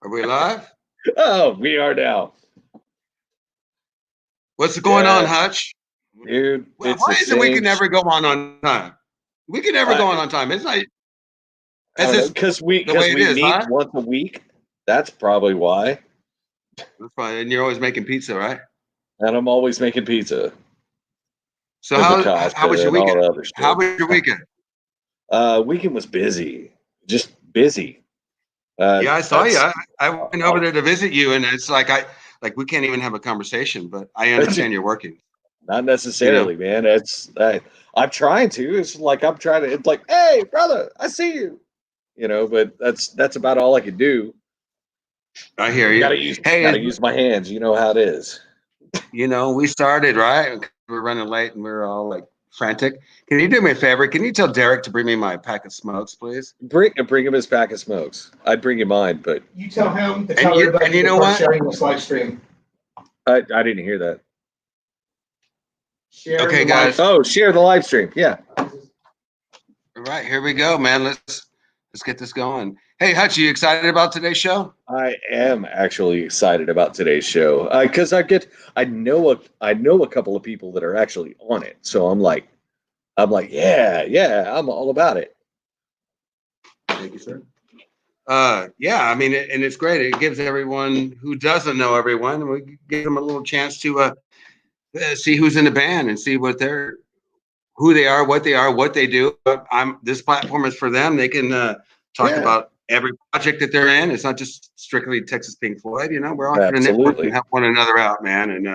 Are we live? Oh, we are now. What's going on, Hutch? Dude, Well, why is it we can never go on time? We can never go on time. It's not. Because we meet once a week. That's probably why. That's fine. And you're always making pizza, right? And I'm always making pizza. So how was your weekend? How was your weekend? Weekend was busy. Just busy. Yeah, I saw you. I went over there to visit you, and it's like we can't even have a conversation. But I understand you're working. Not necessarily, man. I'm trying to. It's like I'm trying to. It's like, hey, brother, I see you. But that's about all I can do. I hear you. Gotta use my hands. You know how it is. We started right. We're running late, and we're all like frantic. Can you do me a favor? Can you tell Derek to bring me my pack of smokes, please? Bring him his pack of smokes. I'd bring you mine, but you tell him to tell everybody and you know what? Sharing this live stream. I didn't hear that. Okay, guys. Share the live stream. Yeah. All right, here we go, man. Let's get this going. Hey, Hutch, you excited about today's show? I am actually excited about today's show because I know a couple of people that are actually on it, so I'm like, yeah, I'm all about it. Thank you, sir. Yeah, I mean, and it's great. It gives everyone who doesn't know everyone, we give them a little chance to see who's in the band and see who they are, what they do. This platform is for them. They can talk about every project that they're in. It's not just strictly Texas Pink Floyd. We're all going to network and help one another out, man. And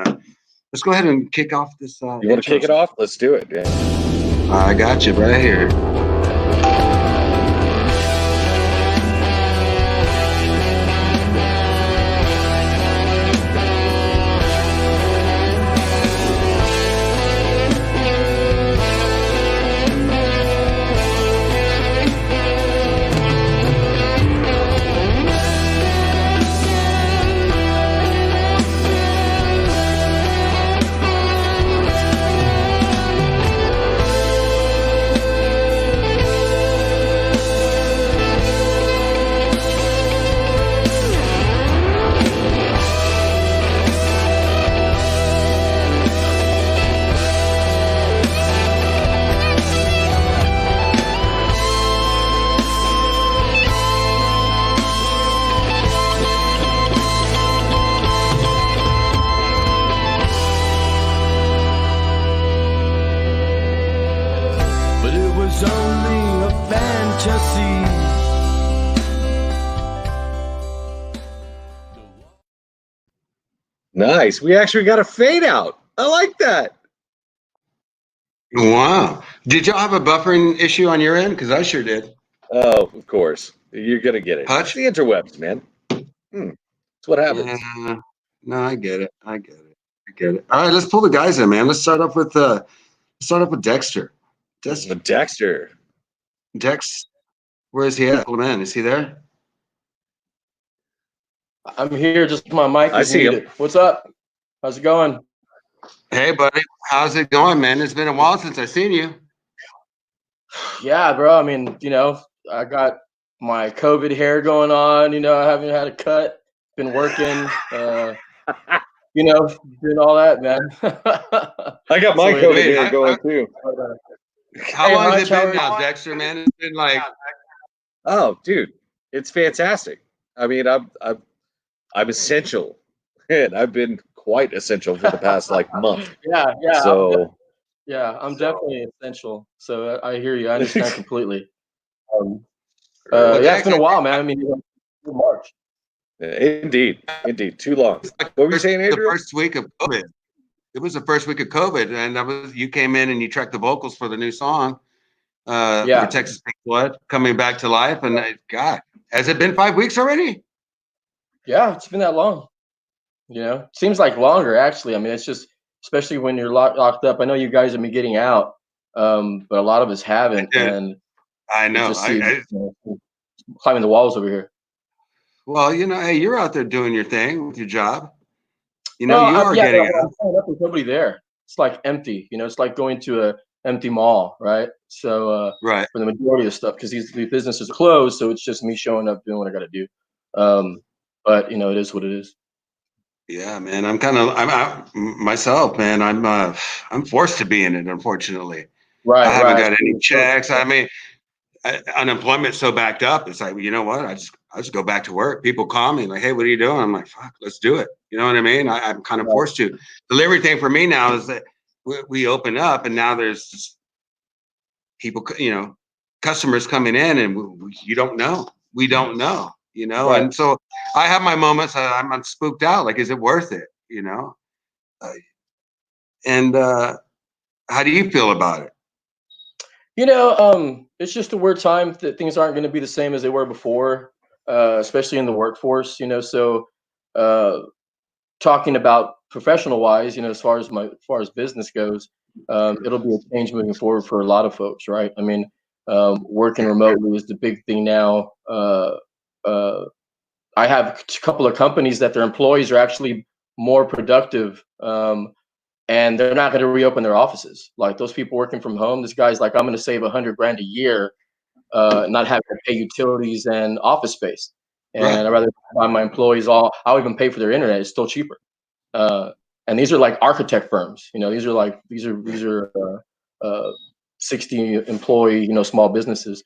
let's go ahead and kick off this. You want to kick it off? Let's do it. Yeah. I got you right here. Nice. We actually got a fade out. I like that. Wow. Did y'all have a buffering issue on your end? Because I sure did. Oh, of course. You're going to get it. Hutch? It's the interwebs, man. That's what happens. Yeah. No, I get it. All right, let's pull the guys in, man. Let's start off with Dexter. Dexter. Dex, where is he at? Pull him in. Is he there? I'm here. Just my mic. I see him. What's up? How's it going? Hey, buddy. How's it going, man? It's been a while since I've seen you. Yeah, bro. I mean, I got my COVID hair going on. I haven't had a cut. Been working. Doing all that, man. I got my COVID hair going too. How long has it been now, Dexter? Man, it's been like. Oh, dude, it's fantastic. I mean, I'm essential, and I've been quite essential for the past month. Yeah. So. I'm definitely essential. So I hear you. I understand completely. It's been a while, man. I mean, March. Indeed. Too long. What were you saying, Adriel? The first week of COVID. It was the first week of COVID, and you came in and you tracked the vocals for the new song, for Texas Pink Floyd, coming back to life. And God, has it been 5 weeks already? Yeah, it's been that long. Seems like longer actually. I mean, it's just especially when you're locked up. I know you guys have been getting out, but a lot of us haven't. And I know. Climbing the walls over here. Well, hey, you're out there doing your thing with your job. You are getting out. I'm up with nobody there. It's like empty. It's like going to a empty mall, right? So right for the majority of stuff, because the business is closed, so it's just me showing up doing what I got to do. but it is what it is. Yeah, man. I'm myself, man. I'm forced to be in it, unfortunately. I haven't got any checks. I mean, unemployment's so backed up. It's like, you know what? I just go back to work. People call me like, "Hey, what are you doing?" I'm like, "Fuck, let's do it." You know what I mean? I'm kind of forced to. Delivery thing for me now is that we open up, and now there's people, customers coming in, and you don't know. We don't know, Right. And so I have my moments. I'm spooked out. Like, is it worth it? And how do you feel about it? It's just a weird time that things aren't going to be the same as they were before, especially in the workforce. So talking about professional wise, as far as business goes, it'll be a change moving forward for a lot of folks, right? I mean, working remotely is the big thing now. I have a couple of companies that their employees are actually more productive, and they're not going to reopen their offices. Like those people working from home, this guy's like, I'm going to save $100,000 a year, not having to pay utilities and office space. And Right. I'd rather find my employees I'll even pay for their internet. It's still cheaper. And these are like architect firms. These are 60 employee, small businesses.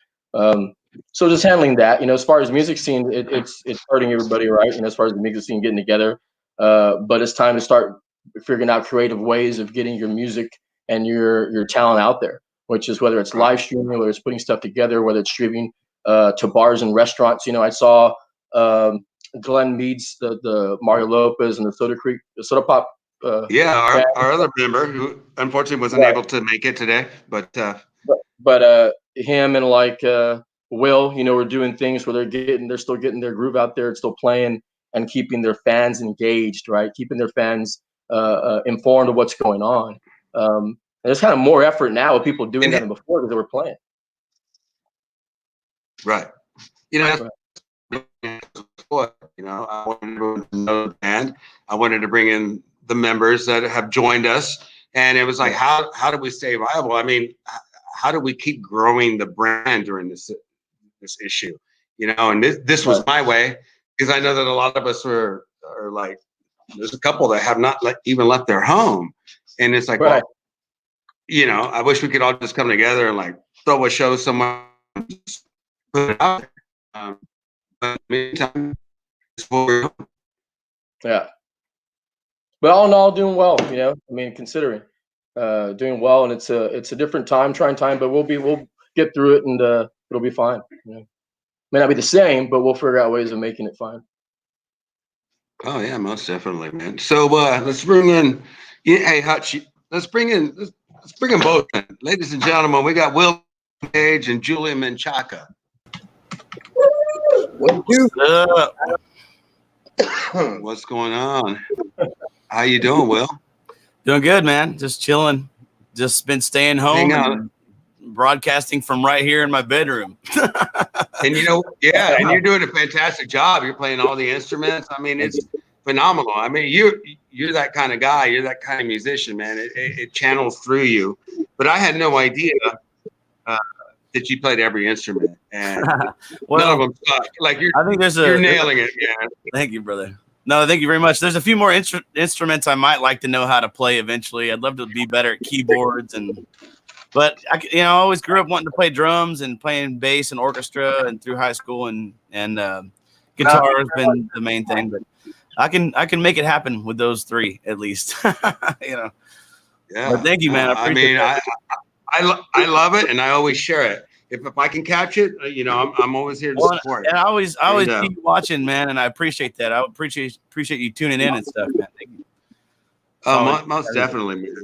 So just handling that, as far as music scene, it's hurting everybody, right? As far as the music scene getting together, but it's time to start figuring out creative ways of getting your music and your talent out there, which is whether it's live streaming, whether it's putting stuff together, whether it's streaming to bars and restaurants. I saw Glenn Meads, the Mario Lopez, and the Soda Pop. Our other member who unfortunately wasn't able to make it today, but him and like Will, we're doing things where they're still getting their groove out there, it's still playing and keeping their fans engaged, right? Keeping their fans informed of what's going on. And there's kind of more effort now with people doing that than before because they were playing. Right. I wanted to know the band. I wanted to bring in the members that have joined us, and it was like, how do we stay viable? I mean, how do we keep growing the brand during this issue? And this was my way, because I know that a lot of us are like, there's a couple that have not even left their home, and it's like, well, I wish we could all just come together and like throw a show somewhere, put it out there. But meantime, yeah. But all in all, doing well. I mean, considering doing well, and it's a different trying time, but we'll get through it, and it'll be fine. May not be the same, but we'll figure out ways of making it fine. Oh yeah, most definitely, man. So let's bring in, hey Hutch, let's bring them both in. Ladies and gentlemen, we got Will Page and Julia Menchaca. What's going on? How you doing, Will? Doing good, man. Just chilling. Just been staying home and broadcasting from right here in my bedroom. And and you're doing a fantastic job. You're playing all the instruments. I mean, it's phenomenal. I mean, you're that kind of guy. You're that kind of musician, man. It channels through you. But I had no idea that you played every instrument, and none of them suck. Like you're nailing it, man. Thank you, brother. No, thank you very much. There's a few more instruments I might like to know how to play eventually. I'd love to be better at keyboards, but I always grew up wanting to play drums and playing bass and orchestra, and through high school, and guitar has been the main thing. But I can make it happen with those three at least. Yeah. But thank you, man. I love it, and I always share it. If I can catch it, I'm always here to support. And I always keep watching, man, and I appreciate that. I appreciate you tuning in and stuff, man. Thank you. Most definitely, man.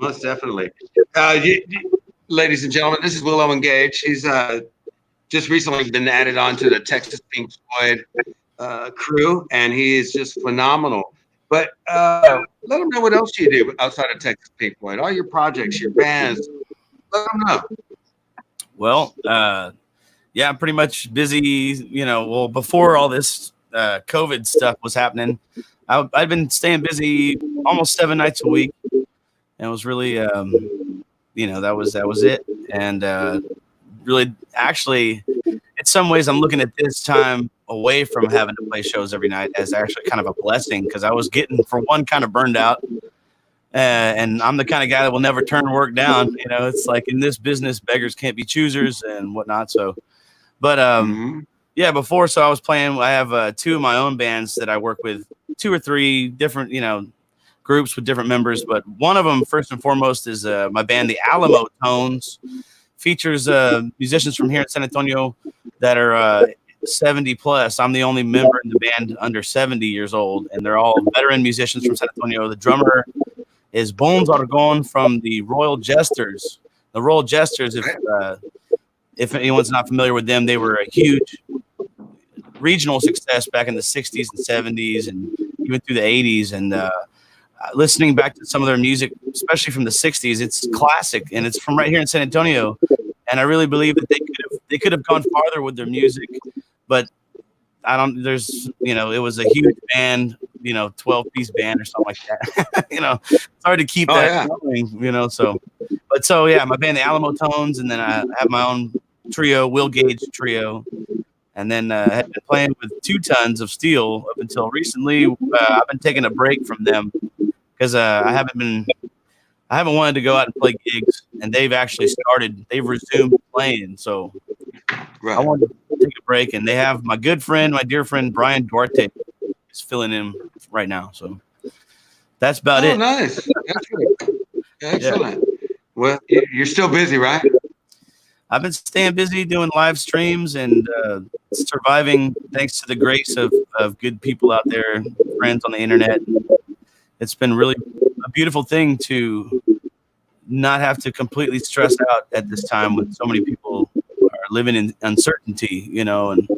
Most definitely. Ladies and gentlemen, this is Will Owen Gage. He's just recently been added on to the Texas Pink Floyd crew, and he is just phenomenal. But let them know what else you do outside of Texas Pink Floyd. All your projects, your bands. Let them know. Well, I'm pretty much busy. Before all this COVID stuff was happening, I've been staying busy almost 7 nights a week, and it was really, that was it. And really, actually, in some ways, I'm looking at this time away from having to play shows every night as actually kind of a blessing, because I was getting, for one, kind of burned out. And I'm the kind of guy that will never turn work down. You know, it's like in this business, beggars can't be choosers and whatnot. So, but yeah, before, so I was playing, I have 2 of my own bands that I work with, 2 or 3 different, you know, groups with different members. But one of them, first and foremost, is my band, the Alamo Tones. Features musicians from here in San Antonio that are 70 plus. I'm the only member in the band under 70 years old, and they're all veteran musicians from San Antonio. The drummer is Bones Argon from the Royal Jesters. The Royal Jesters, if anyone's not familiar with them, they were a huge regional success back in the 60s and 70s and even through the 80s. And listening back to some of their music, especially from the 60s, it's classic, and it's from right here in San Antonio. And I really believe that they could have gone farther with their music, but there's, you know, it was a huge band, you know, 12-piece band or something like that. You know, it's hard to keep that going, you know. So yeah, my band, the Alamo Tones, and then I have my own trio, Will Gage Trio, and then had been playing with 2 Tons of Steel up until recently. I've been taking a break from them because I haven't wanted to go out and play gigs, and they've resumed playing. So I wanted to take a break, and they have my good friend, my dear friend Brian Duarte is filling in right now. So that's about it. Nice. That's good. Excellent. Yeah. Well, you're still busy, right? I've been staying busy doing live streams and surviving thanks to the grace of good people out there, friends on the internet. It's been really a beautiful thing to not have to completely stress out at this time when so many people are living in uncertainty, you know, and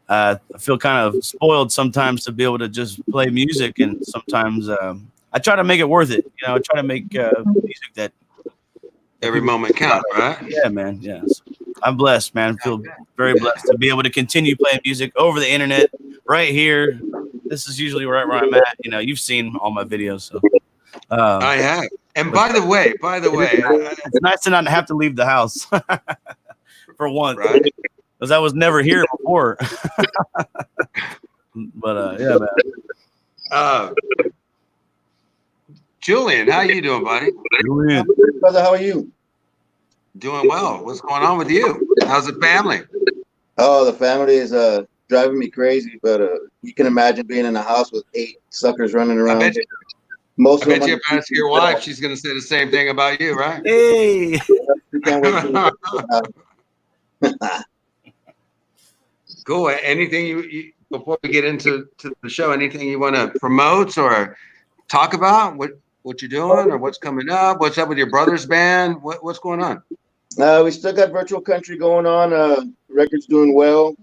I feel kind of spoiled sometimes to be able to just play music, and sometimes I try to make it worth it. You know, I try to make music that every moment counts, right? Yeah, man. Yes, I'm blessed, man. I feel very blessed to be able to continue playing music over the internet right here. This is usually right where I'm at. You know, you've seen all my videos, so I have. And by the way, it's nice to not have to leave the house for once, right? Because I was never here before. But yeah, man. Julian, how you doing, buddy? Julian. Brother, how are you? Doing well. What's going on with you? How's the family? Oh, the family is driving me crazy, but you can imagine being in a house with 8 suckers running around. I bet you if I ask your wife, she's going to say the same thing about you, right? Hey. Cool. Anything you before we get into the show, anything you want to promote or talk about? What you're doing or what's coming up? What's up with your brother's band? What's going on? We still got Virtual Country going on. Record's doing well.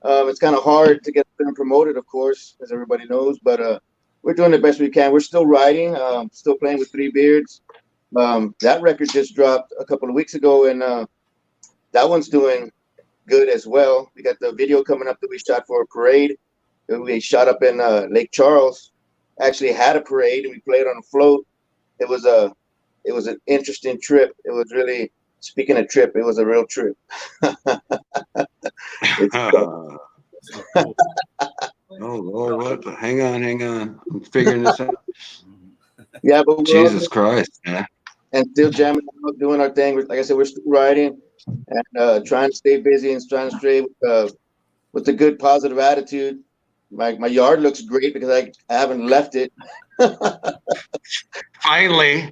It's kind of hard to get them promoted, of course, as everybody knows, but we're doing the best we can. We're still writing, still playing with 3 Beards. That record just dropped a couple of weeks ago, and that one's doing good as well. We got the video coming up that we shot for a parade. We shot up in Lake Charles. Actually had a parade, and we played on a float. It was an interesting trip. It was really, speaking of trip, it was a real trip. Oh Lord, what? Hang on. I'm figuring this out. Yeah, but Jesus Christ, man. And still jamming out, doing our thing. Like I said, we're still writing and trying to stay busy and trying to stay with a good positive attitude. My yard looks great because I haven't left it. Finally.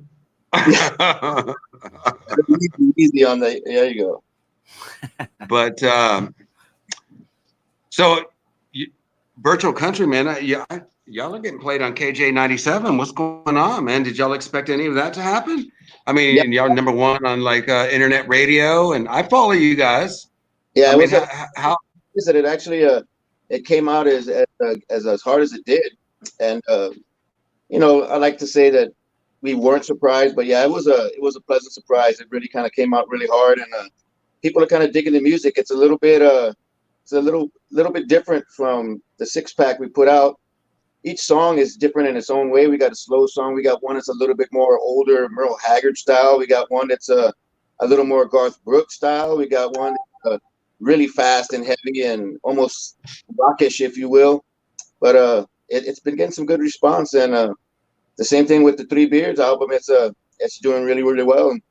Easy on the. There you go. But so Virtual Country, man, y'all are getting played on KJ97. What's going on, man? Did y'all expect any of that to happen? I mean, yeah. Y'all number 1 on like internet radio, and I follow you guys. Yeah, I mean, how is it? It actually it came out as hard as it did, and you know, I like to say that we weren't surprised, but yeah, it was a pleasant surprise. It really kind of came out really hard, and people are kind of digging the music. It's a little bit bit different from the 6-pack we put out. Each song is different in its own way. We got a slow song. We got one that's a little bit more older, Merle Haggard style. We got one that's a little more Garth Brooks style. We got one really fast and heavy and almost rockish, if you will. But it's been getting some good response, and the same thing with the Three Beards album. It's doing really, really well, and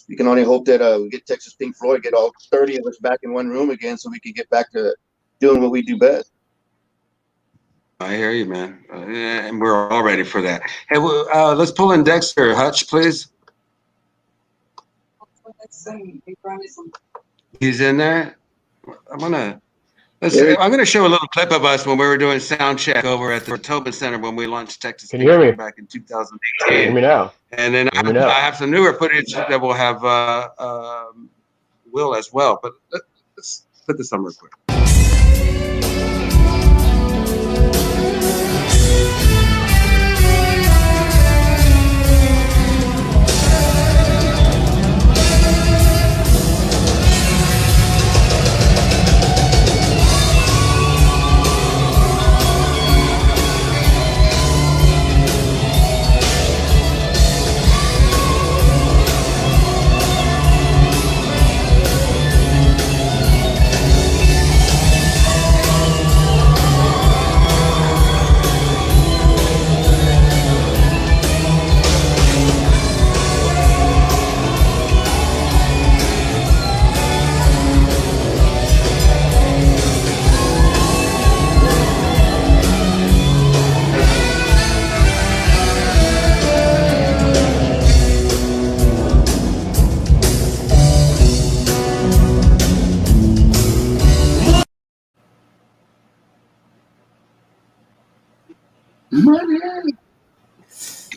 we can only hope that we get Texas Pink Floyd, get all 30 of us back in one room again, so we can get back to doing what we do best. I hear you, man, and we're all ready for that. Hey, let's pull in Dexter Hutch, please. He's in there. I'm gonna show a little clip of us when we were doing sound check over at the Tobin Center when we launched Texas Pink Floyd back in 2018. Can you hear me now? And then I have some newer footage that will have Will as well. But let's put this on real quick.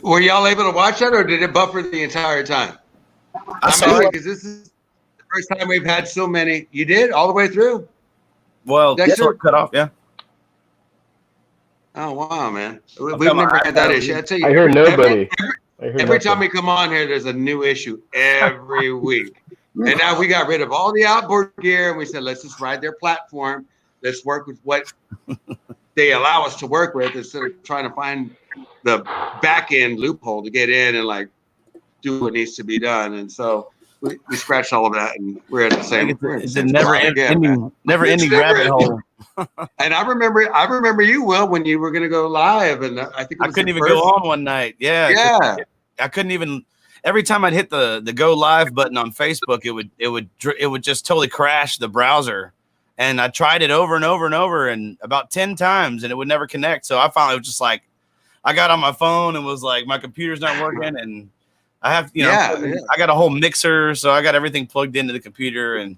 Were y'all able to watch that, or did it buffer the entire time? I saw it because this is the first time we've had so many. You did all the way through? Well, Dexter? cut off, yeah. Oh wow, man! We've never had that issue. I tell you, I hear nobody. Every time we come on here, there's a new issue every week. And now we got rid of all the outboard gear, and we said, let's just ride their platform. Let's work with what they allow us to work with instead of trying to find the back end loophole to get in and like do what needs to be done. And so we scratched all of that, and we're at the same. It's a never ending rabbit hole. And I remember you, Will, when you were going to go live, and I think I couldn't even go on one night. Yeah. I couldn't even. Every time I'd hit the go live button on Facebook, it would just totally crash the browser. And I tried it over and over and over, and about 10 times, and it would never connect. So I finally was just like, I got on my phone and was like, my computer's not working, and I have, I got a whole mixer, so I got everything plugged into the computer, and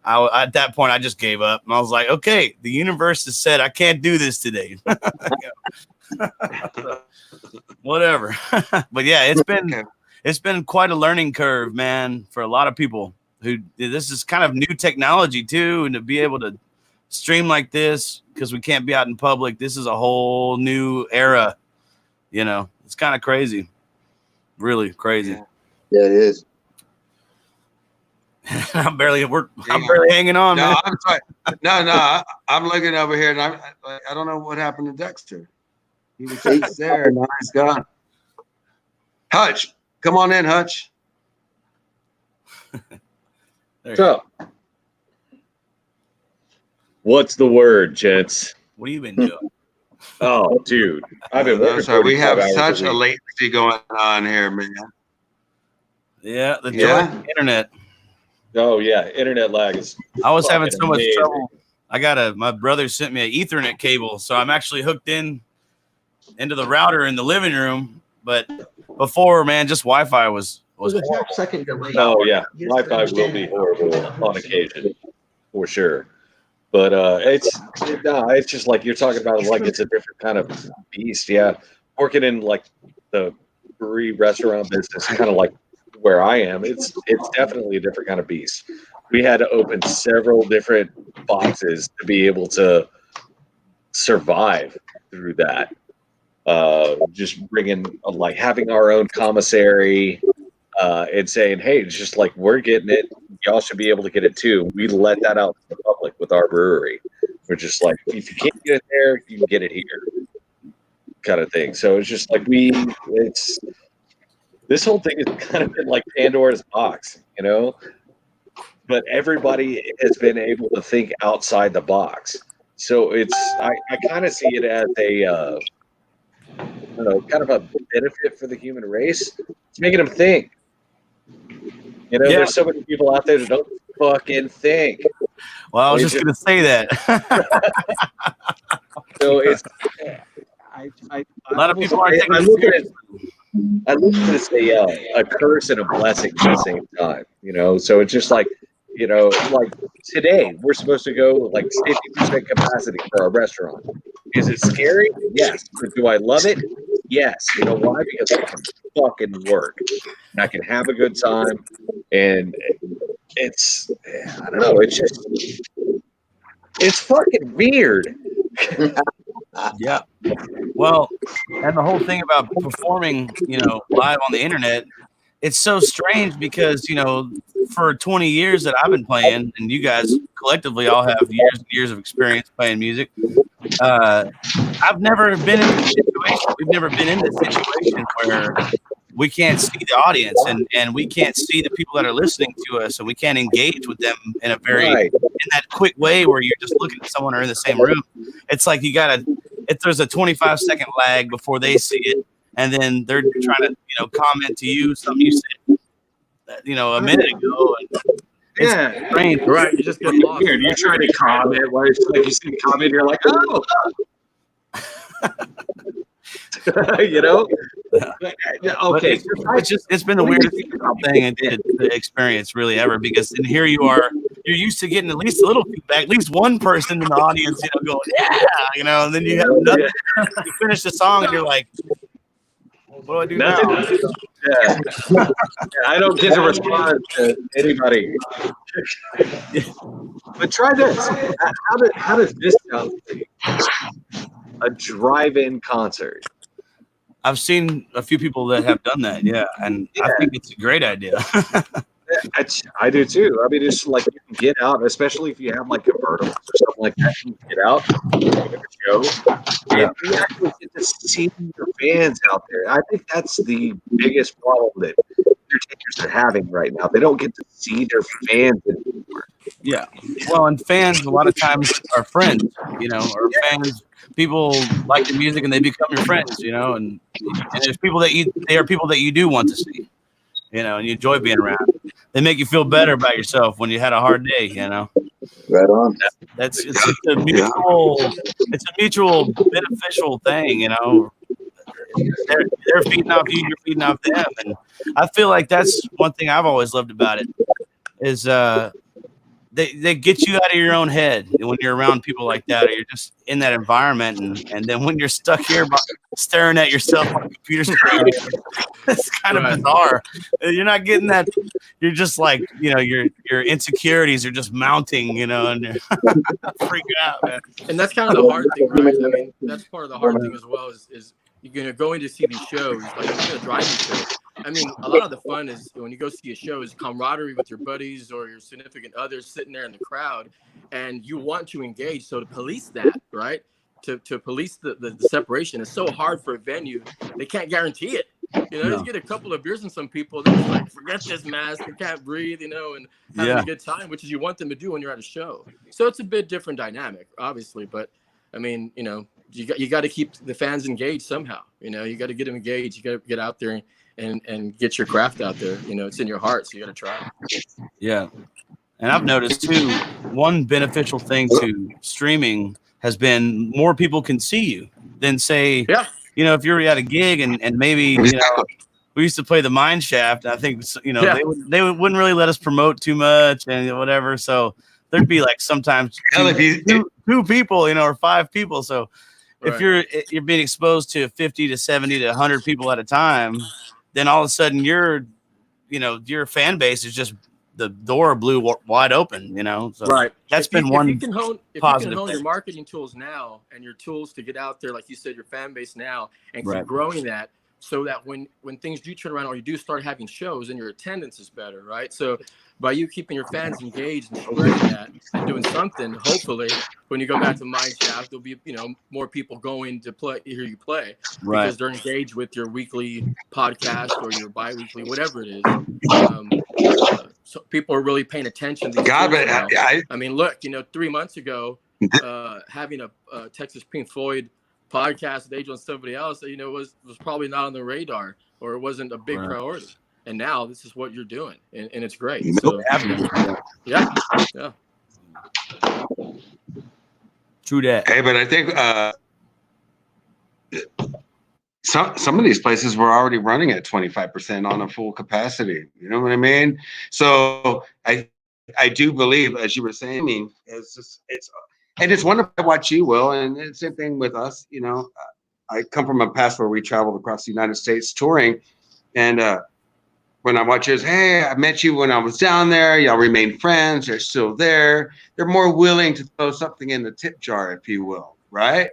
at that point I just gave up, and I was like, okay, the universe has said I can't do this today. Whatever. But yeah, it's been quite a learning curve, man, for a lot of people. This is kind of new technology too, and to be able to stream like this because we can't be out in public. This is a whole new era. It's kind of crazy, really crazy. Yeah, it is. I'm barely hanging on. No, man. I'm sorry. No, I'm looking over here, and I don't know what happened to Dexter. He was just there, and now he's gone. Hutch, come on in, Hutch. So, what's the word, gents? What have you been doing? Oh, dude, I've been working. I'm sorry, we have 45 hours such a latency going on here, man. Yeah, the joy of the internet. Oh yeah, internet lag is. I was having so much amazing. trouble. My brother sent me an Ethernet cable, so I'm actually hooked into the router in the living room. But before, man, just Wi-Fi was a second delay. Oh yeah, Wi-Fi will be horrible on occasion, for sure. But it's just like you're talking about, like it's a different kind of beast. Yeah, working in like the brewery restaurant business, kind of like where I am, it's definitely a different kind of beast. We had to open several different boxes to be able to survive through that. Just bringing like having our own commissary and saying, hey, it's just like we're getting it. Y'all should be able to get it too. We let that out to the public with our brewery. We're just like, if you can't get it there, you can get it here, kind of thing. So it's just like this whole thing has kind of been like Pandora's box, but everybody has been able to think outside the box. So I kind of see it as a I don't know, kind of a benefit for the human race. It's making them think. You know, there's so many people out there that don't fucking think. Well, I was just gonna say that. So it's A lot of people are taking I it look at seriously. it. I look at it as a curse and a blessing at the same time. You know, so it's just like, you know, like today we're supposed to go like 50% capacity for our restaurant. Is it scary? Yes. But do I love it? Yes. You know why? Because I can fucking work and I can have a good time, and it's I don't know. It's fucking weird. Yeah. Well, and the whole thing about performing, you know, live on the internet, it's so strange because, you know, for 20 years that I've been playing, and you guys collectively all have years and years of experience playing music, I've never been in this situation. We've never been in this situation where we can't see the audience and we can't see the people that are listening to us, and we can't engage with them in a very in that quick way where you're just looking at someone or in the same room. It's like if there's a 25-second lag before they see it, and then they're trying to, you know, comment to you something you said, you know, a minute ago. And it's strange. Right, you just get lost. Weird. You try to comment, like you see a comment, you're like, oh. You know, okay. It's been the weirdest thing I did to experience really ever, because and here you are, you're used to getting at least a little feedback, at least one person in the audience, you know, going yeah, you know, and then you have nothing. You finish the song and you're like, what do I do now? Yeah. I don't get to respond to anybody. But try this. How does this sound for you? A drive-in concert. I've seen a few people that have done that, and I think it's a great idea. I do too. I mean, it's like you can get out, especially if you have like convertibles or something like that. You can get out, go to a show, and you actually get to see your fans out there. I think that's the biggest problem that entertainers are having right now. They don't get to see their fans anymore. Yeah. Well, and fans a lot of times are friends, you know, or fans. People like your music and they become your friends, you know, and there's people that they are people that you do want to see, you know, and you enjoy being around. They make you feel better about yourself when you had a hard day, you know. Right on. It's a mutual beneficial thing, you know. They're feeding off you, you're feeding off them, and I feel like that's one thing I've always loved about it is they get you out of your own head when you're around people like that, or you're just in that environment, and then when you're stuck here staring at yourself on a computer screen, it's kind of bizarre. You're not getting that. You're just like, you know, your insecurities are just mounting, you know, and you're freaking out, man. And that's kind of the hard thing, right? I mean, that's part of the hard thing as well is you're going to go in to see these shows, like you're going to drive these shows. I mean, a lot of the fun is when you go see a show is camaraderie with your buddies or your significant others sitting there in the crowd, and you want to engage. So to police that, right? To police the separation is so hard for a venue. They can't guarantee it. You know, just get a couple of beers and some people, they're just like, forget this mask, they can't breathe, you know, and having a good time, which is you want them to do when you're at a show. So it's a bit different dynamic, obviously, but I mean, you know, you got to keep the fans engaged somehow. You know, you got to get them engaged. You got to get out there and get your craft out there. You know, it's in your heart, so you got to try. Yeah, and I've noticed too, one beneficial thing to streaming has been more people can see you than say, you know, if you're at a gig and maybe, you know, we used to play the Mine Shaft. I think, you know, they wouldn't really let us promote too much and whatever. So there'd be like sometimes two people, you know, or 5 people. So if you're being exposed to 50 to 70 to 100 people at a time, then all of a sudden your fan base is just the door blew wide open, you know. So that's been one positive. If you can hone your marketing tools now and your tools to get out there, like you said, your fan base now, and keep growing that so that when things do turn around or you do start having shows, and your attendance is better, right? So by you keeping your fans engaged and spreading that and doing something, hopefully when you go back to Mine Shaft, there'll be, you know, more people going to hear you play, Right. because they're engaged with your weekly podcast or your bi-weekly, whatever it is. So people are really paying attention to these God, tools but now. I mean, look, you know, 3 months ago, having a Texas Pink Floyd podcast with Adriel and somebody else, you know, was probably not on the radar, or it wasn't a big priority. And now this is what you're doing, and it's great. So yeah. True that. Hey, but I think some of these places were already running at 25% on a full capacity. You know what I mean? So I do believe, as you were saying, I mean, it's wonderful to watch you, Will, and it's the same thing with us. You know, I come from a past where we traveled across the United States touring, and when I watch yours, hey, I met you when I was down there. Y'all remain friends. They're still there. They're more willing to throw something in the tip jar, if you will, right?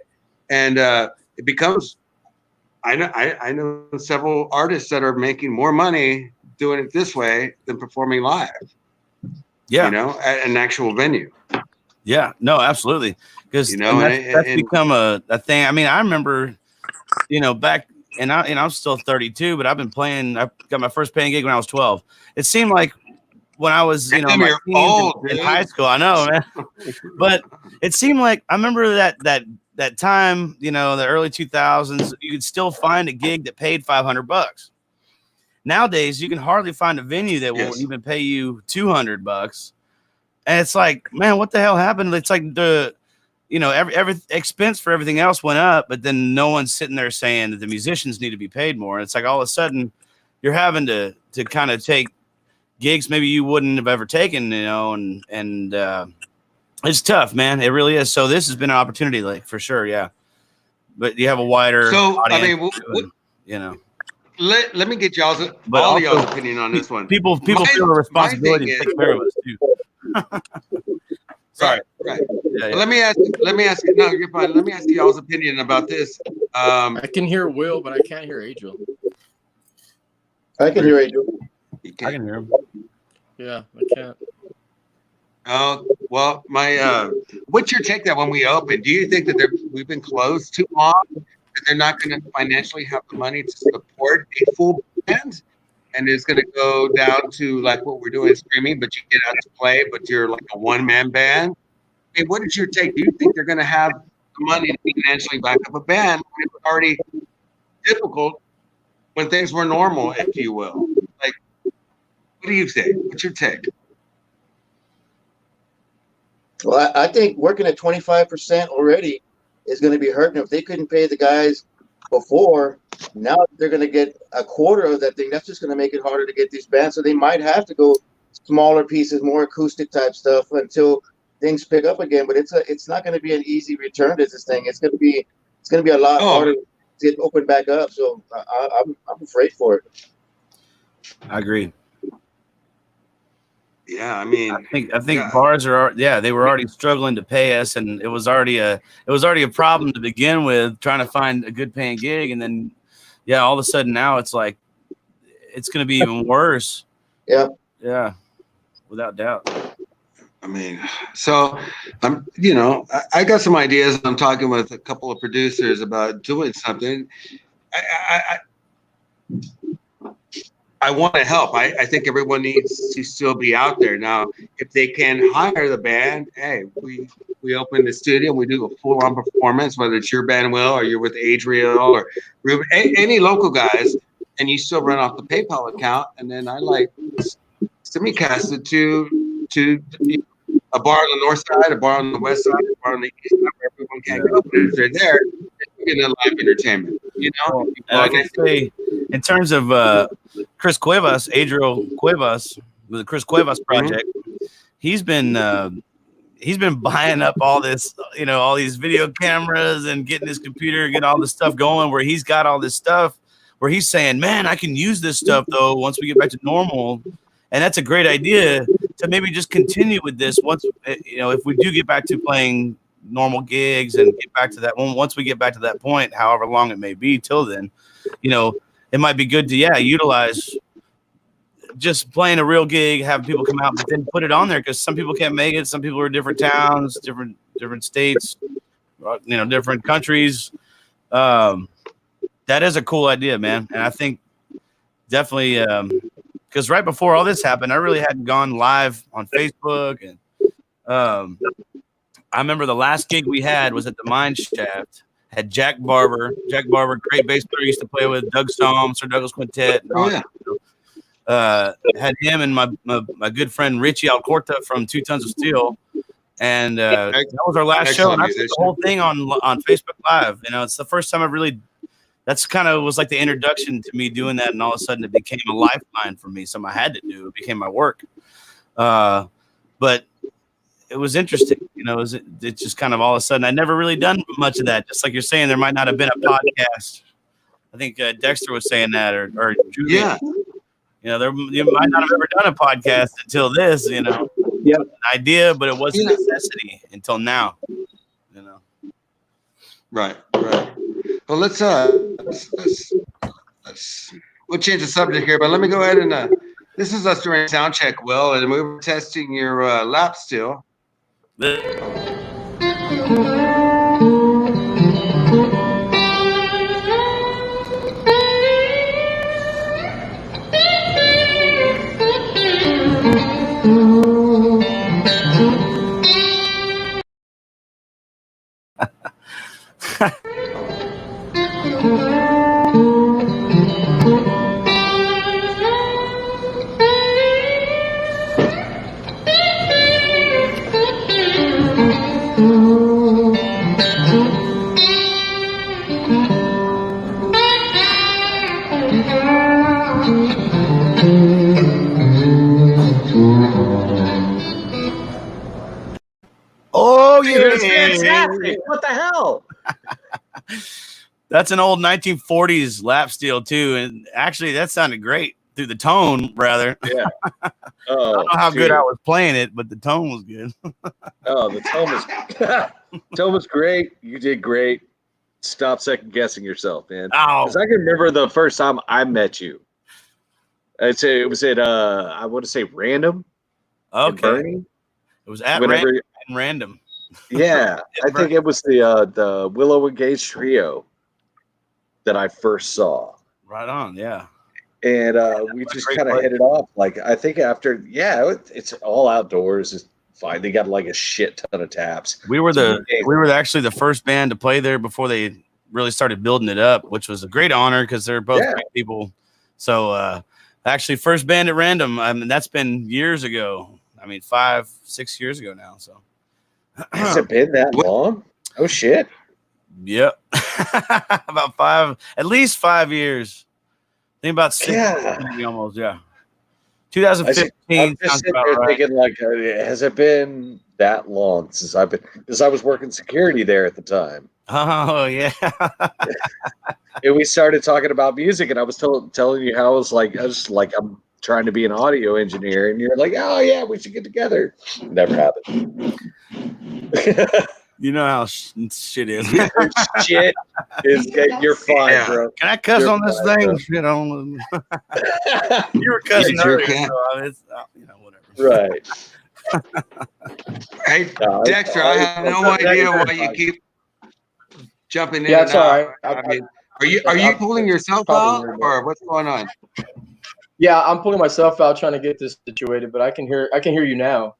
And it becomes. I know several artists that are making more money doing it this way than performing live. Yeah, you know, at an actual venue. Yeah, no, absolutely. Because You know, that's become a thing. I mean, I remember, you know, back, and I'm still 32, but I've been playing. I got my first paying gig when I was 12. It seemed like when I was, you know, Damn, my you're teens old, in dude. high school. I know, man. But it seemed like I remember that time, you know, the early 2000s. You could still find a gig that paid $500. Nowadays, you can hardly find a venue that will even pay you $200. And it's like, man, what the hell happened? It's like you know, every expense for everything else went up, but then no one's sitting there saying that the musicians need to be paid more. It's like all of a sudden you're having to kind of take gigs maybe you wouldn't have ever taken, you know, and it's tough, man. It really is. So this has been an opportunity, like, for sure, yeah. But you have a wider audience, you know. Let me get y'all's opinion on this one. People feel a responsibility to take care of us too. Sorry. Right. Yeah. Let me ask you. No, you're fine. Let me ask y'all's opinion about this. I can hear Will, but I can't hear Adriel. I can hear Adriel. I can hear him. Yeah, I can't. Oh, well, what's your take that when we open? Do you think that we've been closed too long, that they're not going to financially have the money to support a full band, and it's going to go down to like what we're doing, streaming, but you get out to play, but you're like a one-man band? I mean, what is your take? Do you think they're going to have the money to financially back up a band when it was already difficult when things were normal, if you will? Like, what do you think? What's your take? Well, I think working at 25% already is going to be hurting. If they couldn't pay the guys before, now they're going to get a quarter of that thing. That's just going to make it harder to get these bands. So they might have to go smaller pieces, more acoustic type stuff until things pick up again. But it's not going to be an easy return to this thing. It's going to be a lot harder to get opened back up. So I'm afraid for it. I agree. Yeah, I mean, I think bars are, they were already struggling to pay us, and it was already a problem to begin with, trying to find a good paying gig, and then all of a sudden now it's like it's going to be even worse. Yeah, without doubt. I mean, so you know, I got some ideas. I'm talking with a couple of producers about doing something. I want to help. I think everyone needs to still be out there. Now, if they can hire the band, hey, we open the studio, we do a full-on performance, whether it's your band, Will, or you're with Adriel or Ruben, any local guys, and you still run off the PayPal account, and then I like simulcast it to a bar on the north side, a bar on the west side, a bar on the east side, where everyone can go. But if they're there, they're getting a live entertainment, you know? And I can say, in terms of Chris Cuevas, Adriel Cuevas, with the Chris Cuevas project, he's been buying up all this, you know, all these video cameras and getting his computer, getting all this stuff going, where he's got all this stuff where he's saying, man, I can use this stuff though once we get back to normal. And that's a great idea to maybe just continue with this once, you know, if we do get back to playing normal gigs and get back to that, once we get back to that point, however long it may be till then, you know, it might be good to utilize just playing a real gig, have people come out, but then put it on there because some people can't make it. Some people are in different towns, different states, different countries. That is a cool idea, man. And I think definitely because right before all this happened, I really hadn't gone live on Facebook. And I remember the last gig we had was at the Mine Shaft. Had Jack Barber, great bass player, used to play with Doug Stamm, Sir Douglas Quintet. And had him and my good friend Richie Alcorta from 2 Tons of Steel. And that was our last show. And I did the whole thing on Facebook Live. It's the first time I really, that's kind of was like the introduction to me doing that. And all of a sudden it became a lifeline for me. Something I had to do. It became my work. But it was interesting. It just kind of all of a sudden, I'd never really done much of that. Just like you're saying, there might not have been a podcast. I think Dexter was saying that or Julian. Yeah. You might not have ever done a podcast until this, Yep. An idea, but it wasn't a necessity until now, Right. Well, let's we'll change the subject here, but let me go ahead and this is us during sound check, Will, and we were testing your lap steel. Oh yeah, fantastic! What the hell? That's an old 1940s lap steel too, and actually that sounded great through the tone, rather. Yeah. I don't know how good I was playing it, but the tone was good. The tone was great. You did great. Stop second guessing yourself, man. Oh, because I can remember the first time I met you. I'd say it was at I want to say Random. Okay. It was at Random. Yeah, I think it was the Willow and Gage trio that I first saw. Right on, yeah. And we just kind of hit it off. Like I think after, it's all outdoors. It's fine. They got like a shit ton of taps. We were actually the first band to play there before they really started building it up, which was a great honor because they're both great people. So actually, first band at Random. I mean, that's been years ago. I mean, 5-6 years ago now. So has it been that long? Oh shit. Yep. At least 5 years. I think about 6 almost, 2015. I'm just sitting there thinking, like, has it been that long since because I was working security there at the time. Oh yeah. And we started talking about music, and I was telling you how I was like I'm trying to be an audio engineer, and you're like, oh yeah, we should get together. Never happened. You know how shit is. Shit is. You're fine, bro. Can I cuss on this thing? Bro. Shit on. You were cussing earlier, so it's Right. whatever. Hey, Dexter, I have no idea why you keep jumping in. Yeah, it's all right. I mean, are you pulling yourself out, or what's going on? Yeah, I'm pulling myself out trying to get this situated, but I can hear you now.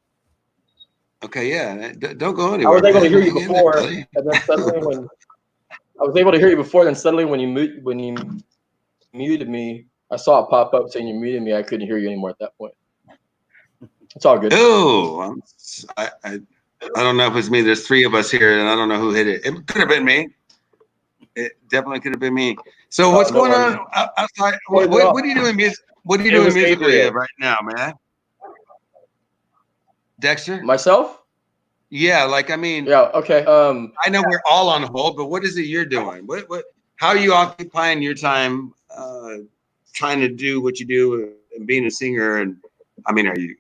Okay, yeah. Don't go anywhere. I was able to hear you before, and then suddenly then suddenly when you muted me, I saw it pop up saying you muted me. I couldn't hear you anymore at that point. It's all good. Oh, I don't know if it's me. There's 3 of us here, and I don't know who hit it. It could have been me. It definitely could have been me. So what's going on outside? What are you doing music? What are you doing musically right now, man? Dexter? Myself? Yeah, like I mean. Yeah. Okay. I know we're all on hold, but what is it you're doing? How are you occupying your time, trying to do what you do and being a singer? And I mean, are you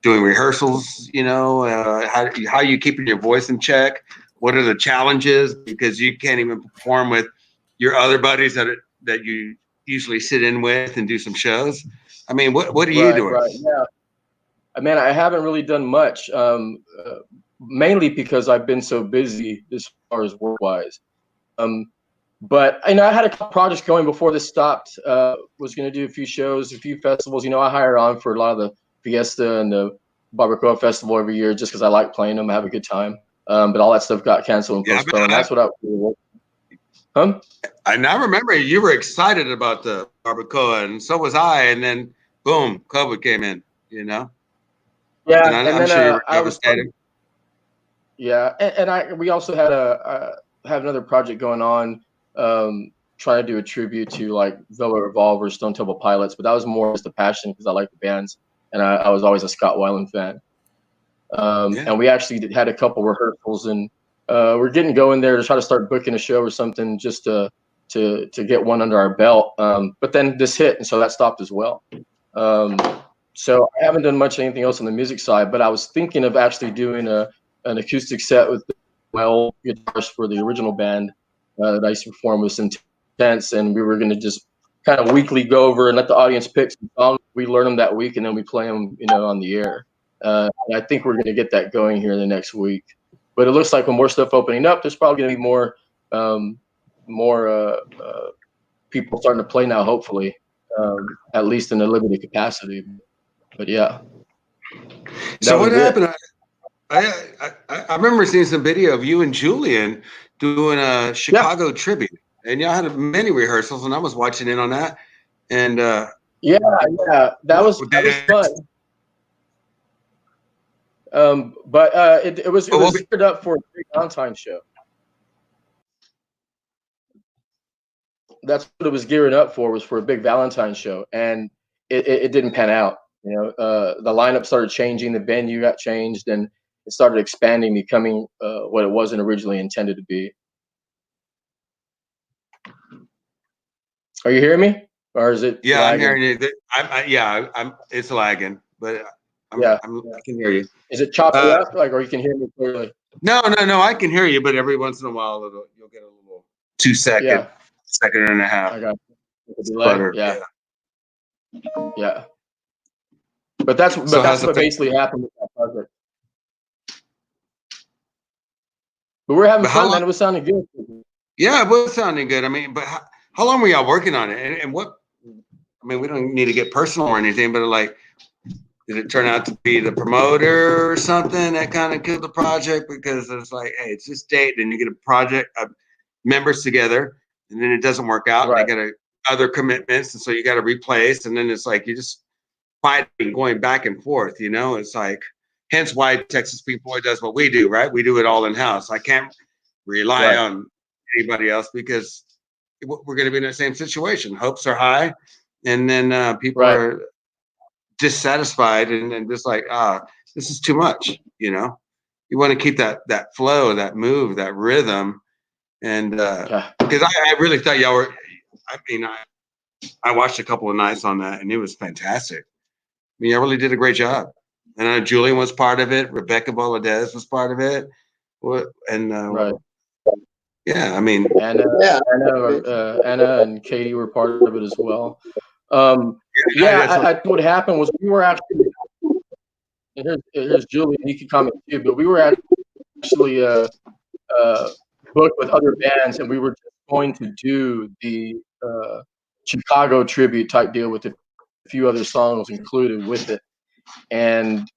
doing rehearsals? How are you keeping your voice in check? What are the challenges? Because you can't even perform with your other buddies that you usually sit in with and do some shows. I mean, what are you doing? Right. Yeah. I mean, I haven't really done much, mainly because I've been so busy as far as work-wise. But I had a couple projects going before this stopped. Was going to do a few shows, a few festivals. I hire on for a lot of the Fiesta and the Barbacoa Festival every year just because I like playing them. I have a good time. But all that stuff got canceled and postponed. That's what I was. Huh? I now remember you were excited about the Barbacoa, and so was I. And then, boom, COVID came in. Yeah, and I'm sure you were devastated. We also had have another project going on, trying to do a tribute to like Velvet Revolver, Stone Temple Pilots, but that was more just a passion because I like the bands, and I was always a Scott Weiland fan. And we actually had a couple rehearsals, and we're getting going there to try to start booking a show or something just to get one under our belt. But then this hit, and so that stopped as well. So I haven't done anything else on the music side, but I was thinking of actually doing an acoustic set with guitars for the original band that I used to perform with Intense, and we were going to just kind of weekly go over and let the audience pick some songs. We learn them that week, and then we play them, on the air. And I think we're going to get that going here in the next week. But it looks like with more stuff opening up, there's probably going to be more people starting to play now, hopefully, at least in a limited capacity. But yeah. So what happened? I remember seeing some video of you and Julian doing a Chicago tribute, and y'all had many rehearsals, and I was watching in on that. And that was fun. But it was geared up for a big Valentine's show. That's what it was gearing up for, was for a big Valentine's show, and it didn't pan out. The lineup started changing, the venue got changed, and it started expanding, becoming what it wasn't originally intended to be. Are you hearing me, or is it? Yeah, lagging? I'm hearing you. I'm. It's lagging, but I can hear you. Is it chopping up, or you can hear me clearly? No. I can hear you, but every once in a while you'll get a little 2 second, second and a half. I got delay. Yeah. But that's what basically happened with that project. But we're having fun, man. It was sounding good. Yeah, it was sounding good. I mean, but how long were y'all working on it? And what? I mean, we don't need to get personal or anything, but like, did it turn out to be the promoter or something that kind of killed the project? Because it's like, hey, it's this date, and you get a project members together, and then it doesn't work out. Right. They got other commitments, and so you got to replace, and then it's like you just fighting, going back and forth. It's like, hence why Texas Pink Floyd does what we do, right? We do it all in house. I can't rely on anybody else because we're going to be in the same situation. Hopes are high, and then people are dissatisfied and just like, this is too much. You want to keep that flow, that move, that rhythm, and because I really thought y'all were. I mean, I watched a couple of nights on that, and it was fantastic. I mean, I really did a great job. And Julian was part of it. Rebecca Valadez was part of it. And yeah, I mean, Anna and Katie were part of it as well. I think what happened was we were actually. And here's Julian. He can comment too, but we were actually booked with other bands, and we were just going to do the Chicago tribute type deal with a few other songs included with it, and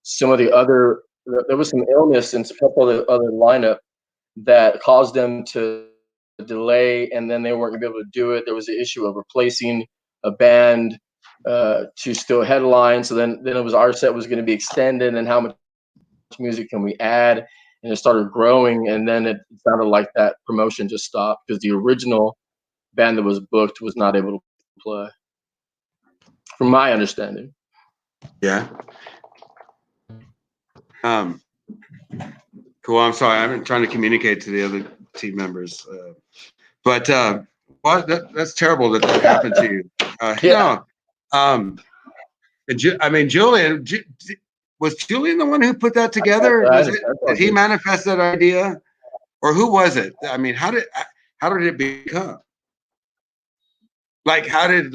some of the other, there was some illness and a couple of the other lineup that caused them to delay, and then they weren't gonna be able to do it. There was the issue of replacing a band to still headline, so then it was our set was going to be extended, and how much music can we add, and it started growing, and then it sounded like that promotion just stopped because the original band that was booked was not able to play, from my understanding. Yeah. Cool. I'm sorry. I've been trying to communicate to the other team members, but that's terrible that happened to you. I mean, Julian, was Julian the one who put that together? Did he manifest that idea, or who was it? I mean, how did it become? like how did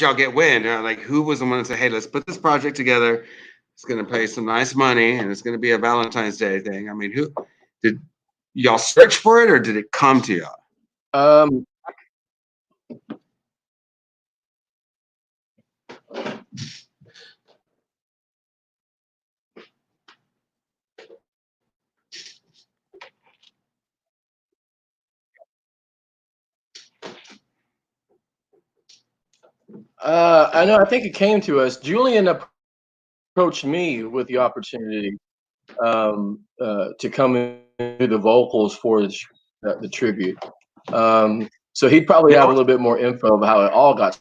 y'all get wind? Like who was the one that said, "Hey, let's put this project together. It's going to pay some nice money, and it's going to be a Valentine's Day thing." I mean, who did y'all search for it, or did it come to y'all? I know. I think it came to us. Julian approached me with the opportunity to come in do the vocals for the tribute. So he'd probably have a little bit more info about how it all got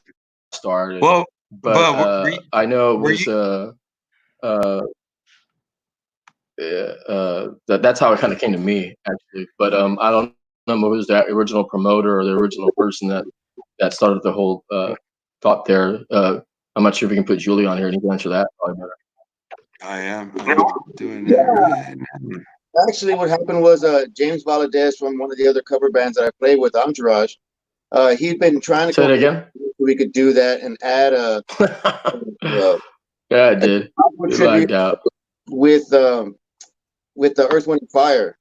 started. Well, but I know it was that's how it kind of came to me actually. But I don't know if it was that original promoter or the original person that started the whole thought there. I'm not sure if we can put Julie on here and he can answer that probably better. I'm doing that right now. Actually, what happened was James Valadez from one of the other cover bands that I play with, Entourage. He'd been trying to say it again. We could do that and add yeah, I did. It lagged out with the Earth, Wind, and Fire,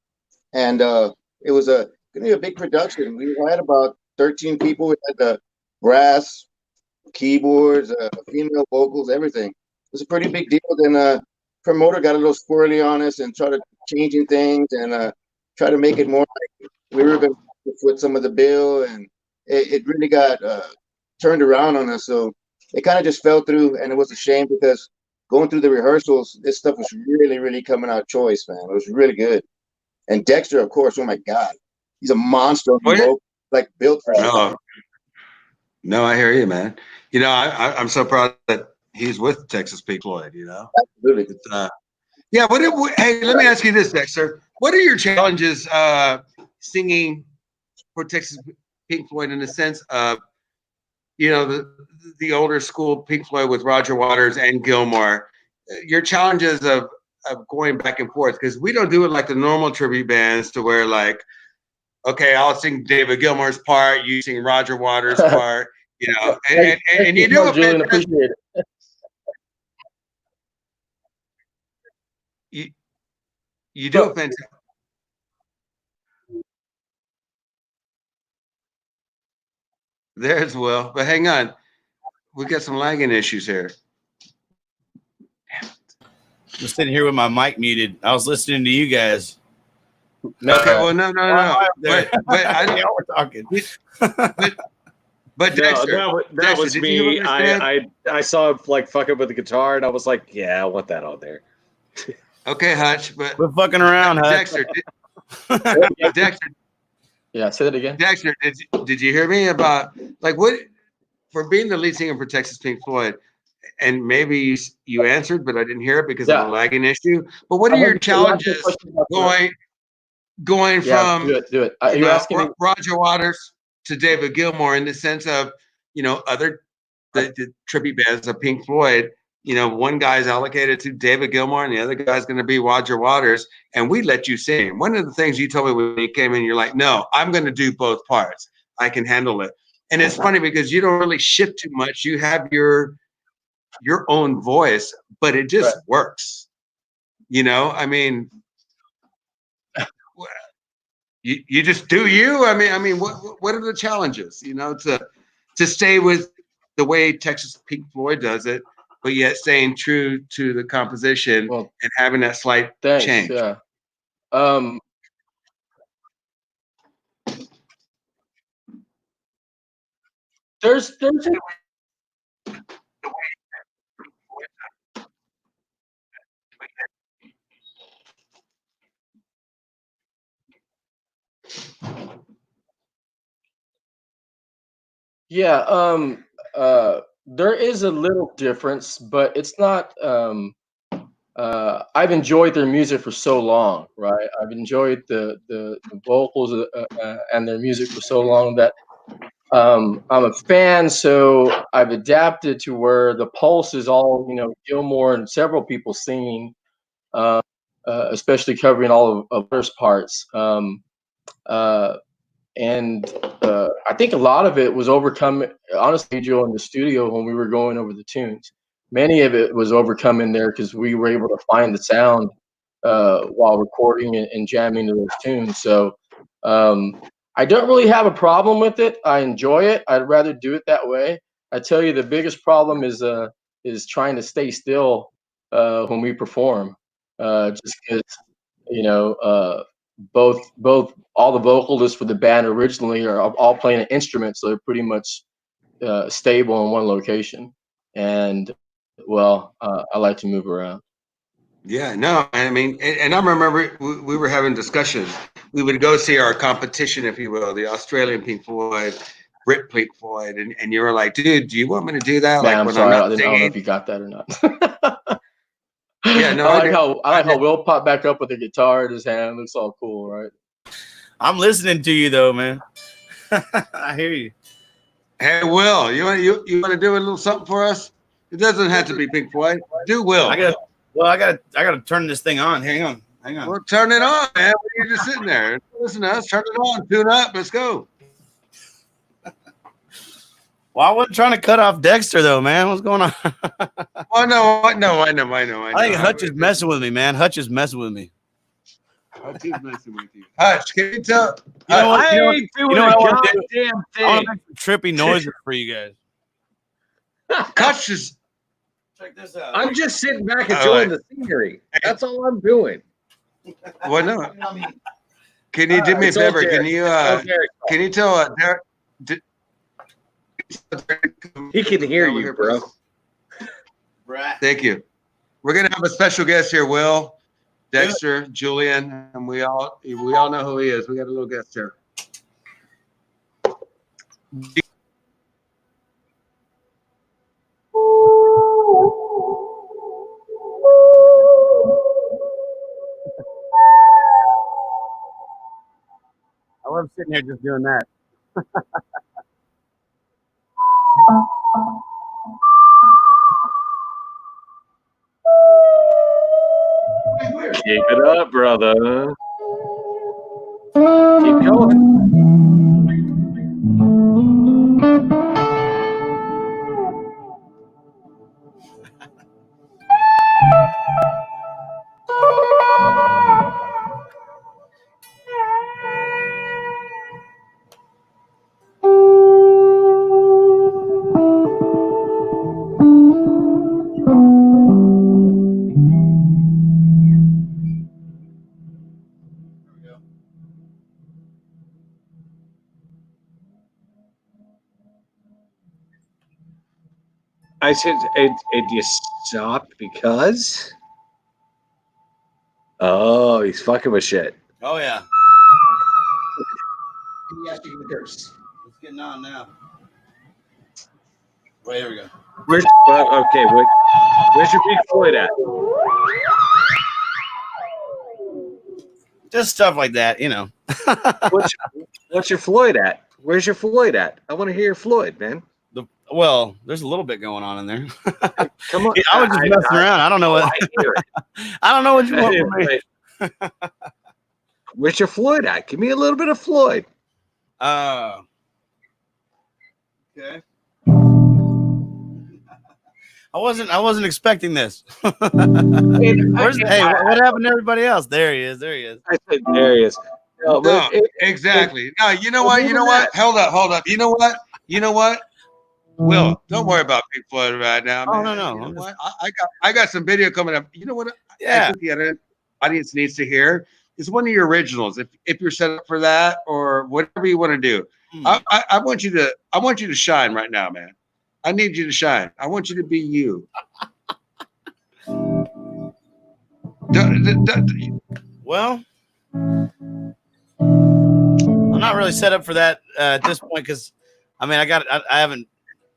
and it was going to be a big production. We had about 13 people. We had the brass, keyboards, female vocals, everything. It was a pretty big deal. Then promoter got a little squirrely on us and started changing things and try to make it more like we were going to foot some of the bill, and it really got turned around on us. So it kind of just fell through, and it was a shame because going through the rehearsals, this stuff was really, really coming out choice, man. It was really good. And Dexter, of course, oh my God, he's a monster on the vocal, like built for sure. No, I hear you, man. You know, I'm so proud that he's with Texas Pink Floyd. You know, absolutely. Yeah. Hey, let me ask you this, Dexter. What are your challenges singing for Texas Pink Floyd in the sense of, you know, the older school Pink Floyd with Roger Waters and Gilmore? Your challenges of going back and forth, because we don't do it like the normal tribute bands to where like, okay, I'll sing David Gilmour's part, you sing Roger Waters' part, you know, and you do it. Julian, appreciate it. You do it fantastic. There's Will, but hang on, we got some lagging issues here. I'm sitting here with my mic muted. I was listening to you guys. Okay, well, no. But I know we're talking. But Dexter, that was me. I saw him like fucking with the guitar, and I was like, yeah, I want that on there. Okay, Hutch, but we're fucking around, Hutch. Dexter. Yeah, say that again. Dexter, did you hear me about like what for being the lead singer for Texas Pink Floyd? And maybe you answered, but I didn't hear it because of a lagging issue. But what are your challenges going from do it. You're asking me Roger Waters to David Gilmour in the sense of, you know, the tribute bands of Pink Floyd, you know, one guy's allocated to David Gilmour and the other guy's going to be Roger Waters, and we let you sing. One of the things you told me when you came in, you're like, no, I'm going to do both parts. I can handle it. And it's funny because you don't really shift too much. You have your own voice, but it just works. You know, I mean, you just do you. I mean, what are the challenges? You know, to stay with the way Texas Pink Floyd does it, but yet staying true to the composition and having that slight change. Yeah. There's there is a little difference, but it's not. I've enjoyed their music for so long, right? I've enjoyed the vocals and their music for so long that I'm a fan. So I've adapted to where the pulse is all, you know, Gilmour and several people singing, especially covering all of those parts. And I think a lot of it was overcome, honestly, Joe, in the studio when we were going over the tunes. Many of it was overcome in there because we were able to find the sound while recording and jamming to those tunes. So I don't really have a problem with it. I enjoy it. I'd rather do it that way. I tell you, the biggest problem is trying to stay still when we perform, just because both all the vocalists for the band originally are all playing an instrument, so they're pretty much stable in one location. And well, I like to move around. Yeah, no, I mean, and I remember we were having discussions. We would go see our competition, if you will, the Australian Pink Floyd, Brit Pink Floyd, and you were like, dude, do you want me to do that? Man, Like I'm when sorry, I'm I not don't know singing? if you got that or not. Yeah, no, I I like did. how Will popped back up with a guitar in his hand. Looks all cool, right? I'm listening to you though, man. I hear you. Hey, Will, you want to do a little something for us? It doesn't have to be Pink Floyd. Do Will. I gotta turn this thing on. Hang on. Well, turn it on, man. You're just sitting there. Listen to us. Turn it on. Tune up. Let's go. Well, I wasn't trying to cut off Dexter though, man. What's going on? Oh no, I know. I think Hutch is messing with me, man. Hutch is messing with me. Hutch is messing with you. Hutch, can you tell? You know what? I ain't doing what I a wanna do? goddamn I want thing. to make some trippy noises for you guys. Hutch is. Check this out. I'm just sitting back All enjoying right. the scenery. That's all I'm doing. Well, no. Can you do me a It's all favor? Derek. Can you It's all Derek. can you tell Derek? He can hear you, bro. Thank you. We're gonna have a special guest here, Will, Dexter, Julian, and we all know who he is. We got a little guest here. I love sitting here just doing that. Keep it up, brother. Keep going. I said, it just stopped because. Oh, he's fucking with shit. Oh yeah. It's It's getting on now. Right, here we go. Where's your Pink Floyd at? Just stuff like that, you know. What's your Floyd at? Where's your Floyd at? I want to hear your Floyd, man. Well, there's a little bit going on in there. Come on. I was just messing around. I don't know what. I hear it. I don't know what you want from me. Where's your Floyd at? Give me a little bit of Floyd. Okay. I wasn't expecting this. What happened to everybody else? There he is. I said there he is. No, exactly. No, you know what? Hold up. You know what? Will, don't worry about Pink Floyd right now, man. Oh, no. You know what? I got some video coming up. You know what? Yeah. I think the audience needs to hear is one of your originals. If you're set up for that or whatever you want to do, I want you to shine right now, man. I need you to shine. I want you to be you. Well, I'm not really set up for that at this point because, I mean,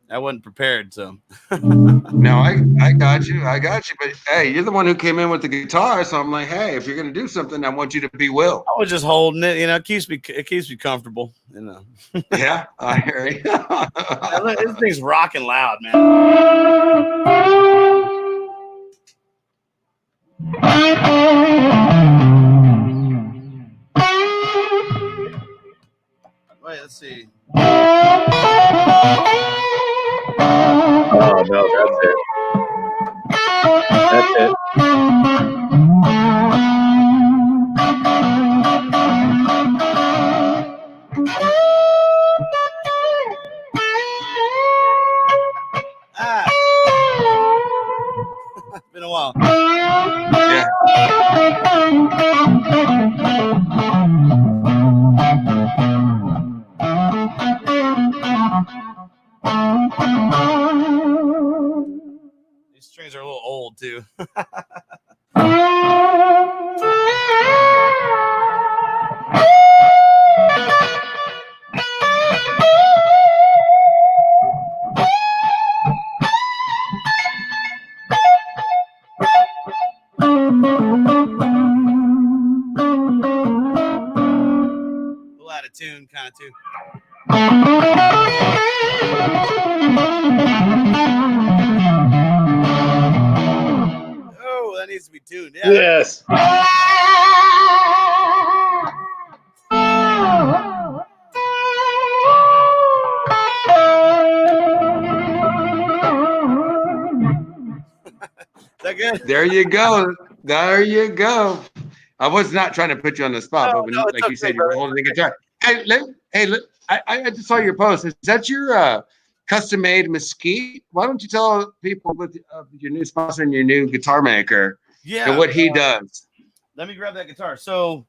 I wasn't prepared, so. No, I got you. But hey, you're the one who came in with the guitar, so I'm like, hey, if you're gonna do something, I want you to be Will. I was just holding it, you know. It keeps me comfortable, you know. Yeah, I hear you. This thing's rocking loud, man. see. Oh no, that's it. That's it. Ah, it's been a while. Yeah. These strings are a little old too. A little out of tune, kind of too. Oh, that needs to be tuned. Yeah. Yes. Is that good? There you go. There you go. I was not trying to put you on the spot, but when No, you, it's like you okay, said, you were brother. holding the guitar. I just saw your post. Is that your custom-made mesquite? Why don't you tell people with your new sponsor and your new guitar maker Yeah. and what he does? Let me grab that guitar. So,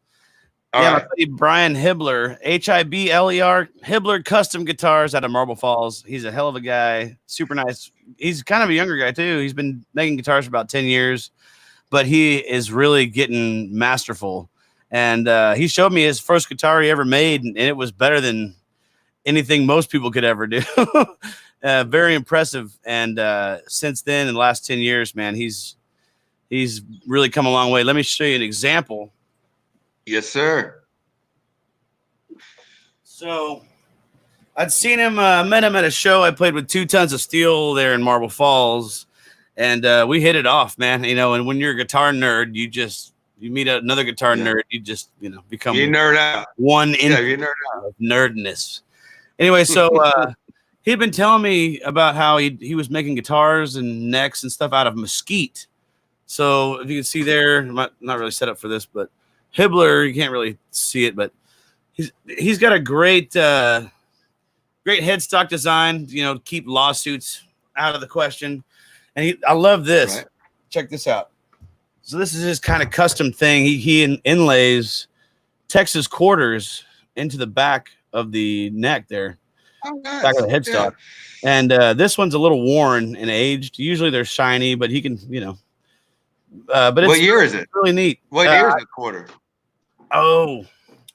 All yeah, my right. buddy Brian Hibbler, Hibler, Hibbler Custom Guitars out of Marble Falls. He's a hell of a guy. Super nice. He's kind of a younger guy, too. He's been making guitars for about 10 years, but he is really getting masterful. And he showed me his first guitar he ever made, and it was better than anything most people could ever do. Very impressive. And since then, in the last 10 years, man, he's really come a long way. Let me show you an example. Yes, sir. So I'd seen him, met him at a show. I played with 2 Tons of Steel there in Marble Falls, and we hit it off, man. You know, and when you're a guitar nerd, you meet another guitar nerd, you just, become You nerd out. one in Yeah, you nerd out. of nerdness. Anyway, so he'd been telling me about how he was making guitars and necks and stuff out of mesquite. So if you can see there, I'm not really set up for this, but Hibbler, you can't really see it, but he's got a great great headstock design, to keep lawsuits out of the question. And I love this. Right. Check this out. So this is his kind of custom thing. He inlays Texas quarters into the back of the neck there, back of the headstock. Yeah. And this one's a little worn and aged. Usually they're shiny, but he can, but it's what year is it? Really neat. What year is the quarter? Oh,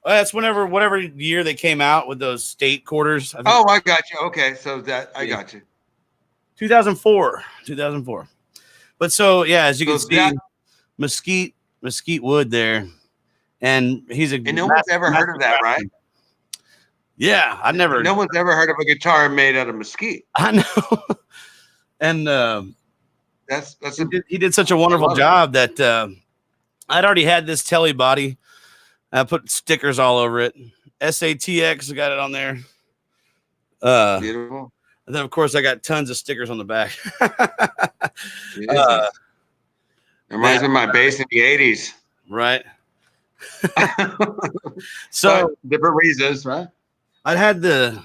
that's whatever year they came out with those state quarters. I got you. Okay, so I got you. 2004. But so yeah, as you can see, mesquite wood there, and and no one's ever heard of that, right? Yeah, I never. No one's ever heard of a guitar made out of mesquite. I know, and he did such a wonderful job that I'd already had this telly body. I put stickers all over it. SATX, I got it on there. Beautiful. And then, of course, I got tons of stickers on the back. It reminds me of my bass in the 80s. Right. So but different reasons, right? I had the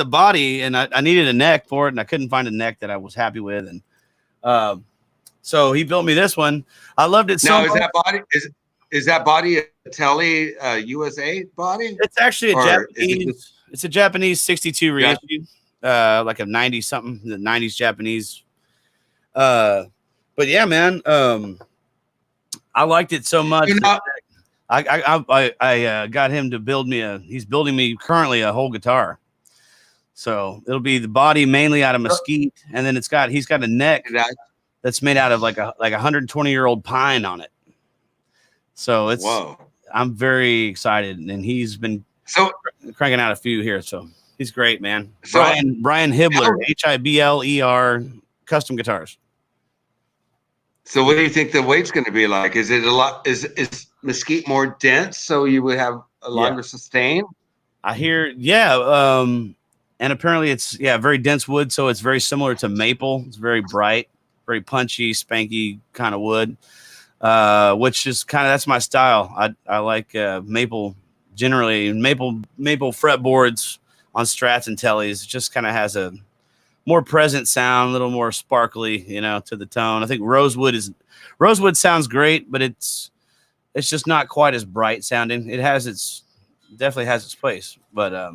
body, and I needed a neck for it, and I couldn't find a neck that I was happy with, and so he built me this one. I loved it so much. Is that body a Telly USA body? It's actually Japanese. It's a Japanese 62 reissue, like a 90 something, the 90s Japanese. But yeah, man, I liked it so much. I got him to build me he's building me currently a whole guitar. So it'll be the body mainly out of mesquite, and then he's got a neck that's made out of like a 120-year-old pine on it. So I'm very excited, and he's been cranking out a few here. So he's great, man. So, Brian Hibbler, Hibler, Custom Guitars. So what do you think the weight's going to be like? Is it a lot? Is mesquite more dense, so you would have a longer sustain? I hear, yeah. And apparently it's very dense wood, so it's very similar to maple. It's very bright, very punchy, spanky kind of wood, which is that's my style. I like maple generally. Maple fretboards on Strats and Tellys. It just kind of has a more present sound, a little more sparkly, to the tone. I think rosewood sounds great, but it's just not quite as bright sounding. It definitely has its place, but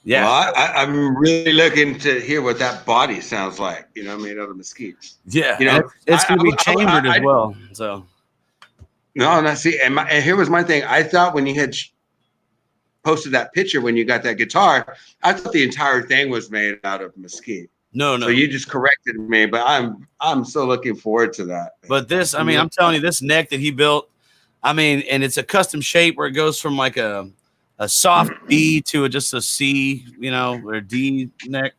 yeah. Well, I'm really looking to hear what that body sounds like, made out of mesquite. Yeah, it's going to be chambered as well. So no, see, and here was my thing. I thought when you had posted that picture when you got that guitar, I thought the entire thing was made out of mesquite. No. So you just corrected me, but I'm so looking forward to that. But this, I'm telling you, this neck that he built, and it's a custom shape where it goes from like a soft B to just a C, or D neck.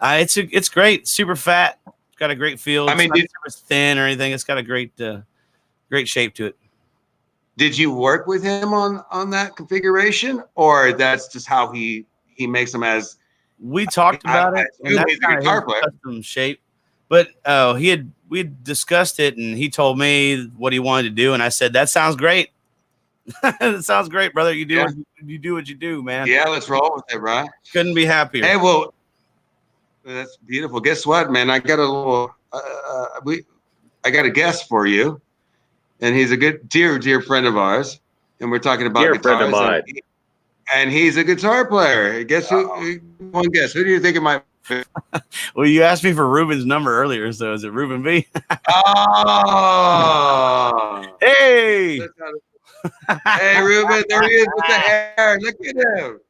It's great, super fat. It's got a great feel. It's not super thin or anything. It's got a great shape to it. Did you work with him on that configuration, or that's just how he makes them? As we talked about it, and that's kind of his custom shape. But we discussed it, and he told me what he wanted to do, and I said, "That sounds great." It sounds great, brother. You do what you do, man. Yeah, let's roll with it, right? Couldn't be happier. Hey, well, that's beautiful. Guess what, man? I got a little. I got a guest for you, and he's a good, dear friend of ours, and we're talking about guitars. Friend of mine. And he's a guitar player. Guess who? One guess. Who do you think it might be? Well, you asked me for Ruben's number earlier, so is it Ruben B? Oh, hey. Hey, Ruben, there he is with the hair. Look at him.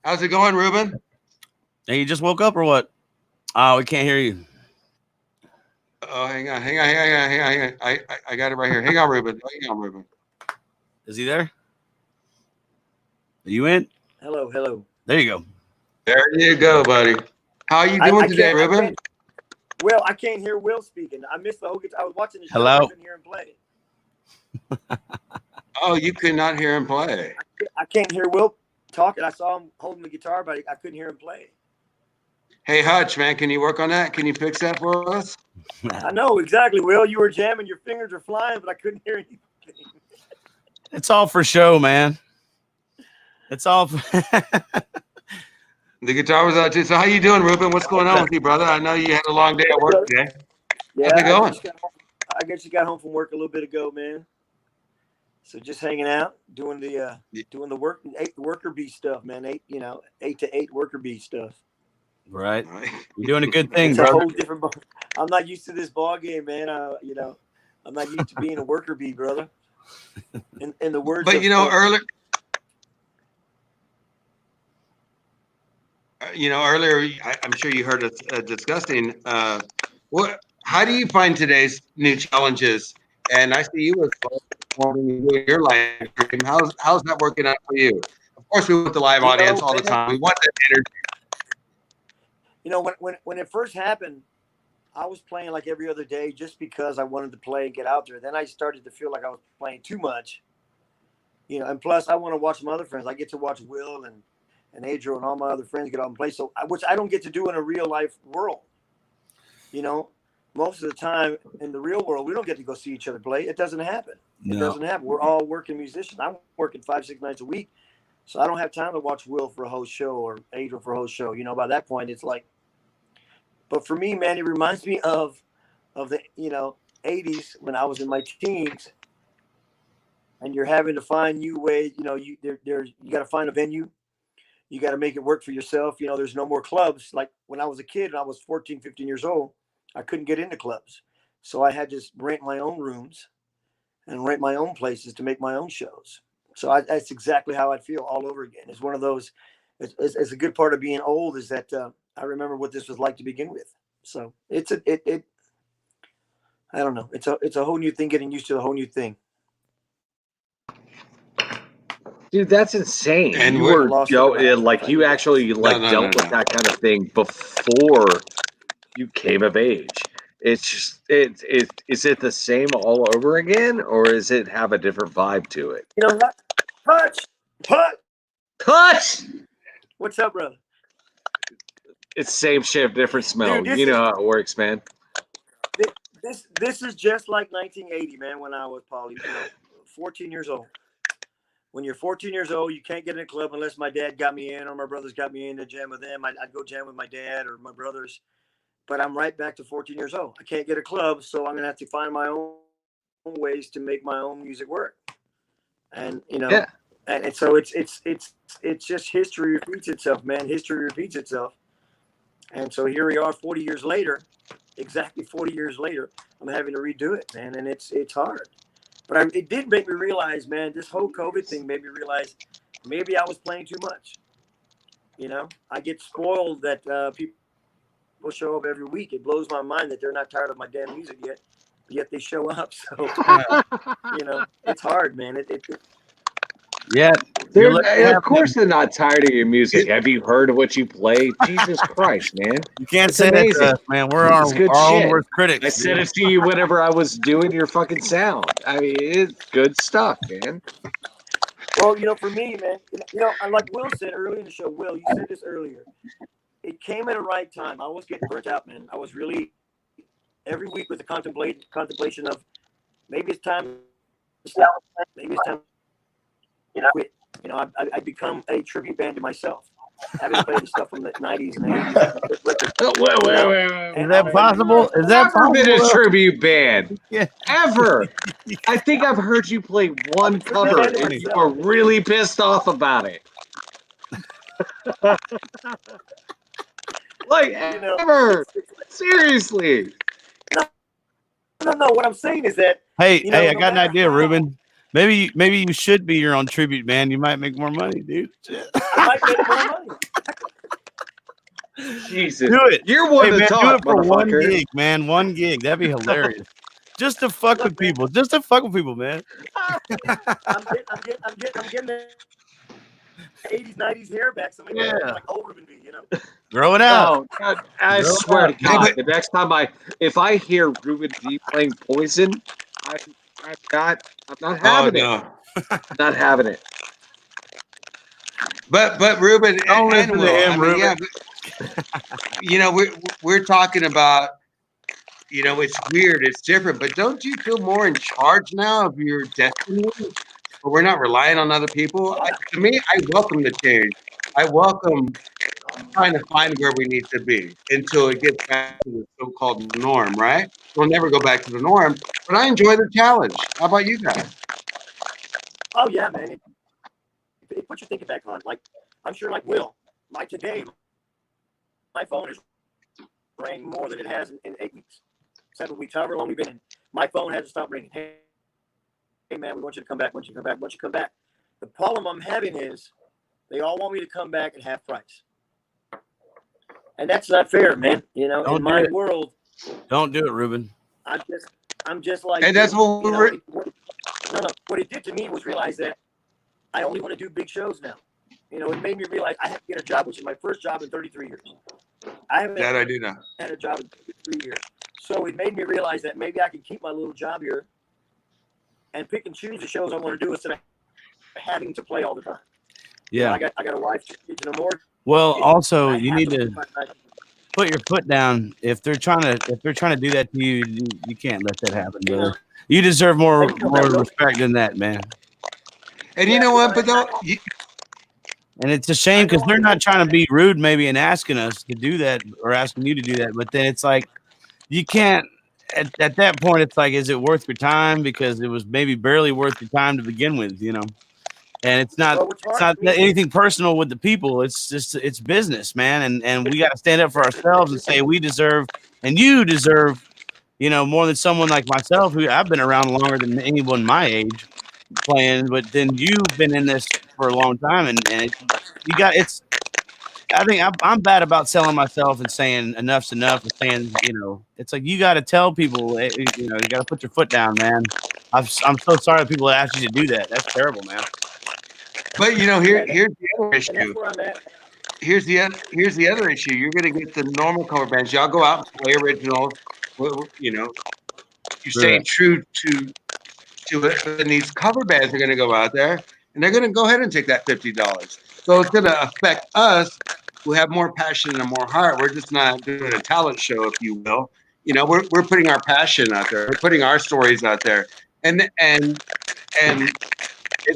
How's it going, Ruben? Hey, you just woke up or what? Oh, we can't hear you. Oh, hang on. I got it right here. Hang on, Ruben. Is he there? Are you in? Hello. There you go. There you go, buddy. How are you doing today, Ruben? Well, I can't hear Will speaking. I missed the whole guitar. I was watching the show. Hello. I couldn't hear him play. Oh, you could not hear him play. I can't hear Will talking. I saw him holding the guitar, but I couldn't hear him play. Hey, Hutch, man, can you work on that? Can you fix that for us? I know exactly, Will. You were jamming. Your fingers were flying, but I couldn't hear anything. It's all for show, man. It's all for The guitar was out too. So how you doing, Ruben? What's going on with you, brother? I know you had a long day at work today. Yeah, how's it going? I guess you got home from work a little bit ago, man. So just hanging out, doing the worker bee stuff, man. 8 to 8 worker bee stuff. Right. You're doing a good thing, it's brother. A whole different ball. I'm not used to this ball game, man. I'm not used to being a worker bee, brother. In the words, but earlier, I'm sure you heard us discussing. How do you find today's new challenges? And I see you as your live stream. How's that working out for you? Of course, we want the live audience all the time. We want that energy. When it first happened, I was playing like every other day just because I wanted to play and get out there. Then I started to feel like I was playing too much. And plus I want to watch my other friends. I get to watch Will and Adriel and all my other friends get out and play. So which I don't get to do in a real life world. Most of the time in the real world, we don't get to go see each other play. It doesn't happen. No. It doesn't happen. We're all working musicians. I'm working 5-6 nights a week. So I don't have time to watch Will for a whole show or Adriel for a whole show. By that point, it's like, but for me, man, it reminds me of the, 80s when I was in my teens and you're having to find new ways, you got to find a venue. You got to make it work for yourself. There's no more clubs. Like when I was a kid and I was 14, 15 years old, I couldn't get into clubs. So I had to just rent my own rooms and rent my own places to make my own shows. So that's exactly how I feel all over again. It's one of those, it's a good part of being old is that I remember what this was like to begin with. So I don't know. It's a whole new thing, getting used to the whole new thing. Dude, that's insane. And you actually dealt with that kind of thing before you came of age. It's just is it the same all over again, or is it have a different vibe to it? Hutch, Hutch! What's up, brother? It's same shit, different smell. Dude, You know how it works, man. This is just like 1980, man. When I was probably 14 years old. When you're 14 years old, you can't get in a club unless my dad got me in or my brothers got me in to jam with them. I'd go jam with my dad or my brothers. But I'm right back to 14 years old. I can't get a club, so I'm gonna have to find my own ways to make my own music work. And Yeah. and so it's just history repeats itself, man. History repeats itself. And so here we are 40 years later, exactly 40 years later, I'm having to redo it, man. And it's hard. But it did make me realize, man, this whole COVID thing made me realize maybe I was playing too much. I get spoiled that people show up every week. It blows my mind that they're not tired of my damn music yet they show up. So, it's hard, man. Yeah. Of course they're not tired of your music. Have you heard of what you play? Jesus Christ, man. You can't It's say amazing. that to us, man. We're our good own shit. worst critics. I said it to you whenever I was doing your fucking sound. I mean, it's good stuff, man. Well, for me, man, like Will said earlier in the show, Will, you said this earlier. It came at the right time. I was getting burnt out, man. I was really every week with the contemplation of maybe it's time to stop. Maybe it's time to quit. I become a tribute band to myself. Having played the stuff from the 90s and 80s. Wait. Is that possible? Is that Never been a possible? tribute band. Yeah. Ever. I think I've heard you play one cover and you were really pissed off about it. Like, ever. Seriously. No. What I'm saying is that. Hey, I got an idea, Ruben. Maybe you should be your own tribute band. You might make more money, dude. I might make more money. Jesus. Do it. You're one to talk, do it for motherfucker. one gig, man. One gig. That'd be hilarious. Just to fuck with people. Just to fuck with people, man. I'm getting the 80s, 90s hair back. So maybe like old Ruben B, Grow it out. Oh, God, I swear to God, the next time if I hear Ruben D playing Poison, I'm not having it. No. Not having it. But Ruben and Will, him, I mean, Ruben. yeah, we're talking about, it's weird, it's different, but don't you feel more in charge now of your destiny? But we're not relying on other people. To me, I welcome the change. I welcome trying to find where we need to be until it gets back to the so-called norm, right? We'll never go back to the norm, but I enjoy the challenge. How about you guys? Oh yeah, man. It puts your thinking back on. Like, I'm sure, like Will, like today, my phone is ringing more than it has in 8 weeks, 7 weeks, however long we've been in. My phone hasn't stopped ringing. Hey man, we want you to come back. Want you to come back. Want you to come back. The problem I'm having is they all want me to come back at half price, and that's not fair, man. In my world, don't do it, Ruben. I'm just like, and that's what no. What it did to me was realize that I only want to do big shows now. It made me realize I have to get a job, which is my first job in 33 years. I haven't I do know. had a job in 33 years. So it made me realize that maybe I can keep my little job here and pick and choose the shows I want to do instead of having to play all the time. Yeah. I got a wife, kids, and a mortgage. Well, also you need to put your foot down. If they're trying to do that to you, you can't let that happen, brother. You deserve more respect than that, man. And you know what? But and it's a shame because they're not trying to be rude, maybe, and asking us to do that or asking you to do that. But then it's like you can't. At that point, it's like, is it worth your time? Because it was maybe barely worth your time to begin with, And it's not anything personal with the people. It's just it's business, man. And we got to stand up for ourselves and say we deserve, and you deserve, more than someone like myself who I've been around longer than anyone my age playing. But then you've been in this for a long time, and you got it's. I think I'm bad about selling myself and saying enough's enough and saying, it's like you got to tell people, you got to put your foot down, man. I'm so sorry that people ask you to do that. That's terrible, man. But here's the other issue. Here's the other issue. You're going to get the normal cover bands. Y'all go out and play originals. You're staying true to it. And these cover bands are going to go out there and they're going to go ahead and take that $50. So it's going to affect us who have more passion and more heart. We're just not doing a talent show, if you will. You know, we're putting our passion out there. We're putting our stories out there, and it's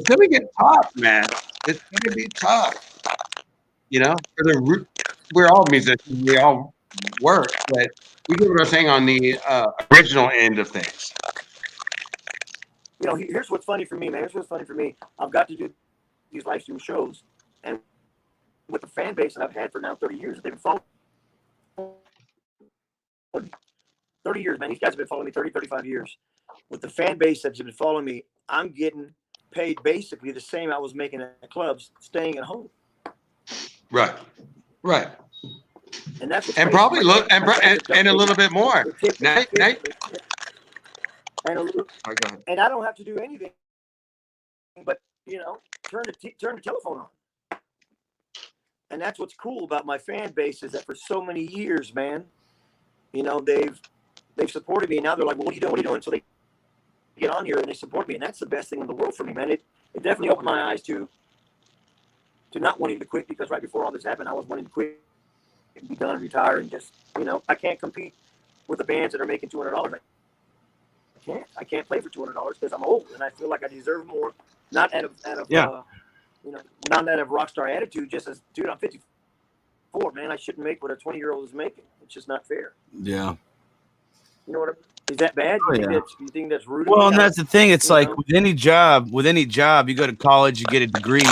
going to get tough, man. It's going to be tough. You know, we're all musicians. We all work, but we get what I'm saying on the original end of things. You know, here's what's funny for me, man. Here's what's funny for me. I've got to do these live stream shows, and with the fan base that I've had for now 30 years, they've been following 30 years, man. These guys have been following me 30, 35 years. With the fan base that's been following me, I'm getting paid basically the same I was making at clubs, staying at home. Right. And that's and probably look and a little bit more. Now, and, go ahead. And I don't have to do anything but, you know, turn the telephone on. And that's what's cool about my fan base is that for so many years, man, you know, they've supported me. And now they're like, well, what are you doing? What are you doing? So they get on here and they support me. And that's the best thing in the world for me, man. It definitely opened my eyes to not wanting to quit, because right before all this happened, I was wanting to quit and be done, retire, and just, you know, I can't compete with the bands that are making $200. I can't play for $200 because I'm old and I feel like I deserve more. Not out of you know, not out of rock star attitude. Just as, dude, I'm 54, man. I shouldn't make what a 20-year-old is making. It's just not fair. Yeah. You know what I mean? Is that bad? You think that's rude? Well, and that's the thing. It's like with any job, you go to college, you get a degree,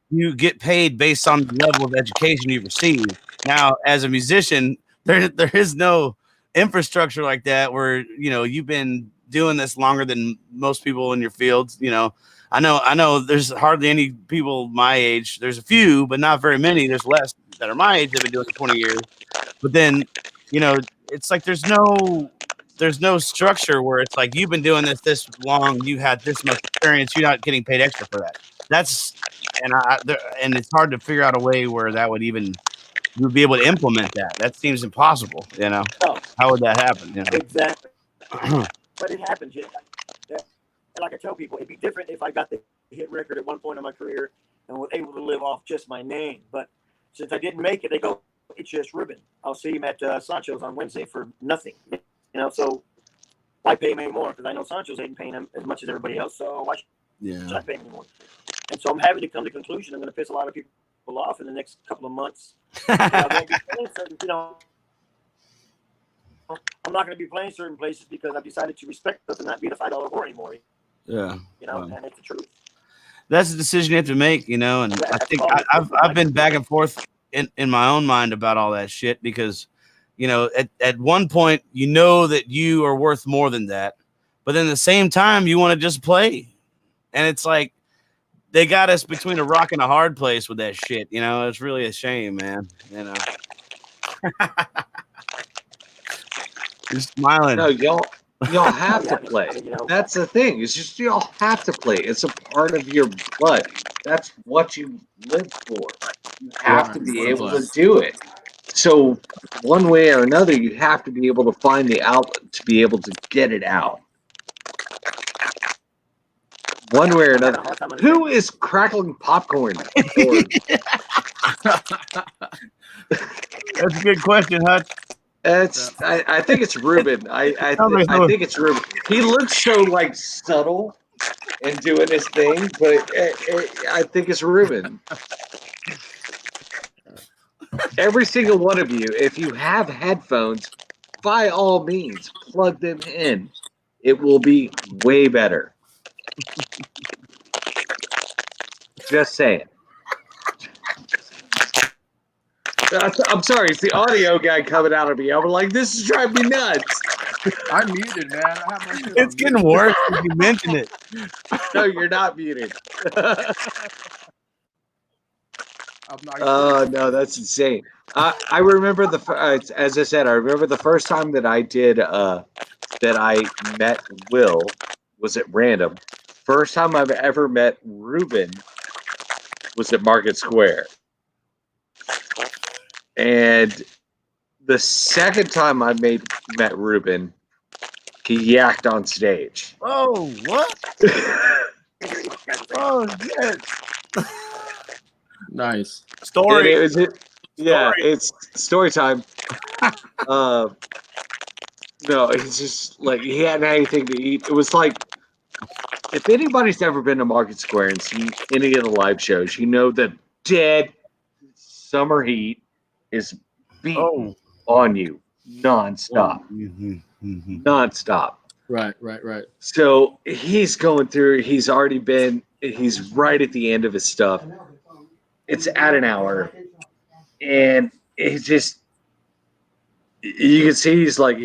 you get paid based on the level of education you've received. Now, as a musician, there is no infrastructure like that where, you know, you've been doing this longer than most people in your fields. You know, I know there's hardly any people my age. There's a few, but not very many. There's less that are my age that have been doing it 20 years. But then, you know, it's like there's no structure where it's like you've been doing this long, you had this much experience, you're not getting paid extra for that. And it's hard to figure out a way where that would even you would be able to implement that. That seems impossible. You know, how would that happen? You know? Exactly. But it happens. And like I tell people, it'd be different if I got the hit record at one point in my career and was able to live off just my name. But since I didn't make it, they go, it's just Ruben. I'll see him at Sancho's on Wednesday for nothing. You know, so why pay him anymore? Because I know Sancho's ain't paying him as much as everybody else. So why should I pay him anymore? And so I'm having to come to the conclusion I'm going to piss a lot of people off in the next couple of months. I won't be playing certain, you know, I'm not going to be playing certain places because I've decided to respect them and not be in a $5 whore anymore. Yeah. You know, and it's the truth. That's a decision you have to make, you know, and I think I've been back and forth in my own mind about all that shit because, you know, at one point, you know that you are worth more than that. But then at the same time, you want to just play. And it's like they got us between a rock and a hard place with that shit. You know, it's really a shame, man. You know, you're smiling. No, y'all have to play. That's the thing. It's just y'all have to play. It's a part of your blood. That's what you live for. You have to be able to do it. So one way or another, you have to be able to find the outlet to be able to get it out. One way or another. Who is crackling popcorn? That's a good question, Hutch. I think it's Ruben. I think it's Ruben. He looks so like subtle and doing his thing, but I think it's Ruben. Every single one of you, if you have headphones, by all means, plug them in. It will be way better. Just saying. I'm sorry, it's the audio guy coming out of me. I'm like, this is driving me nuts. I'm muted, man. I have my shit It's getting worse if you mention it. No, you're not muted. No, that's insane. I remember as I said, I remember the first time that I did that I met Will was at random. First time I've ever met Ruben was at Market Square. And the second time I met Ruben, he yacked on stage. Oh, what? Oh, Oh shit! Nice. Story. Yeah, it's story time. No, it's just like he hadn't had anything to eat. It was like if anybody's ever been to Market Square and seen any of the live shows, you know the dead summer heat is beating on you nonstop. Nonstop. Right. So he's going through, he's right at the end of his stuff. It's at an hour. And it's just, you can see he's like,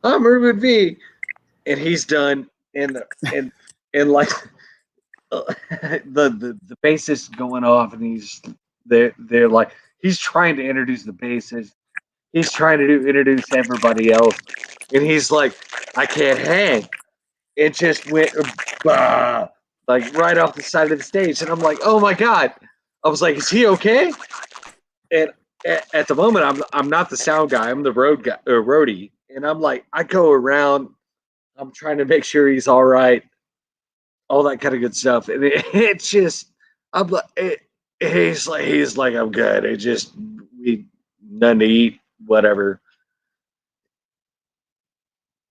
I'm Urban V. And he's done. And like, the bassist going off, and they're like, he's trying to introduce the bassist. He's trying to introduce everybody else. And he's like, I can't hang. It just went bah, like right off the side of the stage. And I'm like, oh my God. I was like, is he okay? And at the moment, I'm not the sound guy. I'm the roadie. And I'm like, I go around. I'm trying to make sure he's all right. All that kind of good stuff. And it's just, I'm like, he's like, I'm good. It just, we nothing to eat, whatever.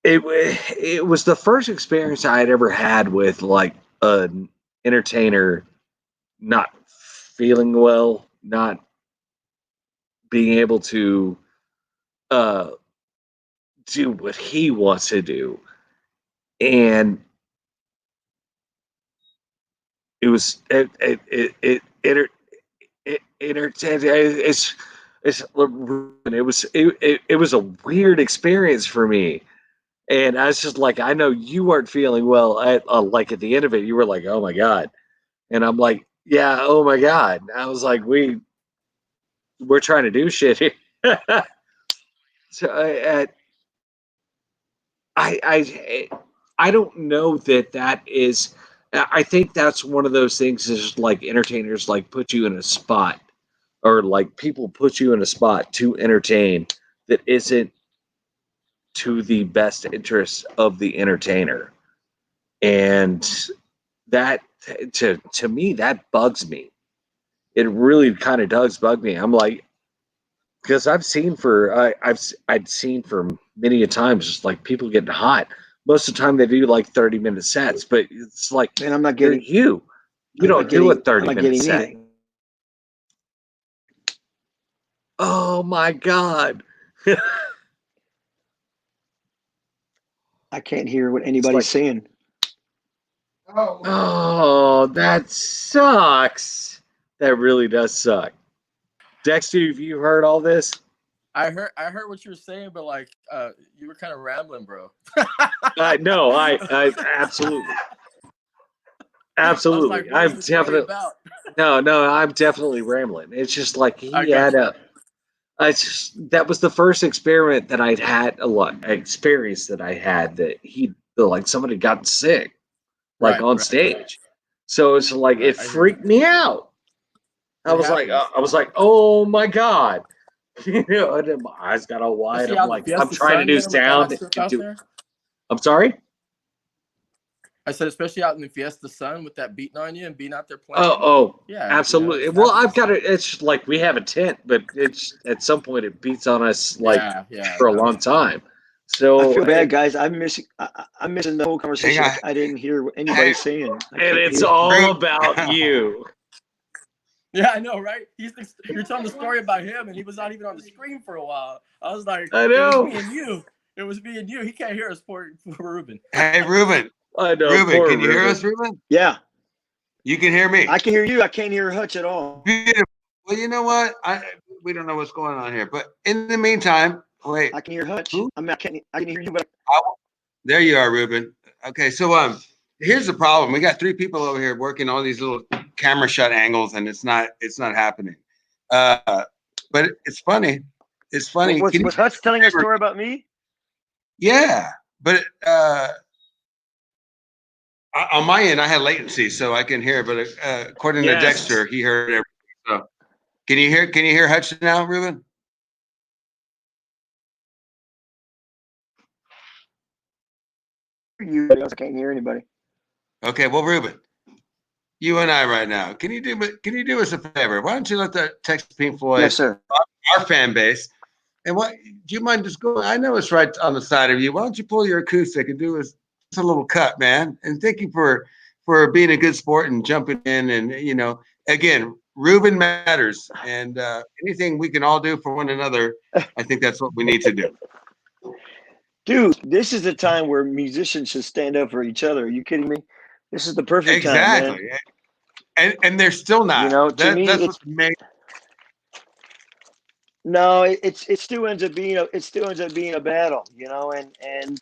It was the first experience I had ever had with like an entertainer not feeling well, not being able to do what he wants to do, and it was entertaining. It was a weird experience for me. And I was just like, I know you weren't feeling well. Like at the end of it, you were like, "Oh my God," and I'm like, "Yeah, oh my God." I was like, "We're trying to do shit here." So I don't know that is. I think that's one of those things is like entertainers like put you in a spot, or like people put you in a spot to entertain that isn't to the best interests of the entertainer. And that to me that bugs me. It really kind of does bug me. I'm like, because I'd seen for many a times just like people getting hot. Most of the time they do like 30-minute sets, but it's like, Man, I'm not you're getting. you I'm don't not do a getting. I'm not 30-minute getting set. anything. Oh my God. I can't hear what It's anybody's like, saying. oh, that sucks. That really does suck. Dexter, have you heard all this? I heard what you were saying, but like you were kind of rambling, bro. No, I absolutely. Absolutely. Like, what is this really about? No, I'm definitely rambling. It's just like I got you. that was the first experiment that I'd had experience that I had that like somebody got sick, like on stage. So it's like, it freaked me out. I was like, oh my God. And then my eyes got all wide. I'm like, I'm trying to do sound. I'm sorry? I said, especially out in the Fiesta Sun with that beating on you and being out there playing. Yeah, absolutely. Well, I've got it. It's like we have a tent, but it's at some point it beats on us like for a long time. So I feel bad, guys. I'm missing the whole conversation. I didn't hear what anybody's saying. And it's all about you. Yeah, I know, right? You're telling the story about him, and he was not even on the screen for a while. I was like, I know. It was me and you. It was me and you. He can't hear us, poor Ruben. Hey, Ruben. I know. Ruben, can you hear us, Ruben? Yeah. You can hear me. I can hear you. I can't hear Hutch at all. Beautiful. Well, you know what? We don't know what's going on here, but in the meantime, wait. I can hear Hutch. I mean, I can hear you, but there you are, Ruben. Okay, so here's the problem. We got 3 people over here working all these little camera shot angles, and it's not happening. But it's funny. It's funny. Was Hutch telling a story about me? Yeah, but on my end, I had latency, so I can hear. But according to Dexter, he heard everything. So, can you hear Hutch now, Ruben? I can't hear anybody. Okay, well, Ruben, you and I right now. Can you do us a favor? Why don't you let the Texas Pink Floyd, Yes, sir. our fan base, and what do you mind just going? I know it's right on the side of you. Why don't you pull your acoustic and do us just a little cut, man? And thank you for being a good sport and jumping in. And again, Ruben matters, and anything we can all do for one another, I think that's what we need to do. Dude, this is the time where musicians should stand up for each other. Are you kidding me? This is the perfect Exactly. time, man. And they're still not. To me, that's what's amazing. No, it still ends up being a battle, and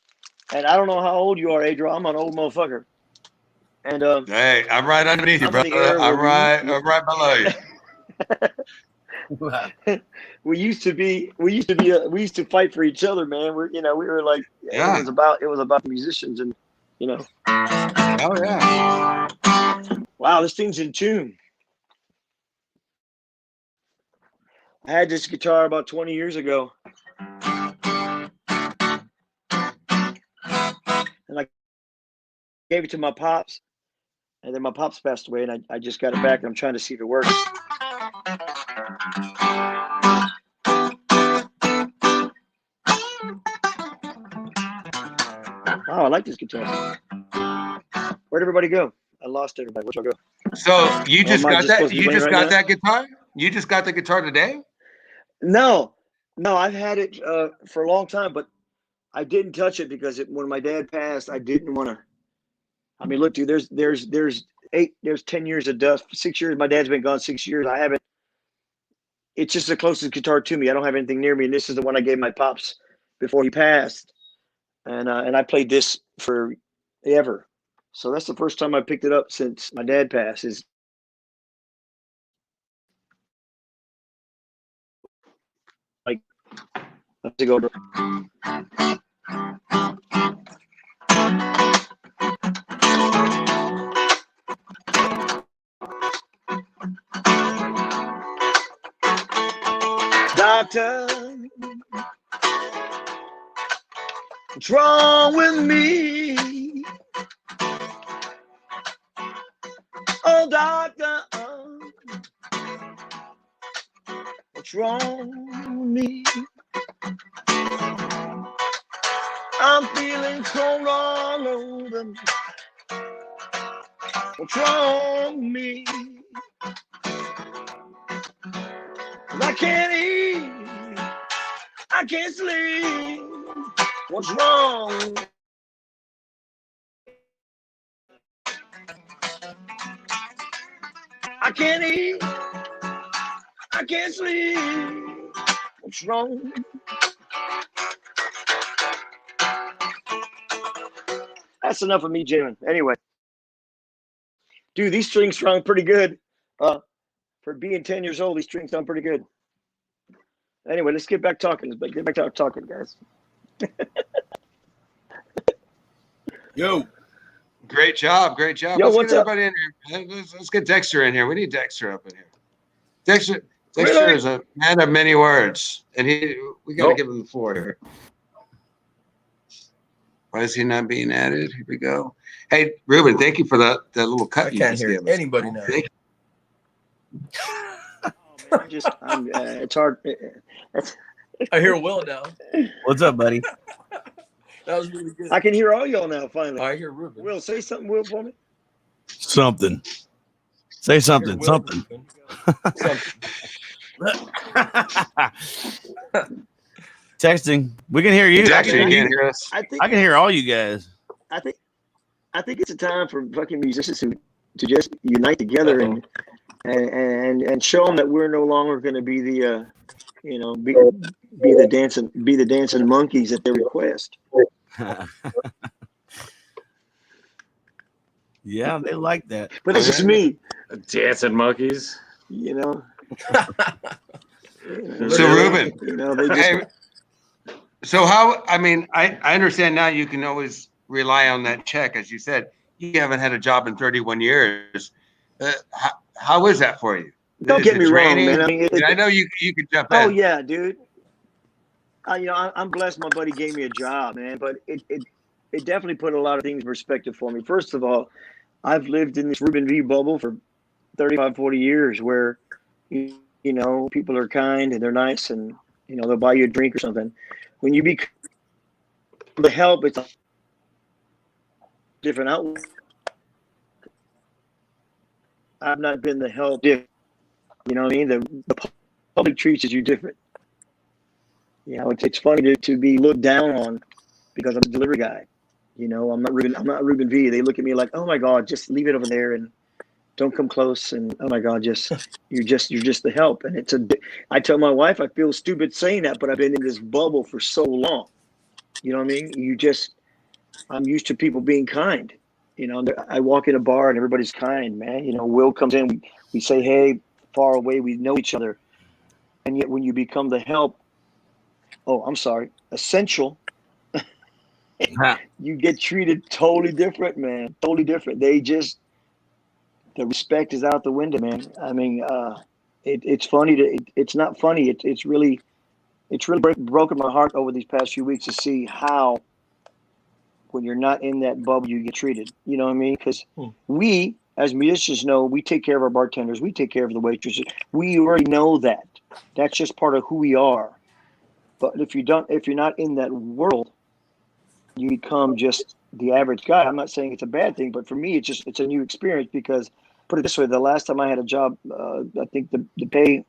I don't know how old you are, Adriel. I'm an old motherfucker. And hey, I'm right underneath you, brother. I'm right below you. we used to fight for each other, man. We were like, Yeah. it was about musicians, and Oh yeah. wow, this thing's in tune. I had this guitar about 20 years ago, and I gave it to my pops, and then my pops passed away, and I just got it back, and I'm trying to see if it works. Wow, I like this guitar. Where'd everybody go? I lost everybody. Where'd y'all go? So you just got that? You just got that guitar? You just got the guitar today? No, I've had it for a long time, but I didn't touch it because when my dad passed, I didn't want to. I mean, look, dude, there's 10 years of dust. 6 years. My dad's been gone 6 years. I haven't. It's just the closest guitar to me. I don't have anything near me, and this is the one I gave my pops before he passed, and I played this forever. So that's the first time I picked it up since my dad passed. Let's go. Doctor, what's wrong with me? Oh, doctor, what's wrong with me? I'm feeling cold all over me. What's wrong with me? 'Cause I can't eat, I can't sleep. What's wrong? I can't eat, I can't sleep. What's wrong? That's enough of me jamming. Anyway, dude, these strings sound pretty good. For being 10 years old, these strings sound pretty good. Anyway, let's get back talking. Get back to talking, guys. Yo. Great job. Yo, let's what's get up? everybody in here. Let's get Dexter in here. We need Dexter up in here. Dexter Really? is a man of many words, and we got to give him the floor here. Why is he not being added? Here we go. Hey, Ruben, thank you for that little cut. I you can't just hear gave us. anybody now. Thank you. It's hard. I hear Will now. What's up, buddy? That was really good. I can hear all y'all now. Finally, I hear Ruben. Will, say something, Will, for me. Something. Say something. Will, Something. Texting. We can hear you. Dexter, you can't hear us. I can hear all you guys. I think it's a time for fucking musicians to just unite together and show them that we're no longer going to be the be the dancing monkeys at their request. Yeah, they like that. But this is me, Dancing monkeys. So Ruben, they just. Hey, so how? I mean, I understand now. You can always rely on that check, as you said. You haven't had a job in 31 years. How is that for you? Don't get me wrong, man. I mean, I know you can jump in. Oh yeah, dude. I'm blessed. My buddy gave me a job, man. But it definitely put a lot of things in perspective for me. First of all, I've lived in this Ruben V bubble for 35, 40 years where, you know, people are kind and they're nice and, you know, they'll buy you a drink or something. When you become the help, it's a different outlook. I've not been the help. You know what I mean? The public treats you different. You know, it's funny to be looked down on because I'm a delivery guy. You know, I'm not Ruben V. They look at me like, oh my God, just leave it over there and don't come close. And oh my God, you're just the help. And I tell my wife I feel stupid saying that, but I've been in this bubble for so long. You know what I mean? I'm used to people being kind. You know, I walk in a bar and everybody's kind, man. You know, Will comes in, we say, hey, far away, we know each other. And yet when you become the help, essential, you get treated totally different, man. Totally different. The respect is out the window, man. I mean, it's funny it's not funny. It's really broken my heart over these past few weeks to see how, when you're not in that bubble, you get treated. You know what I mean? Because we, as musicians, know we take care of our bartenders, we take care of the waitresses. We already know that. That's just part of who we are. But if you're not in that world, you become just the average guy. I'm not saying it's a bad thing, but for me, it's a new experience because, put it this way, the last time I had a job, I think the pay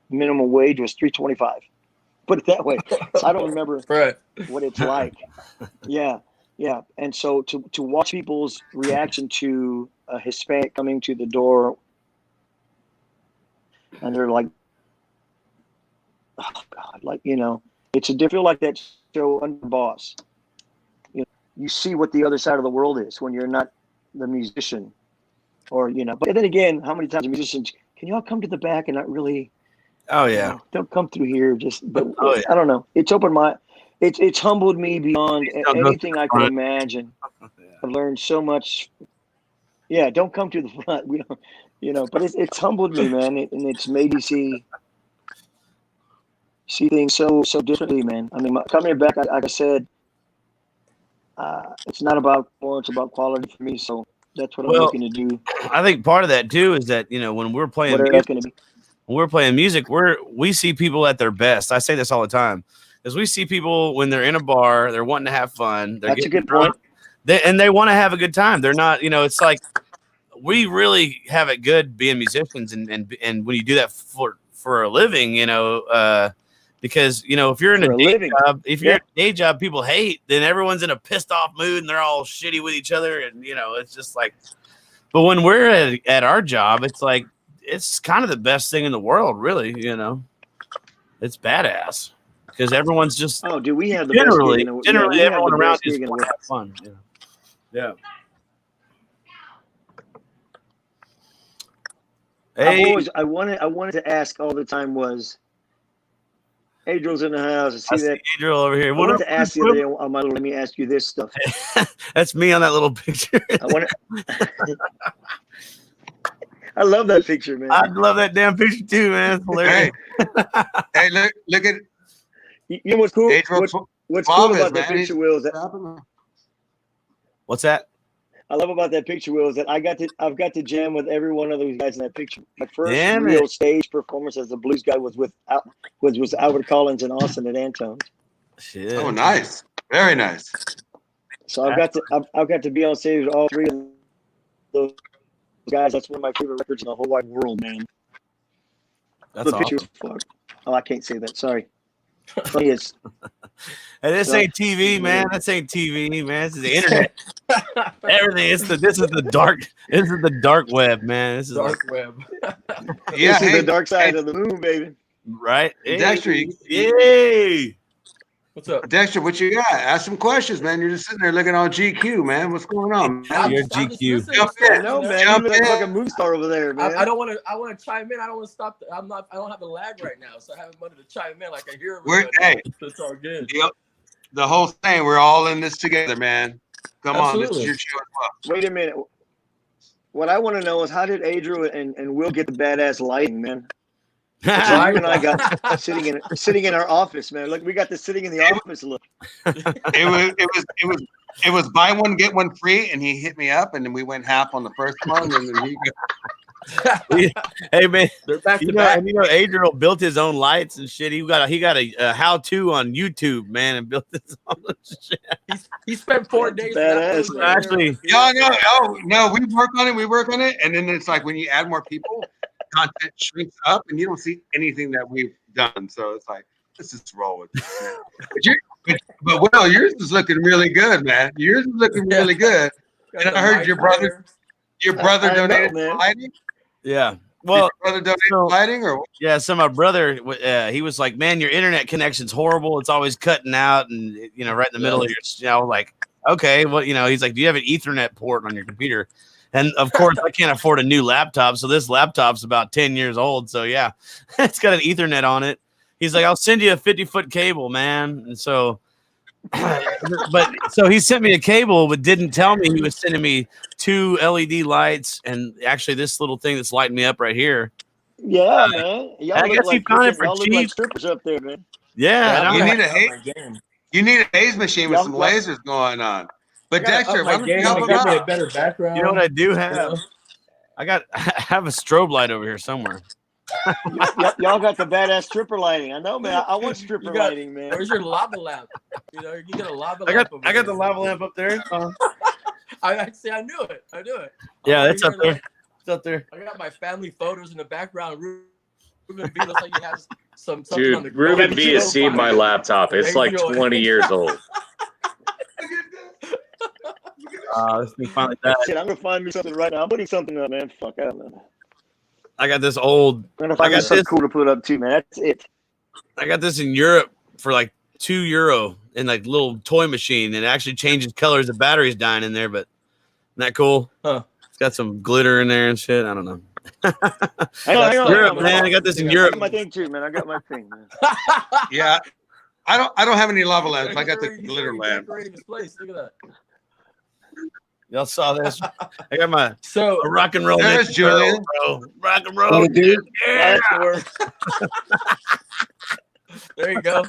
minimum wage was $3.25. Put it that way. So I don't remember what it's like. Yeah. And so to watch people's reaction to a Hispanic coming to the door, and they're like, oh God, like, you know, it's a different, like that show Underboss. You know, you see what the other side of the world is when you're not the musician, or, you know. But then again, how many times musicians, can you all come to the back and not really? Oh yeah. You know, don't come through here. But I don't know. It's opened it's humbled me beyond anything I could imagine. I've learned so much. Yeah, don't come to the front. We don't, you know. But it's humbled me, man, and it's made me see things so differently, man. I mean, coming back, like I said, it's not about more; it's about quality for me. So that's what I'm looking to do. I think part of that too is that, you know, when we're playing Whatever that's going to be. When we're playing music, we see people at their best. I say this all the time, because we see people when they're in a bar, they're wanting to have fun. That's a good point. They want to have a good time. They're not, you know, it's like we really have it good being musicians, and when you do that for a living, you know, because, you know, if you're in a day job, people hate, then everyone's in a pissed off mood and they're all shitty with each other, and, you know, it's just like. But when we're at our job, it's like, it's kind of the best thing in the world, really. You know, it's badass because everyone's just. Oh, do we have the generally best everyone around is want to have fun. Yeah. Hey. I wanted to ask all the time was, Adriel's in the house. I see Adriel over here. I wanted to ask you today on my, let me ask you this stuff. That's me on that little picture. I love that picture, man. I love that damn picture too, man. It's hilarious. Hey, look at. You know what's cool? What's cool about that picture, Will, is that. What's that? I love about that picture, Will, is that I've got to jam with every one of those guys in that picture. My first real stage performance as a blues guy was with Albert Collins and Austin at Antone's. Shit. Oh, nice, very nice. So I've got to be on stage with all three of those guys. That's one of my favorite records in the whole wide world, man. That's awesome. Oh, I can't say that. Sorry. Yes. And this ain't TV, man. This ain't TV, man. This is the internet. Everything. This is the dark web, man. This is dark web. Yeah, this is the dark side of the moon, baby. Right? Hey. Dexter, yay! What's up, Dexter? What you got? Ask some questions, man. You're just sitting there looking on GQ, man. What's going on? You're GQ. Jump in. No, man. You look like a movie star over there, man. I want to chime in. I don't want to stop. I don't have a lag right now, so I haven't wanted to chime in. Like I hear everybody. It's all good. Yep. The whole thing. We're all in this together, man. Come on, this is your show as well. Wait a minute. What I want to know is, how did Adriel and Will get the badass lighting, man? Ryan and I got sitting in our office, man. Look, we got this sitting in the office look. It it was buy one get one free, and he hit me up, and then we went half on the first one, and then Hey man, They're back to you back. know, Adriel built his own lights and shit. He got a how-to on YouTube, man, and built his own shit. He spent 4 days. Badass, man. Actually, no, we work on it, and then it's like when you add more people, content shrinks up, and you don't see anything that we've done. So it's like, let's just roll with this, man. But Will, yours is looking really good, man. Yours is looking really good. And I heard your brother donated man. lighting. yeah. Well, Did your brother donated so- lighting, or what? yeah. So my brother, he was like, "Man, your internet connection's horrible. It's always cutting out, and right in the middle of your." I was like, "Okay, well, he's like, do you have an Ethernet port on your computer?" And of course, I can't afford a new laptop, so this laptop's about 10 years old. So yeah, it's got an Ethernet on it. He's like, "I'll send you a 50-foot cable, man." And so, so he sent me a cable, but didn't tell me he was sending me 2 LED lights and actually this little thing that's lighting me up right here. Yeah, man. Y'all I look guess he like found it freaking- for y'all look like cheap. strippers up there, man. Yeah, and I'm You like, need a You need a haze machine with some lasers going on. But Dexter, why don't you help him Give me a out? better background. you know what I do have? know? I have a strobe light over here somewhere. Y'all got the badass stripper lighting. I know, man. I want stripper lighting, man. Where's your lava lamp? You get a lava I lamp. got the lava lamp up there. I see. I knew it. Yeah, I'm it's over up here there. It's up there. I got my family photos in the background. Ruben V looks like he has something on the Dude, Ruben ground. V has seen my laptop. It's like 20 years old. This thing finally died. Shit, I'm gonna find me something right now. I'm putting something up, man. Fuck out, man. I got this old. I'm gonna find I me got something this. cool to put up too, man. That's it. I got this in Europe for like €2 in like little toy machine, and it actually changes colors. The battery's dying in there, but isn't that cool? Huh. It's got some glitter in there and shit. I don't know. Hang on, Europe, man. I got this in I Europe. got my thing too, man. I got my thing, man. Yeah. I don't have any lava lamps. I got the He's glitter already lamp. decorating his place. Look at that. Y'all saw this? I got my So rock and roll. There's next Julian. bro. Rock and roll. Dude, Yeah. that's the word. there you go.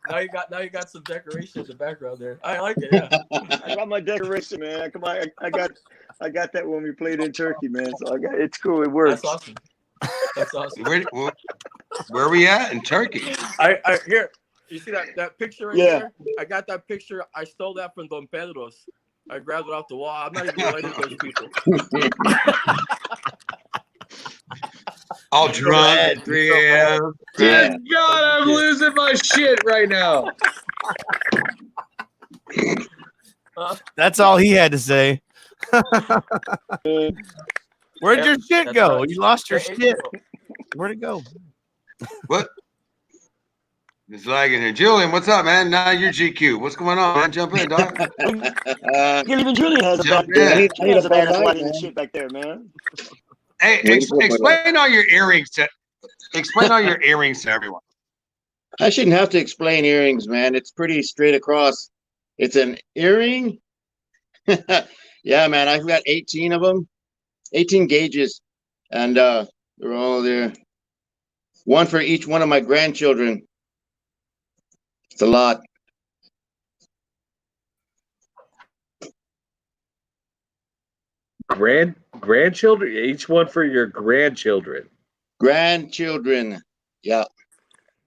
Now you got some decoration in the background there. I like it. Yeah. I got my decoration, man. Come on, I got that when we played in Turkey, man. So it's cool. It works. That's awesome. That's awesome. Where are we at in Turkey? I here. You see that picture right there? I got that picture. I stole that from Don Pedro's. I grabbed it off the wall. I'm not even related to those people. All drunk at 3 a.m. Dear God, I'm losing my shit right now. That's all he had to say. Where'd your shit go? You lost your shit. Where'd it go? What? It's lagging here. Julian, what's up, man? Now you're GQ. What's going on, man? Jump in, dog. Even Julian has a Jump bad in. he has a bad lighting and shit back there, man. Hey, explain all your earrings to everyone. I shouldn't have to explain earrings, man. It's pretty straight across. It's an earring. Yeah, man. I've got 18 of them, 18 gauges, and they're all there. One for each one of my grandchildren. It's a lot. Grandchildren? Each one for your grandchildren. Grandchildren. Yeah.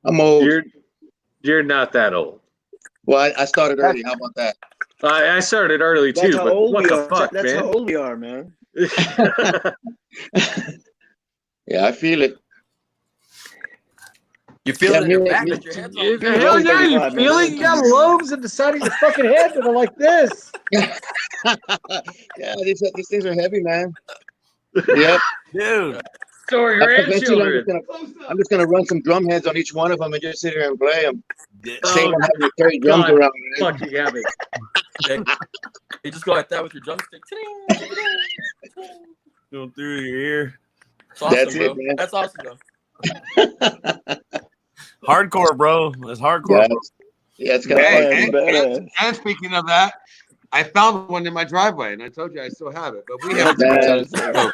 I'm old. You're not that old. Well, I started early. How about that? I started early too, That's how but old what we the are. fuck, That's man? how old we are, man. Yeah, I feel it. You feel Yeah, it in your me- back, me- but your head's all Hell good. yeah, you 35, feel man. it? You got lobes in the side of your fucking head that are like this. Yeah, these things are heavy, man. Yep. Dude. So are Eventually, grandchildren. I'm just gonna run some drum heads on each one of them and just sit here and play them. Oh, Same having to carry drums God, around. Man. fucking have it. You just go like that with your drumstick. Going through your ear. That's awesome, That's bro. it, man. That's awesome, though. Hardcore, bro. That's hardcore. Yeah, it's kind Hey, of badass. and speaking of that, I found one in my driveway, and I told you I still have it. But we have. badass.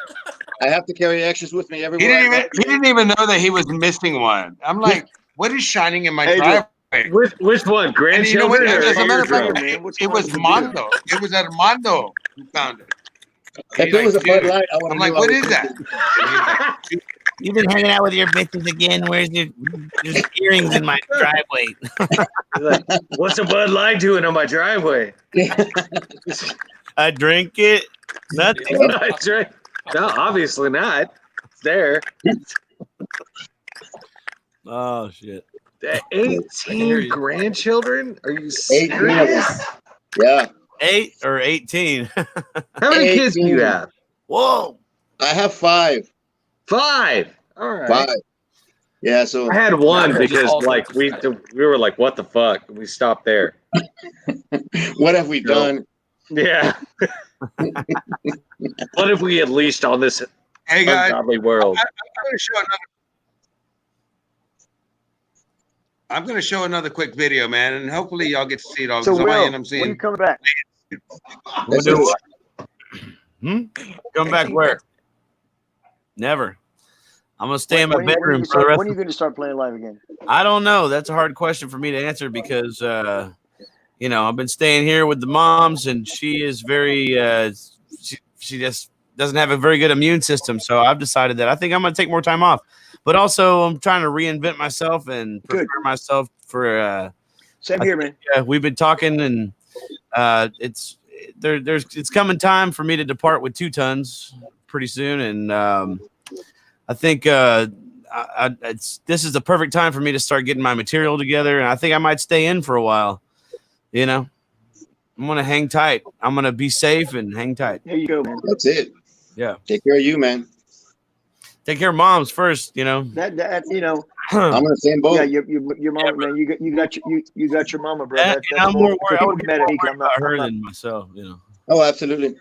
I have to carry extras with me He everywhere. didn't even know that he was missing one. I'm like, what is shining in my Adriel. driveway? Which one? And you know what? Grandchildren? As a matter of fact, Beer, man. What's it going was on with the Mondo. It was Armando who found it. If He's it was a like, Bud dude. Light, I would I'm have like, what is that? And he's like, You've been hanging out with your bitches again. Where's your there's earrings in my driveway? Like, what's a Bud Light doing on my driveway? I drink it. Nothing. That's right. No, obviously not. It's there. Oh shit. 18 grandchildren? Are you 18 of them. serious? Yeah. 8 or 18. How many kids do you 18. have? Whoa. I have 5. 5. All right. 5. Yeah, so I had one Yeah, because just all like we were like, what the fuck? We stopped there. what have we done? Yeah. What if we unleashed on this hey guys, ungodly world? I'm going to show another quick video, man, and hopefully y'all get to see it all. So, Because I might Will, end up when seeing. you coming back? Let's do Come back where? Never. I'm gonna stay in my When are you bedroom gonna for the start- rest. when are you going to start playing live again? I don't know. That's a hard question for me to answer because I've been staying here with the moms, and she is very she just doesn't have a very good immune system. So I've decided that I think I'm gonna take more time off. But also, I'm trying to reinvent myself and prepare myself for. Same here, man. We've been talking, and it's coming time for me to depart with 2 tons pretty soon, and I think this is the perfect time for me to start getting my material together, and I think I might stay in for a while. You know, I'm gonna hang tight. I'm gonna be safe and hang tight. There you go, man. That's it. Yeah. Take care of you, man. Take care of moms first. That you know. I'm in the same boat. Yeah, your mama, man. You got your mama, bro. And I'm more worried. I people would get be mad more at me 'cause worried about her than myself. Oh, absolutely.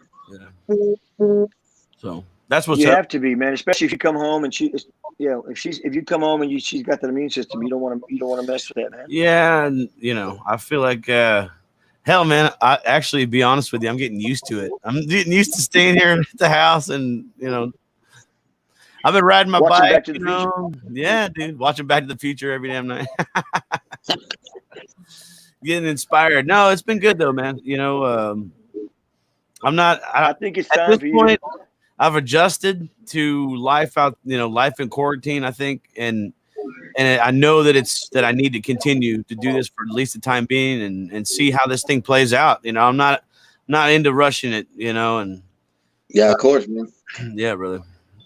So that's what's you up. have to be, man. Especially if you come home and if you come home and she's got that immune system, you don't want to mess with that, man. Yeah, and I feel like hell, man. I actually, be honest with you, I'm getting used to it. I'm getting used to staying here at the house, and I've been riding my Watching bike. Back to the Future. Yeah, dude, watching Back to the Future every damn night. Getting inspired. No, it's been good though, man. I'm not. I think it's at time this for you. point, I've adjusted to life out. Life in quarantine. I think, and I know that I need to continue to do this for at least the time being, and see how this thing plays out. I'm not into rushing it. And Yeah, of course, man. yeah, brother.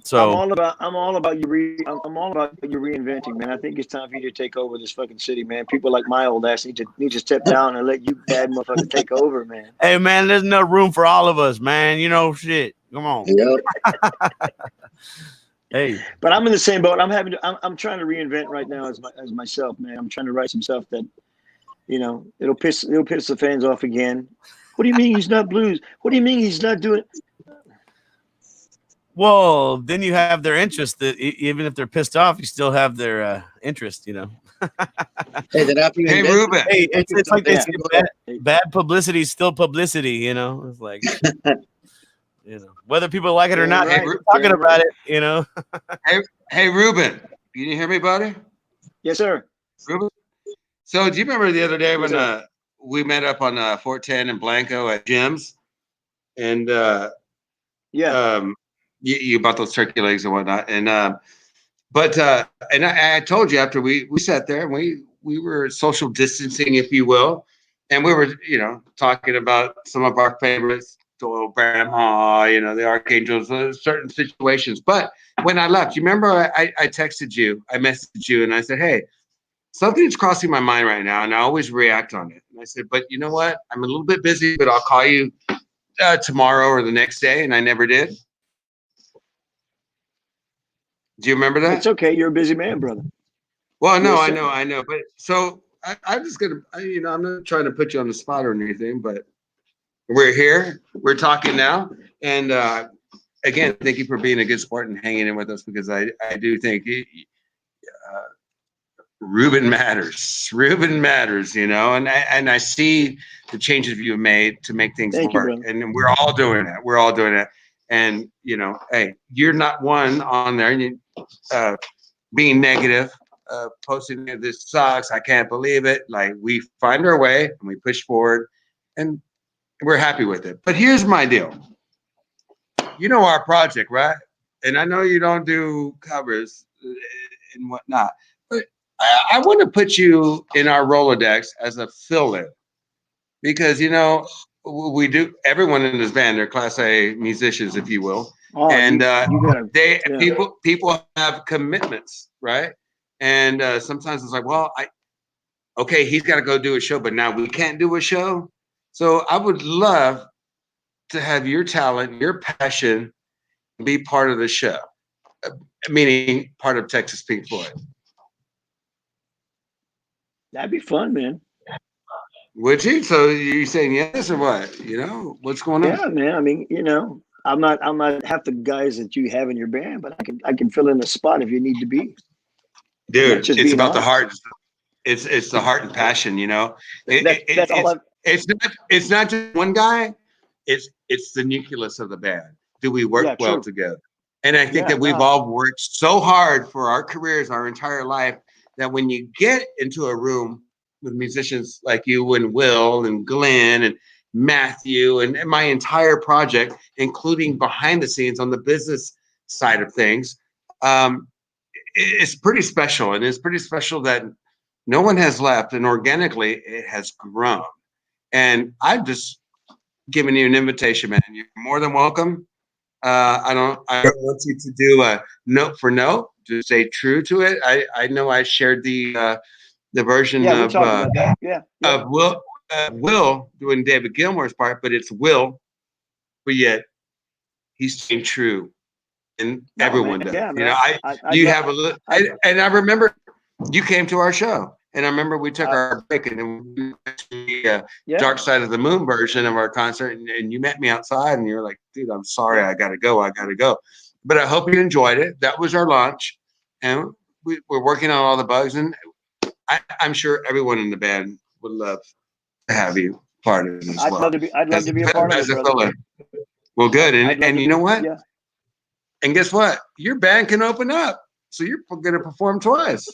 So I'm all about you. I'm all about you reinventing, man. I think it's time for you to take over this fucking city, man. People like my old ass need to step down and let you bad motherfucker take over, man. hey, man, there's no room for all of us, man. Shit. Come on. Yeah. Hey, but I'm in the same boat. I'm trying to reinvent right now as myself, man. I'm trying to write some stuff that, it'll piss the fans off again. What do you mean he's not blues? What do you mean he's not doing? well, then you have their interest. That even if they're pissed off, you still have their interest. Hey, then after you Hey, invent- Ruben. Hey, it's like they Yeah. say, bad publicity is still publicity. It's like, whether people like it or not, Right. we're talking about it. Hey, Ruben. You didn't hear me, buddy? Yes, sir. Ruben? So do you remember the other day when Yes, we met up on 410 in Blanco at Jim's? And Yeah. you bought those turkey legs and whatnot. And but I told you after we sat there and we were social distancing, if you will, and we were talking about some of our favorites, Doyle Bramhall, the Archangels, certain situations. But when I left, you remember I texted you, I messaged you, and I said, hey, something's crossing my mind right now, and I always react on it. And I said, but you know what? I'm a little bit busy, but I'll call you tomorrow or the next day, and I never did. Do you remember that? It's okay. You're a busy man, brother. Well, no, Yes, I know. But so I'm just gonna, I'm not trying to put you on the spot or anything, but we're here, we're talking now, and again, thank you for being a good sport and hanging in with us, because I do think Ruben matters. Ruben matters, and I see the changes you've made to make things Thank you, work, brother. and we're all doing it. We're all doing it, and hey, you're not one on there being negative. posting this sucks, I can't believe it. Like we find our way and we push forward, and we're happy with it. But here's my deal. You know our project, right? And I know you don't do covers and whatnot, but I want to put you in our Rolodex as a fill-in because we do. Everyone in this band, they're Class A musicians, if you will, and people have commitments, right? And sometimes it's like, well, okay, he's got to go do a show, but now we can't do a show. So I would love to have your talent, your passion be part of the show, meaning part of Texas Pink Floyd. That'd be fun, man. Would you? So you saying yes or what? What's going on? Yeah, man. I mean, I'm not half the guys that you have in your band, but I can fill in the spot if you need to be. Dude, it's about the heart. It's the heart and passion, That's all. It's not just one guy. It's the nucleus of the band. Do we work well together? And I think that we've all worked so hard for our careers, our entire life, that when you get into a room with musicians like you and Will and Glenn and Matthew and my entire project, including behind the scenes on the business side of things, it's pretty special. And it's pretty special that no one has left, and organically it has grown. And I've just given you an invitation, man. You're more than welcome. I don't want you to do a note for note, to stay true to it. I know I shared the version of Will doing David Gilmour's part, but it's Will, but yet he's staying true, and everyone does. And I remember you came to our show, and I remember we took our break, and then we went to the Dark Side of the Moon version of our concert, and you met me outside, and you were like, dude, I'm sorry, I gotta go. But I hope you enjoyed it. That was our launch, and we're working on all the bugs, and I'm sure everyone in the band would love to have you part of it as well. I'd love to be a part of it. Well, good. And you know what? Yeah. And guess what? Your band can open up. So you're going to perform twice.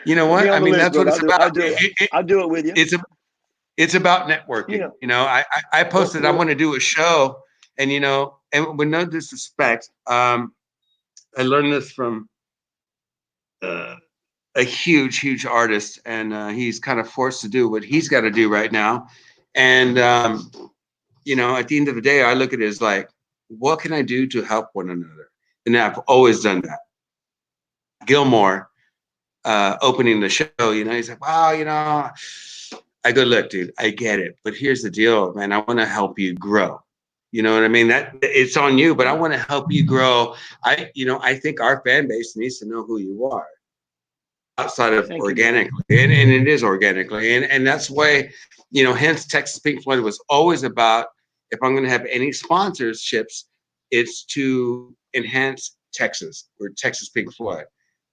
You know what? I mean, that's what it's about. I'll do it with you. It's about networking. I posted, I want to do a show, and and with no disrespect, I learned this from a huge artist, and he's kind of forced to do what he's got to do right now. And at the end of the day, I look at it as like, what can I do to help one another? And I've always done that. Gilmour opening the show, he's like, wow, I go, look, dude, I get it, but here's the deal, man. I want to help you grow. You know what I mean? That it's on you, but I want to help you grow. I think our fan base needs to know who you are outside of organically, and it is organically, and that's why, hence Texas Pink Floyd was always about, if I'm going to have any sponsorships, it's to enhance Texas or Texas Pink Floyd.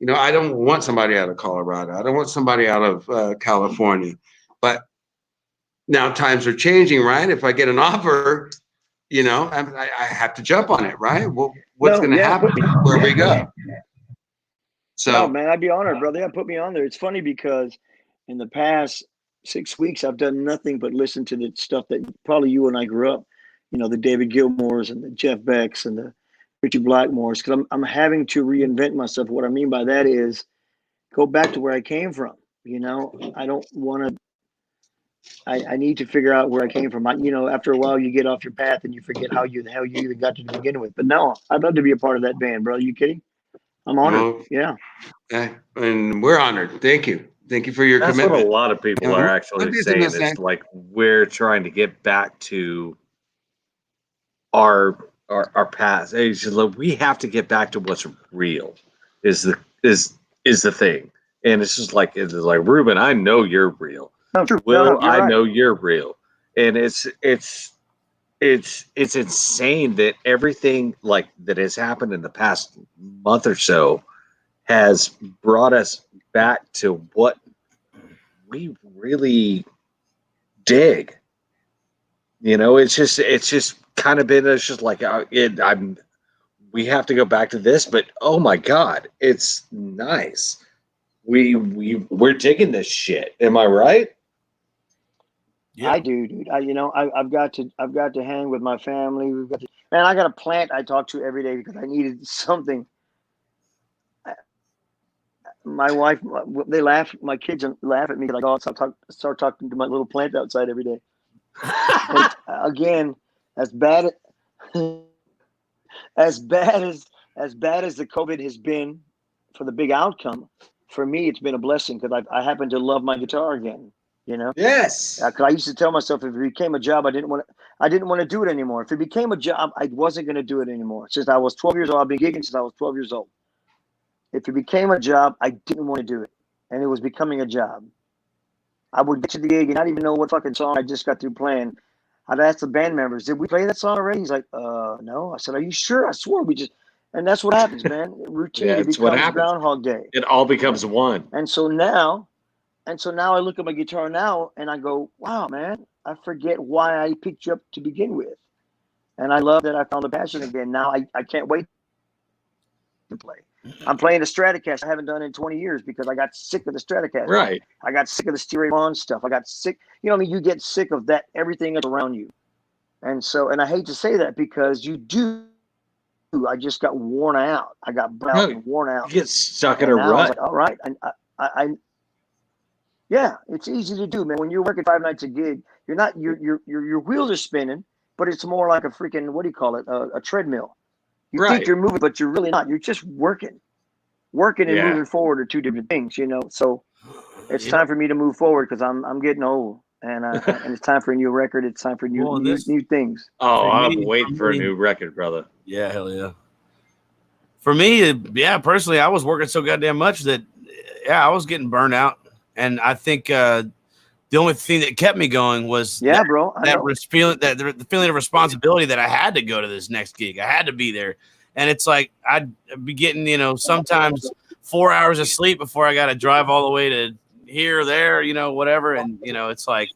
I don't want somebody out of Colorado. I don't want somebody out of California. But now times are changing, right? If I get an offer, I have to jump on it, right? Well, what's going to happen where we go? So, no, man, I'd be honored, brother. Yeah, put me on there. It's funny because in the past 6 weeks, I've done nothing but listen to the stuff that probably you and I grew up, the David Gilmours and the Jeff Becks and the Richie Blackmores, because I'm having to reinvent myself. What I mean by that is go back to where I came from. I don't want to. I need to figure out where I came from. After a while, you get off your path and you forget how the hell you even got to begin with. But no, I'd love to be a part of that band, bro. Are you kidding? I'm honored. Yeah. And we're honored. Thank you. Thank you for your commitment. That's what a lot of people are actually saying. It's like we're trying to get back to our past. It's just like, we have to get back to what's real. Is the thing, and it's just like Ruben, I know you're real. No, true. Will, I right. know you're real, and it's insane that everything like that has happened in the past month or so has brought us back to what we really dig. It's just kind of been, it's just like we have to go back to this, but oh my God, it's nice. We're digging this shit. Am I right? Yeah. I do, dude. I've got to hang with my family. Man, I got a plant I talk to every day because I needed something. My wife, they laugh. My kids laugh at me like, "Oh, start talking to my little plant outside every day." But again, as bad as the COVID has been for the big outcome, for me, it's been a blessing because I happen to love my guitar again. Yes. Because I used to tell myself if it became a job, I didn't want to do it anymore. If it became a job, I wasn't going to do it anymore. Since I was 12 years old, I've been gigging since I was 12 years old. If it became a job, I didn't want to do it, and it was becoming a job. I would get to the gig and not even know what fucking song I just got through playing. I'd ask the band members, "Did we play that song already?" He's like, "No." I said, "Are you sure?" I swore we just. And that's what happens, man. Routine. Yeah, It it's what becomes happens. Groundhog Day. It all becomes one. And so now I look at my guitar now and I go, wow, man, I forget why I picked you up to begin with. And I love that I found the passion again. Now I can't wait to play. I'm playing the Stratocaster I haven't done in 20 years because I got sick of the Stratocaster. Right. I got sick of the Stereo On stuff. I got sick. You get sick of that, everything that's around you. And I hate to say that because you do. I just got worn out. I got burnt out and worn out. You get stuck in And a now I was rut. like, all right. Yeah, it's easy to do, man. When you're working 5 nights a gig, you're not your wheels are spinning, but it's more like a freaking, what do you call it? A treadmill. You think you're moving, but you're really not. You're just working. Working and moving forward are two different things, So it's time for me to move forward because I'm getting old, and it's time for a new record. It's time for new things. Oh, I'm waiting for a new record, brother. Yeah, hell yeah. For me, personally, I was working so goddamn much that, I was getting burned out. And I think the only thing that kept me going was the feeling of responsibility that I had to go to this next gig. I had to be there. And it's like I'd be getting, sometimes 4 hours of sleep before I got to drive all the way to here or there, whatever. And, it's like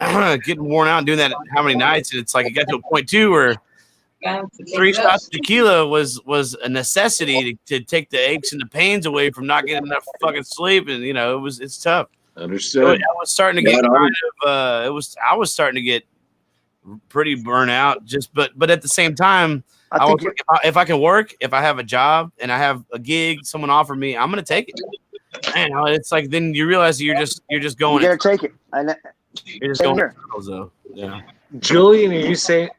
getting worn out and doing that how many nights. And it's like it got to a point, too, where 3 shots of tequila was a necessity to take the aches and the pains away from not getting enough fucking sleep. And, it's tough. Understood. I was starting to get I was starting to get pretty burnt out but at the same time, if I can work, if I have a job and I have a gig, someone offered me, I'm going to take it. Man, it's like, then you realize you're just going. You're going to take it. You're just going here. Yeah. Julian, are you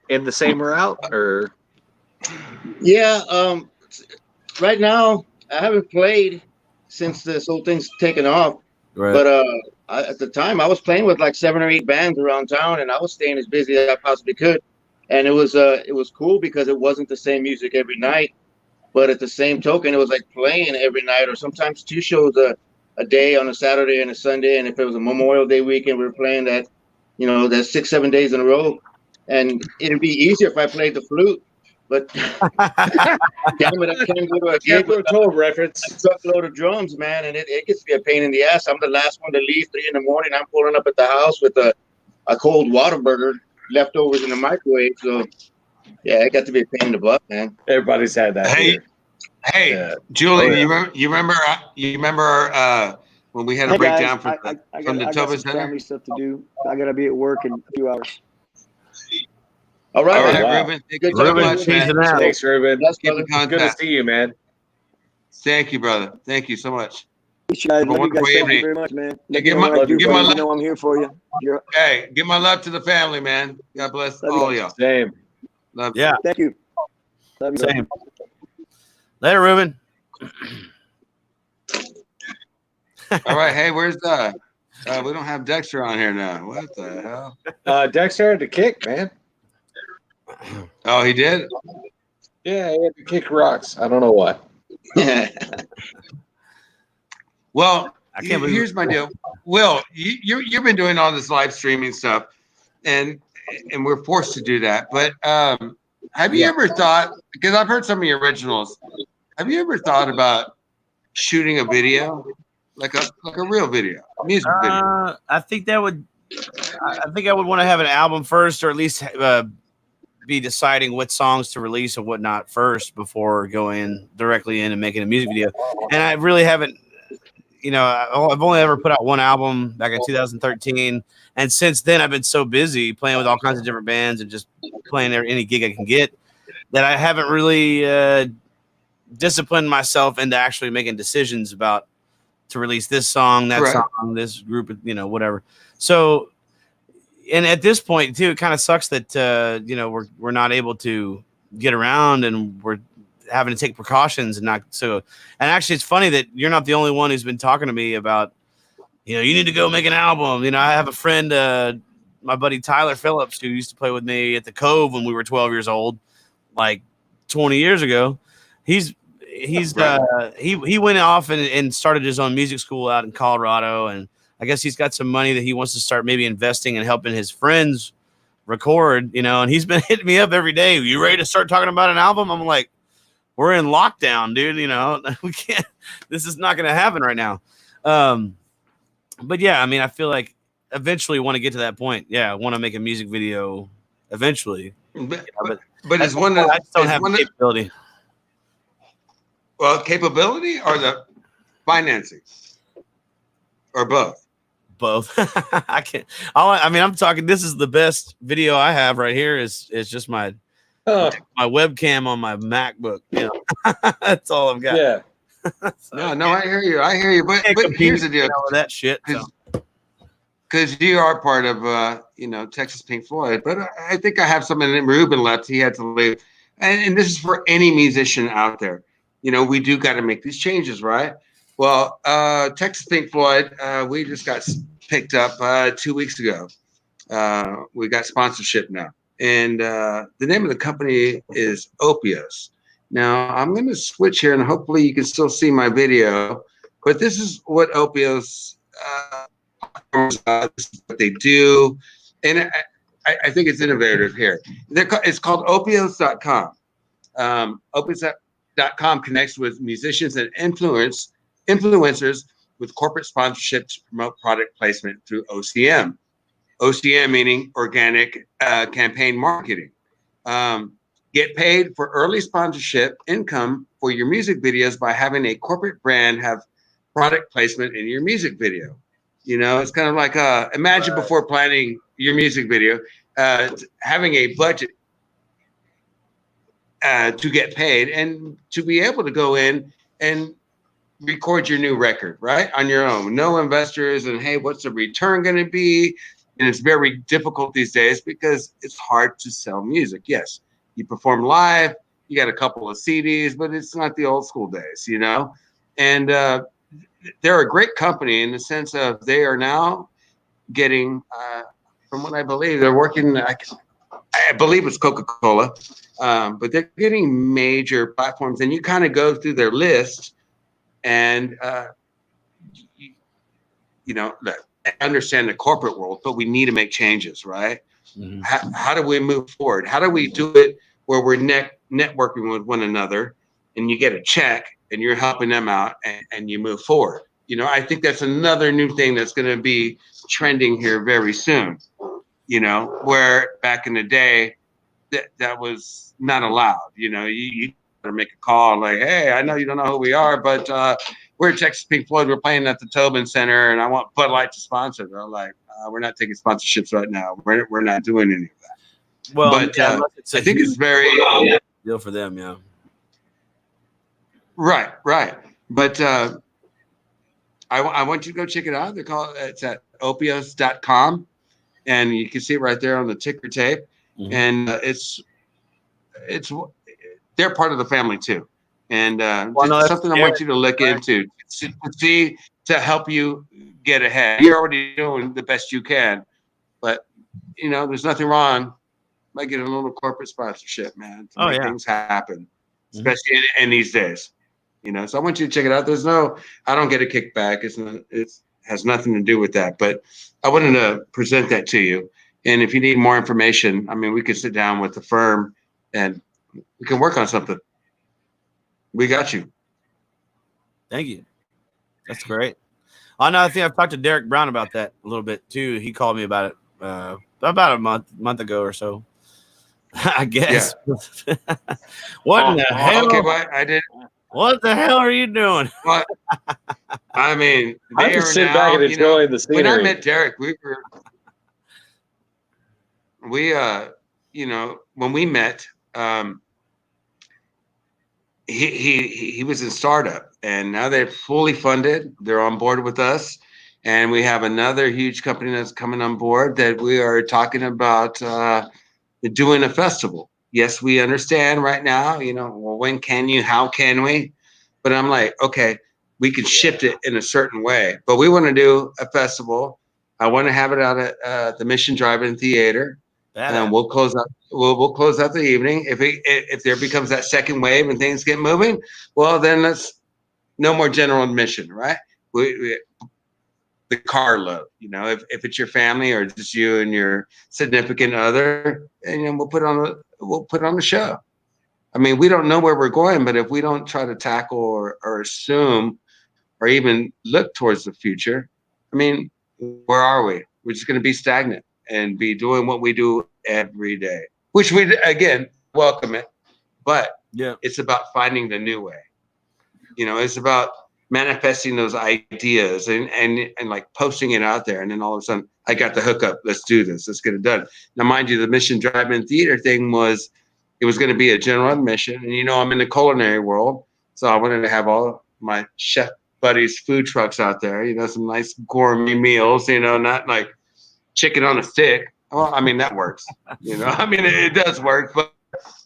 in the same route or? Yeah. Right now I haven't played since this whole thing's taken off. Right. But at the time I was playing with like 7 or 8 bands around town, and I was staying as busy as I possibly could. And it was cool because it wasn't the same music every night, but at the same token, it was like playing every night, or sometimes 2 shows a day on a Saturday and a Sunday. And if it was a Memorial Day weekend, we were playing that, that 6-7 days in a row. And it'd be easier if I played the flute, but damn it, I can't go to a gig with a reference. A truckload of drums, man, and it gets to be a pain in the ass. I'm the last one to leave 3 in the morning. I'm pulling up at the house with a cold Whataburger leftovers in the microwave. So yeah, it got to be a pain in the butt, man. Everybody's had that. Hey, Julie, you remember when we had a breakdown from the Toba Center? Family stuff to do. I gotta be at work in a few hours. All right, Ruben. Thank you so much, man. Thanks, Ruben. Keep in contact. Good to see you, man. Thank you, brother. Thank you so much. Thank you very much, man. Give my love. You know I'm here for you. Hey, give my love to the family, man. God bless all of y'all. Same. Love. Yeah. Thank you. Love you. Same. Later, Ruben. All right. Hey, where's we don't have Dexter on here now. What the hell? Dexter had to kick, man. Oh, he did? Yeah, he had to kick rocks. I don't know why. Well, here's my deal. Will, you've been doing all this live streaming stuff, and we're forced to do that. But have you ever thought, because I've heard some of your originals, have you ever thought about shooting a video, like a real video, a music video? I think I would want to have an album first, or at least be deciding what songs to release and whatnot first before going directly in and making a music video. And I really haven't, I've only ever put out one album back in 2013. And since then, I've been so busy playing with all kinds of different bands and just playing any gig I can get that I haven't really disciplined myself into actually making decisions about to release this song, that song, this group, whatever. So, and at this point too, it kind of sucks that we're not able to get around and we're having to take precautions and not so. And actually, it's funny that you're not the only one who's been talking to me about, you need to go make an album. I have a friend, my buddy Tyler Phillips, who used to play with me at the Cove when we were 12 years old, like 20 years ago. He went off and started his own music school out in Colorado, and I guess he's got some money that he wants to start maybe investing and helping his friends record, and he's been hitting me up every day. You ready to start talking about an album? I'm like, we're in lockdown, dude. We can't, this is not going to happen right now. But yeah, I mean, I feel like eventually want to get to that point. Yeah. I want to make a music video eventually. But it's one that I just don't have the capability. Well, capability or the financing or both? Both. I can't. I'm talking. This is the best video I have right here. Is just my webcam on my MacBook. That's all I've got. Yeah. So, no, I hear you. But here's the deal. With that shit. Because you are part of Texas Pink Floyd, but I think I have something that Ruben left. He had to leave, and this is for any musician out there. We do got to make these changes, right? Well, Texas Pink Floyd, we just got picked up 2 weeks ago. We got sponsorship now. And the name of the company is Opios. Now, I'm going to switch here, and hopefully you can still see my video. But this is what Opios, this is what they do. And I think it's innovative here. It's called Opios.com. Opios.com connects with musicians and influencers with corporate sponsorship to promote product placement through OCM. OCM meaning organic campaign marketing. Get paid for early sponsorship income for your music videos by having a corporate brand have product placement in your music video. It's kind of like imagine before planning your music video, having a budget to get paid and to be able to go in and record your new record, right? On your own. No investors and, hey, what's the return going to be? And it's very difficult these days because it's hard to sell music. Yes, you perform live, you got a couple of CDs, but it's not the old school days, And they're a great company in the sense of they are now getting, from what I believe, they're working, I believe it's Coca-Cola, but they're getting major platforms. And you kind of go through their list and, I understand the corporate world, but we need to make changes, right? Mm-hmm. How do we move forward? How do we do it where we're networking with one another and you get a check and you're helping them out and you move forward? I think that's another new thing that's going to be trending here very soon, where back in the day that was not allowed. You got to make a call like, hey, I know you don't know who we are, but we're Texas Pink Floyd. We're playing at the Tobin Center, and I want Bud Light to sponsor. They're like, we're not taking sponsorships right now. We're not doing any of that. Well, but I think it's very deal for them, yeah. Right. But I want you to go check it out. It's at opios.com, and you can see it right there on the ticker tape. Mm-hmm. And it's they're part of the family too. And something I want you to look into to help you get ahead. You're already doing the best you can, but there's nothing wrong by getting a little corporate sponsorship, man, to make things happen, especially in these days. So I want you to check it out. I don't get a kickback. It has nothing to do with that, but I wanted to present that to you. And if you need more information, we could sit down with the firm and we can work on something. We got you. Thank you. That's great. I think I've talked to Derek Brown about that a little bit too. He called me about it about a month ago or so. I guess. Yeah. What in the hell? Okay, well, I did. What the hell are you doing? Well, I mean, I'm they just are sitting now, back and enjoying the when I scenery. met Derek, when we met, he was in startup, and now they're fully funded. They're on board with us, and we have another huge company that's coming on board that we are talking about doing a festival. Yes, we understand right now. Well, when can you? How can we? But I'm like, okay, we can shift it in a certain way. But we want to do a festival. I want to have it out at the Mission Drive-In Theater. And we'll close out. We'll close out the evening. If there becomes that second wave and things get moving, well, then let's no more general admission, right? The car load. If it's your family or just you and your significant other, and we'll put on the show. I mean, we don't know where we're going, but if we don't try to tackle or assume or even look towards the future, I mean, where are we? We're just going to be stagnant and be doing what we do every day, which we, again, welcome it. But it's about finding the new way. It's about manifesting those ideas and like posting it out there. And then all of a sudden, I got the hookup. Let's do this. Let's get it done. Now, mind you, the Mission Drive-In Theater thing was going to be a general admission. And, I'm in the culinary world. So I wanted to have all my chef buddies' food trucks out there, some nice gourmet meals, not like chicken on a stick. Well, I mean, that works. I mean, it does work. But,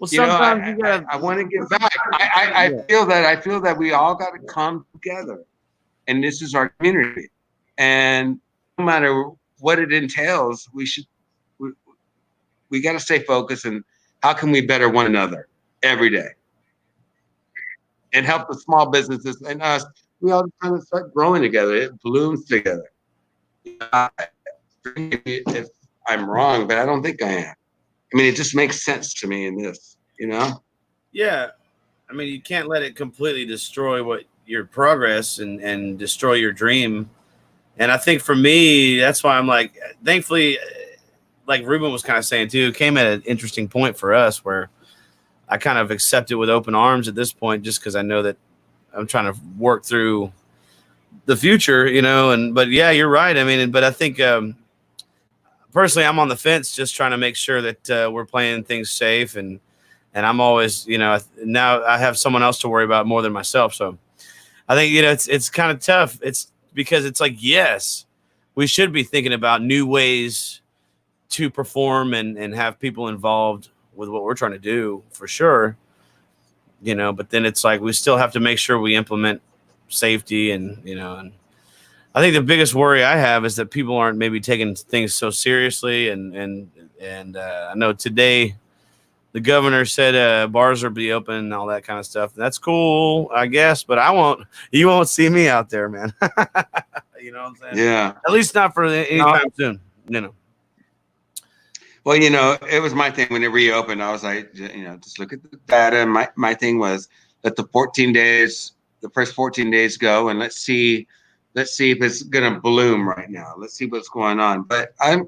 sometimes I want to give back. I feel that we all got to come together. And this is our community. And no matter what it entails, we got to stay focused, and how can we better one another every day and help the small businesses and us. We all kind of start growing together. It blooms together. If I'm wrong, but I don't think I am. I mean, it just makes sense to me in this, Yeah. I mean, you can't let it completely destroy your progress and destroy your dream. And I think for me, that's why I'm like, thankfully, like Ruben was kind of saying too, it came at an interesting point for us where I kind of accept it with open arms at this point, just because I know that I'm trying to work through the future, but yeah, you're right. I mean, but I think personally, I'm on the fence, just trying to make sure that we're playing things safe. And I'm always, now I have someone else to worry about more than myself. So I think, it's kind of tough. It's because it's like, yes, we should be thinking about new ways to perform and have people involved with what we're trying to do, for sure. But then it's like we still have to make sure we implement safety and I think the biggest worry I have is that people aren't maybe taking things so seriously and I know today the governor said bars will be open and all that kind of stuff. That's cool, I guess, but you won't see me out there, man. You know what I'm saying? Yeah. At least not for anytime soon, Well, it was my thing when it reopened. I was like, just look at the data. My thing was let the first 14 days go, and let's see if it's gonna bloom right now. Let's see what's going on. But I'm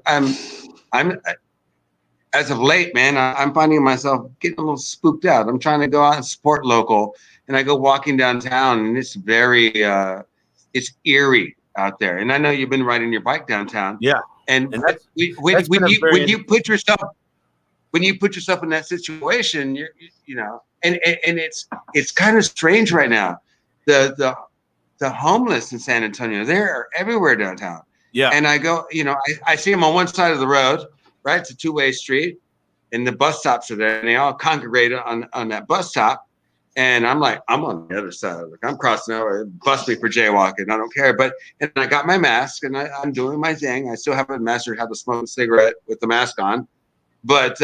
as of late, man, I'm finding myself getting a little spooked out. I'm trying to go out and support local, and I go walking downtown, and it's very it's eerie out there. And I know you've been riding your bike downtown. Yeah. And when you put yourself in that situation, and it's kind of strange right now. The homeless in San Antonio, they're everywhere downtown. Yeah. And I go, I see them on one side of the road, right? It's a two-way street, and the bus stops are there, and they all congregate on that bus stop. And I'm like, I'm on the other side. Like, I'm crossing over. Bust me for jaywalking. I don't care. And I got my mask, and I'm doing my thing. I still haven't mastered how to smoke a cigarette with the mask on. But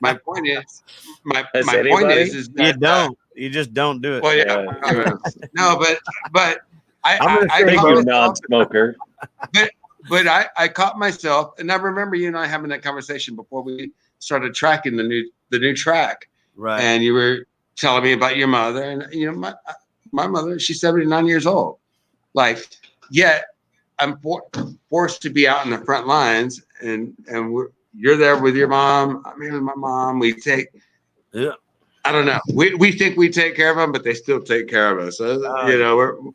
my point is, is that you don't. You just don't do it. Well, yeah. No, but I'm a non-smoker. But I caught myself, and I remember you and I having that conversation before we started tracking the new track. Right. And you were telling me about your mother, and my mother, she's 79 years old. Like, yet I'm forced to be out in the front lines, and you're there with your mom. I'm here with my mom. We take. Yeah. I don't know. We think we take care of them, but they still take care of us. So, you know,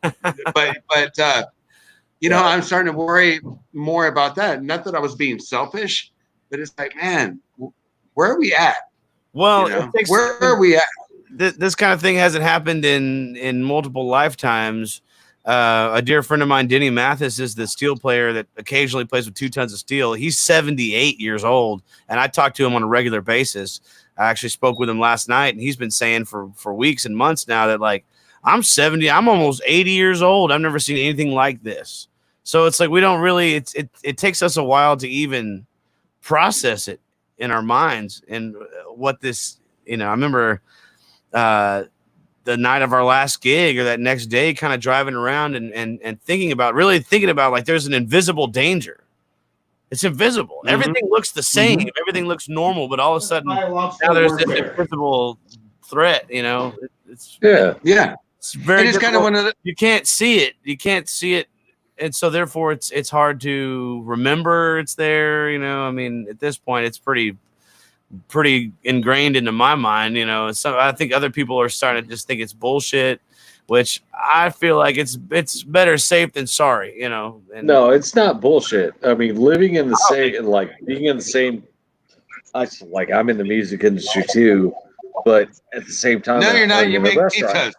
you know, I'm starting to worry more about that. Not that I was being selfish, but it's like, man, where are we at? Well, you know? Where are we at? This kind of thing hasn't happened in multiple lifetimes. A dear friend of mine, Denny Mathis, is the steel player that occasionally plays with 2 tons of steel. He's 78 years old, and I talk to him on a regular basis. I actually spoke with him last night, and he's been saying for weeks and months now that, like, I'm 70, I'm almost 80 years old. I've never seen anything like this. So it's like we don't really. It takes us a while to even process it in our minds and what this. You know, I remember the night of our last gig or that next day, kind of driving around and thinking about like there's an invisible danger. It's invisible. Mm-hmm. Everything looks the same. Mm-hmm. Everything looks normal, but all of a sudden now there's this invisible threat. You know, it's It's very. It's kind of one of the. You can't see it. You can't see it, and so therefore it's hard to remember it's there. You know, I mean, at this point, it's pretty ingrained into my mind. You know, so I think other people are starting to just think it's bullshit. Which I feel like it's better safe than sorry, you know. And no, it's not bullshit. I mean, living in the same, like being in the same, I'm in the music industry too, but at the same time, no, you're not. You make pizzas.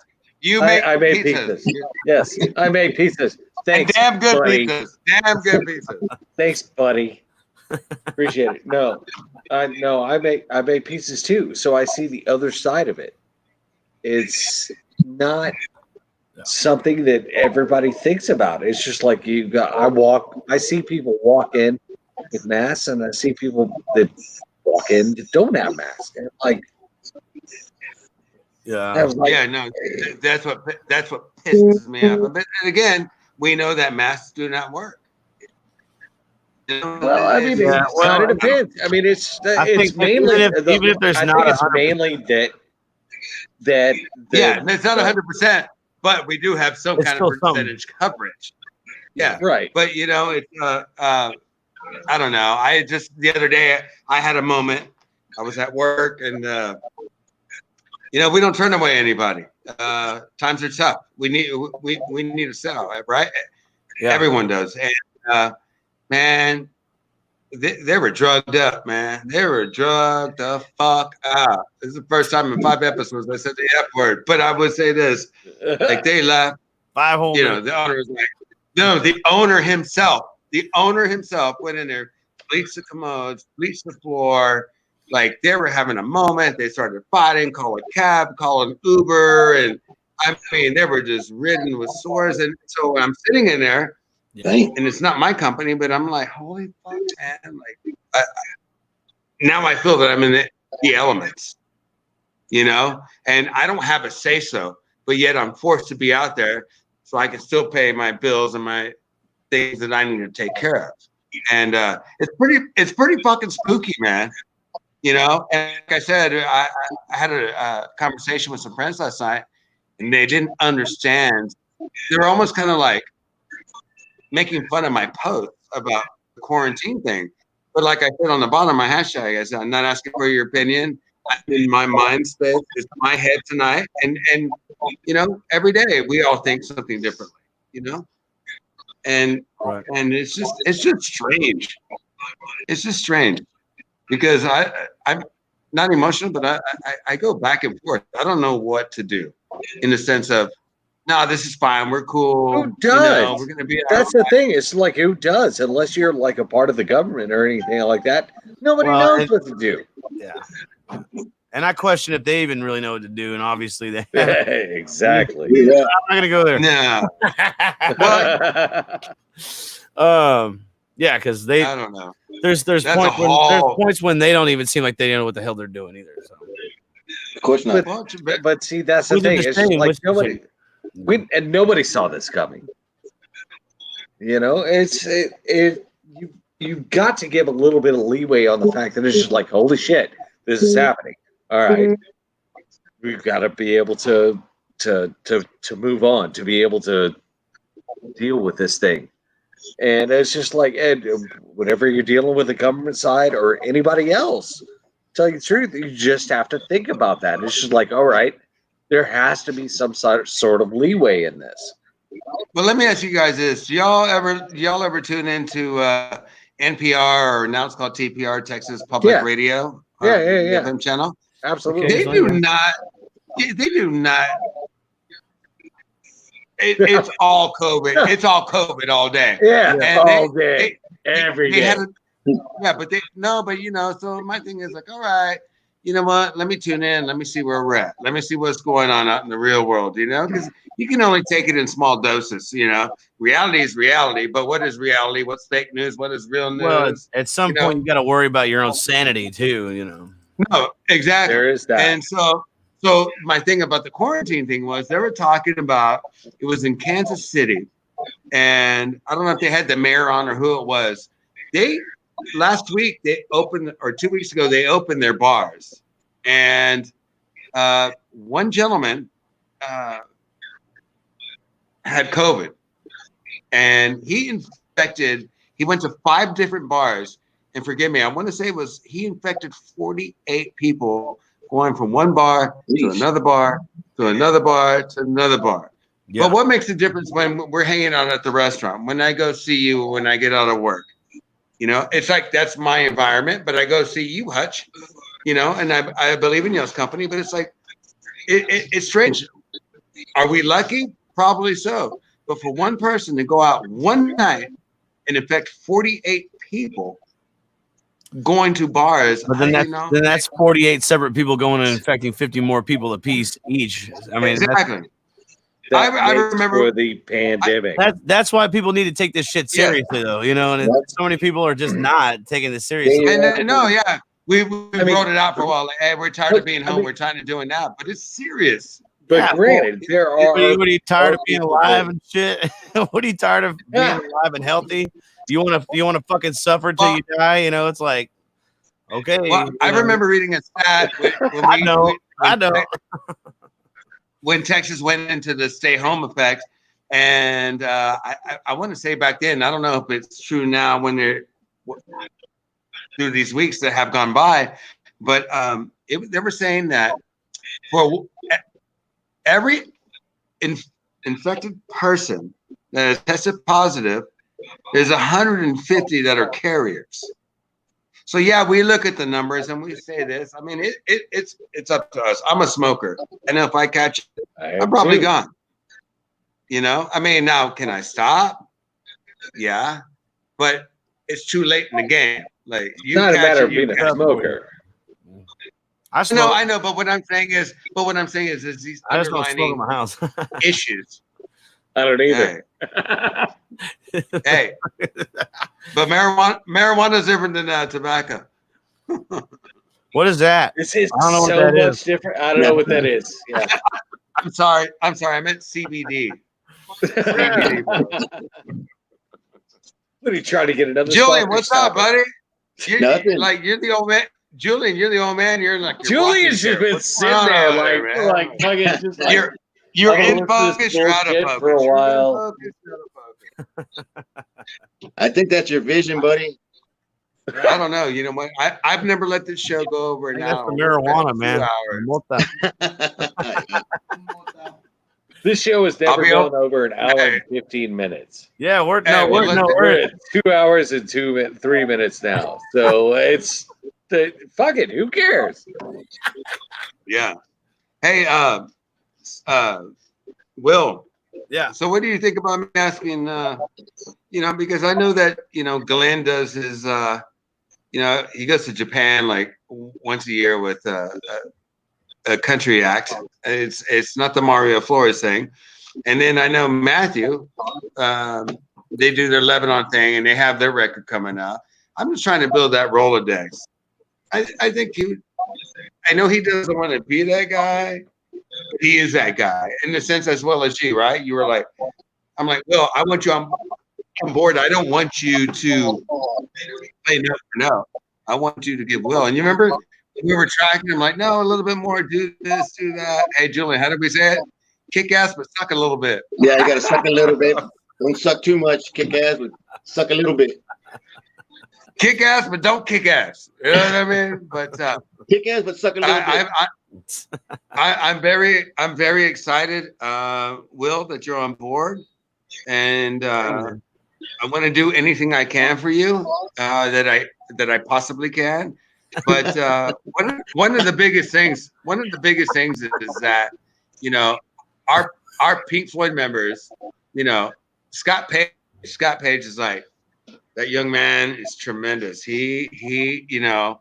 I made pizzas. Yes, I made pizzas. Thanks, and damn good buddy. Pizzas. Damn good pizzas. Thanks, buddy. Appreciate it. No, I make pizzas too, so I see the other side of it. It's not something that everybody thinks about. It's just like I see people walk in with masks, and I see people that walk in that don't have masks. And no, that's what pisses me off. But again, we know that masks do not work. Well, I mean, it kind of depends. I mean, it's mainly even if there's not. It's mainly that it's not 100%. But we do have some kind of percentage coverage. Yeah. Right. But, you know, it's, I don't know. The other day, I had a moment. I was at work and, you know, we don't turn away anybody. Times are tough. We need to sell, right? Yeah. Everyone does. And, man, they were drugged up, man. They were drugged the fuck out. This is the first time in 5 episodes I said the F word. But I would say this. Like, they left. 5 whole minutes. The owner was like, no, the owner himself went in there, bleached the commodes, bleached the floor. Like, they were having a moment. They started fighting, call a cab, call an Uber. And, I mean, they were just ridden with sores. And so I'm sitting in there. Yeah. And it's not my company, but I'm like, holy fuck, man! Like, now I feel that I'm in the elements, you know. And I don't have a say so, but yet I'm forced to be out there so I can still pay my bills and my things that I need to take care of. And it's pretty fucking spooky, man. You know. And like I said, I had a conversation with some friends last night, and they didn't understand. They were almost kind of like making fun of my post about the quarantine thing. But like I said on the bottom of my hashtag, I said, I'm not asking for your opinion. I'm in my mind space. It's my head tonight. And you know, every day we all think something differently, you know? And it's just strange. It's just strange. Because I'm not emotional, but I go back and forth. I don't know what to do in the sense of, no, this is fine. We're cool. Who does? You know, we're gonna be. That's the thing. It's like, who does? Unless you're like a part of the government or anything like that, nobody knows what to do. Yeah. And I question if they even really know what to do. And obviously they. Exactly. Yeah. I'm not gonna go there. No. Yeah, because they. I don't know. There's points when they don't even seem like they know what the hell they're doing either. So. Of course not. But see, that's the thing. It's just like nobody. Nobody saw this coming. You know, you've got to give a little bit of leeway on the fact that it's just like, holy shit, this is happening. All right, we've got to be able to move on, to be able to deal with this thing. And it's just like, and whenever you're dealing with the government side or anybody else, tell you the truth, you just have to think about that. It's just like, all right, there has to be some sort of leeway in this. Well, let me ask you guys this: do y'all ever tune into NPR, or now it's called TPR, Texas Public Radio? Yeah. FM channel. Absolutely. They do not. They do not. It's all COVID. It's all COVID all day. Yeah, and all day, every day. But so my thing is like, all right, you know what? Let me tune in. Let me see where we're at. Let me see what's going on out in the real world, because you can only take it in small doses, Reality is reality, but what is reality? What's fake news? What is real news? Well, at some point, you got to worry about your own sanity too, No, exactly. There is that. And so my thing about the quarantine thing was they were talking about, it was in Kansas City, and I don't know if they had the mayor on or who it was. Last week they opened, or 2 weeks ago, they opened their bars, and one gentleman had COVID, and he went to 5 different bars, and forgive me, I want to say he infected 48 people, going from one bar to another bar to another bar to another bar. Yeah. But what makes the difference when we're hanging out at the restaurant, when I go see you, when I get out of work? It's like, that's my environment, but I go see you, Hutch, and I believe in y'all's company, but it's like, it's strange. Are we lucky? Probably so. But for one person to go out one night and infect 48 people going to bars, but then that's 48 separate people going and infecting 50 more people apiece each. I mean, exactly. I remember the pandemic. That's why people need to take this shit seriously, though. And so many people are just not taking this seriously. We wrote it out for a while. Like, hey, we're tired of being home. We're tired of doing that, but it's serious. But granted, there are. What are you tired of being alive and shit? What are you tired of being alive and healthy? You want to fucking suffer till you die? It's like, okay. Well, I remember reading a stat. I know. When Texas went into the stay home effect, and I want to say back then, I don't know if it's true now when they're through these weeks that have gone by, but they were saying that for every infected person that is tested positive, there's 150 that are carriers. So yeah, we look at the numbers and we say this. I mean, it's up to us. I'm a smoker, and if I catch it, I'm probably gone. I mean, now can I stop? Yeah, but it's too late in the game. Like, it's not a matter of being a smoker. I know, but what I'm saying is these underlying issues. I don't either. Hey, but marijuana is different than tobacco. What is that? This is so much different. I don't know what that is. Yeah. I'm sorry. I meant CBD. CBD. What are you trying to get another? Julian, what's up, buddy? Nothing. You're the old man. Julian, you're the old man. You're like Julian's just been sitting there like fucking just like you're in focus. You're out of focus for a while. I think that's your vision, buddy. I don't know. You know what? I've never let this show go over an hour. That's the marijuana, man. This show has never gone over an hour and 15 minutes. Yeah, we're at 2 hours and 3 minutes now. So it's fuck it. Who cares? Yeah. Hey, Will. Yeah. So what do you think about me asking, because I know that, Glenn does his, he goes to Japan like once a year with a country act. It's not the Mario Flores thing. And then I know Matthew, they do their Lebanon thing and they have their record coming out. I'm just trying to build that Rolodex. I think I know he doesn't want to be that guy, but he is that guy in the sense as well as you, right? You were like, I'm like, well, I want you on board. I don't want you to play no for no. I want you to give Will. And you remember we were tracking him like, no, a little bit more, do this, do that. Hey, Julian, how did we say it? Kick ass, but suck a little bit. Yeah, you got to suck a little bit. Don't suck too much. Kick ass, but suck a little bit. Kick ass, but don't kick ass. You know what I mean? But kick ass, but suck a little bit. I'm very excited, Will, that you're on board, and I want to do anything I can for you that I possibly can. But one of the biggest things is that, you know, our Pink Floyd members, you know, Scott Page is like, that young man is tremendous. He you know,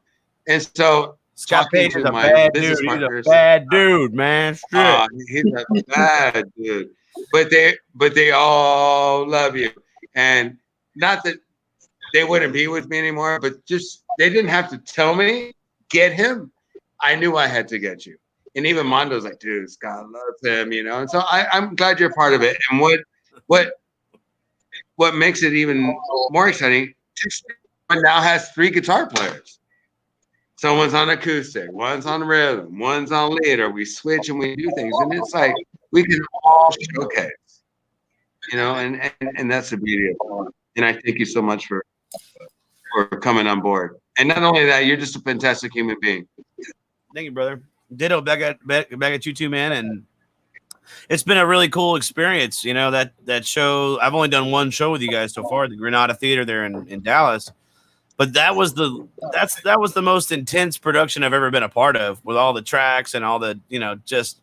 and so Scott talking Page is to a my bad business dude. partners, He's a bad dude, man. Straight. he's a bad dude. But they all love you, and not that they wouldn't be with me anymore, but just they didn't have to tell me get him. I knew I had to get you. And even Mondo's like, dude, Scott loves him, you know. And so I'm glad you're part of it. And what makes it even more exciting, now has 3 guitar players. Someone's on acoustic, one's on rhythm, one's on lead, or we switch and we do things. And it's like we can all showcase, you know, and that's the beauty of it. And I thank you so much for coming on board. And not only that, you're just a fantastic human being. Thank you, brother. Ditto back at you too, man. And it's been a really cool experience. You know, that show, I've only done one show with you guys so far, the Granada Theater there in Dallas. But that was the most intense production I've ever been a part of, with all the tracks and all the, you know, just,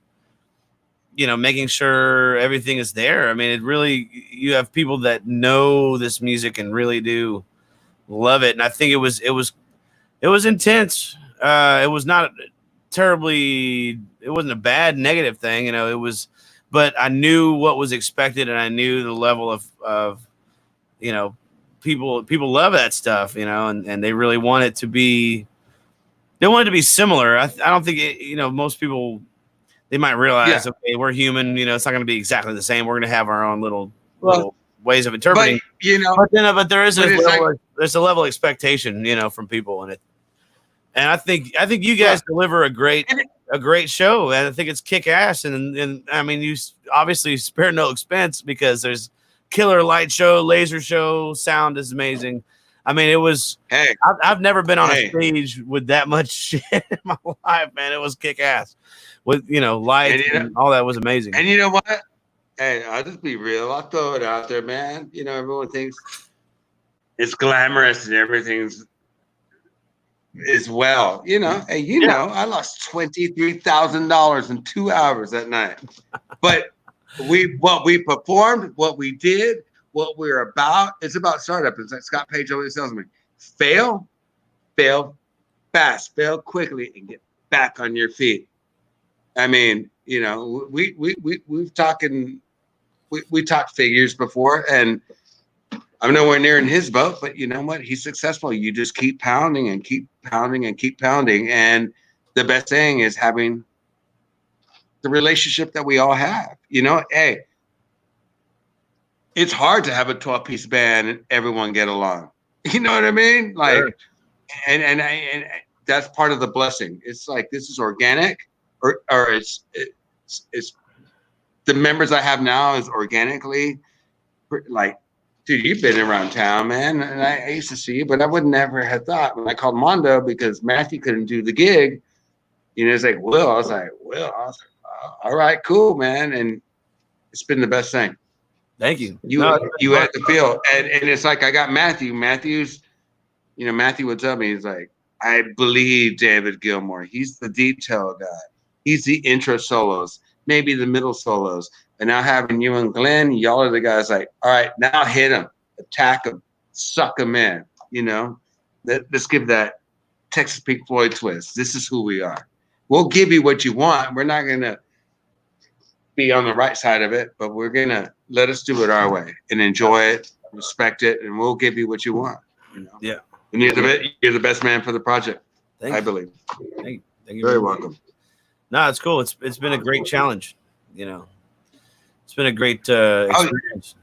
you know, making sure everything is there. I mean, it really, you have people that know this music and really do love it. And I think it was intense. It was not terribly, it wasn't a bad negative thing, you know, it was, but I knew what was expected, and I knew the level of you know, people love that stuff, you know, and they really want it to be, they want it to be similar. I don't think it, you know, most people, they might realize, okay, we're human, you know, it's not going to be exactly the same. We're going to have our own little ways of interpreting. But, you know, but there is there's a level of expectation, you know, from people, and I think you guys deliver a great show, and I think it's kick ass, and I mean, you obviously spare no expense, because there's killer light show, laser show, sound is amazing. I mean, it was. Hey, I've never been on a stage with that much shit in my life, man. It was kick ass, with, you know, lights and all that was amazing. And you know what? Hey, I'll just be real. I'll throw it out there, man. You know, everyone thinks it's glamorous and everything's as well. You know, hey, you know, I lost $23,000 in 2 hours that night. But what we performed, what we did, what we're about, it's about startup. It's like Scott Page always tells me, fail fast, fail quickly, and get back on your feet. I mean, you know, we've talked figures before, and I'm nowhere near in his boat, but you know what? He's successful. You just keep pounding and keep pounding and keep pounding. And the best thing is having the relationship that we all have. You know, hey, it's hard to have a 12-piece band and everyone get along. You know what I mean? Like, sure. and that's part of the blessing. It's like, this is organic, or it's the members I have now is organically, like, dude, you've been around town, man. And I used to see you, but I would never have thought when I called Mondo because Matthew couldn't do the gig. You know, it's like, Will. I was like, all right, cool, man. And it's been the best thing. Thank you. You had the feel. And it's like, I got Matthew. Matthew would tell me, he's like, I believe David Gilmour. He's the detail guy. He's the intro solos, maybe the middle solos. And now having you and Glenn, y'all are the guys like, all right, now hit him, attack him, suck him in, you know? Let's give that Texas Pink Floyd twist. This is who we are. We'll give you what you want. We're not going to be on the right side of it, but we're going to let us do it our way and enjoy it, respect it, and we'll give you what you want. You know? Yeah. And you're the best man for the project, I believe. Thank you. Very welcome. No, it's cool. It's been a great challenge, you know. It's been a great experience.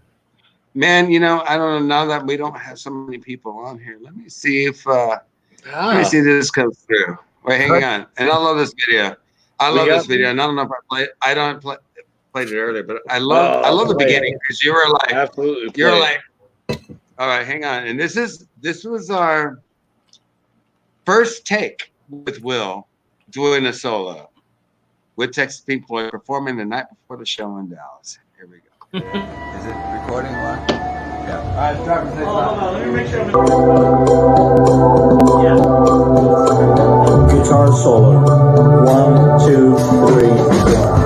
Man, you know, I don't know, now that we don't have so many people on here, let me see if this comes through. Wait, hang on. And I love this video. I love this video. And I don't know if I played it earlier, but I love the beginning because you were like, absolutely. You're like, all right, hang on. And this was our first take with Will doing a solo with Texas Pink Floyd performing the night before the show in Dallas. Here we go. Is it recording live? Yeah. All right, driver, take hold on. Let me make sure. Yeah. Guitar solo. 1, 2, 3, 4.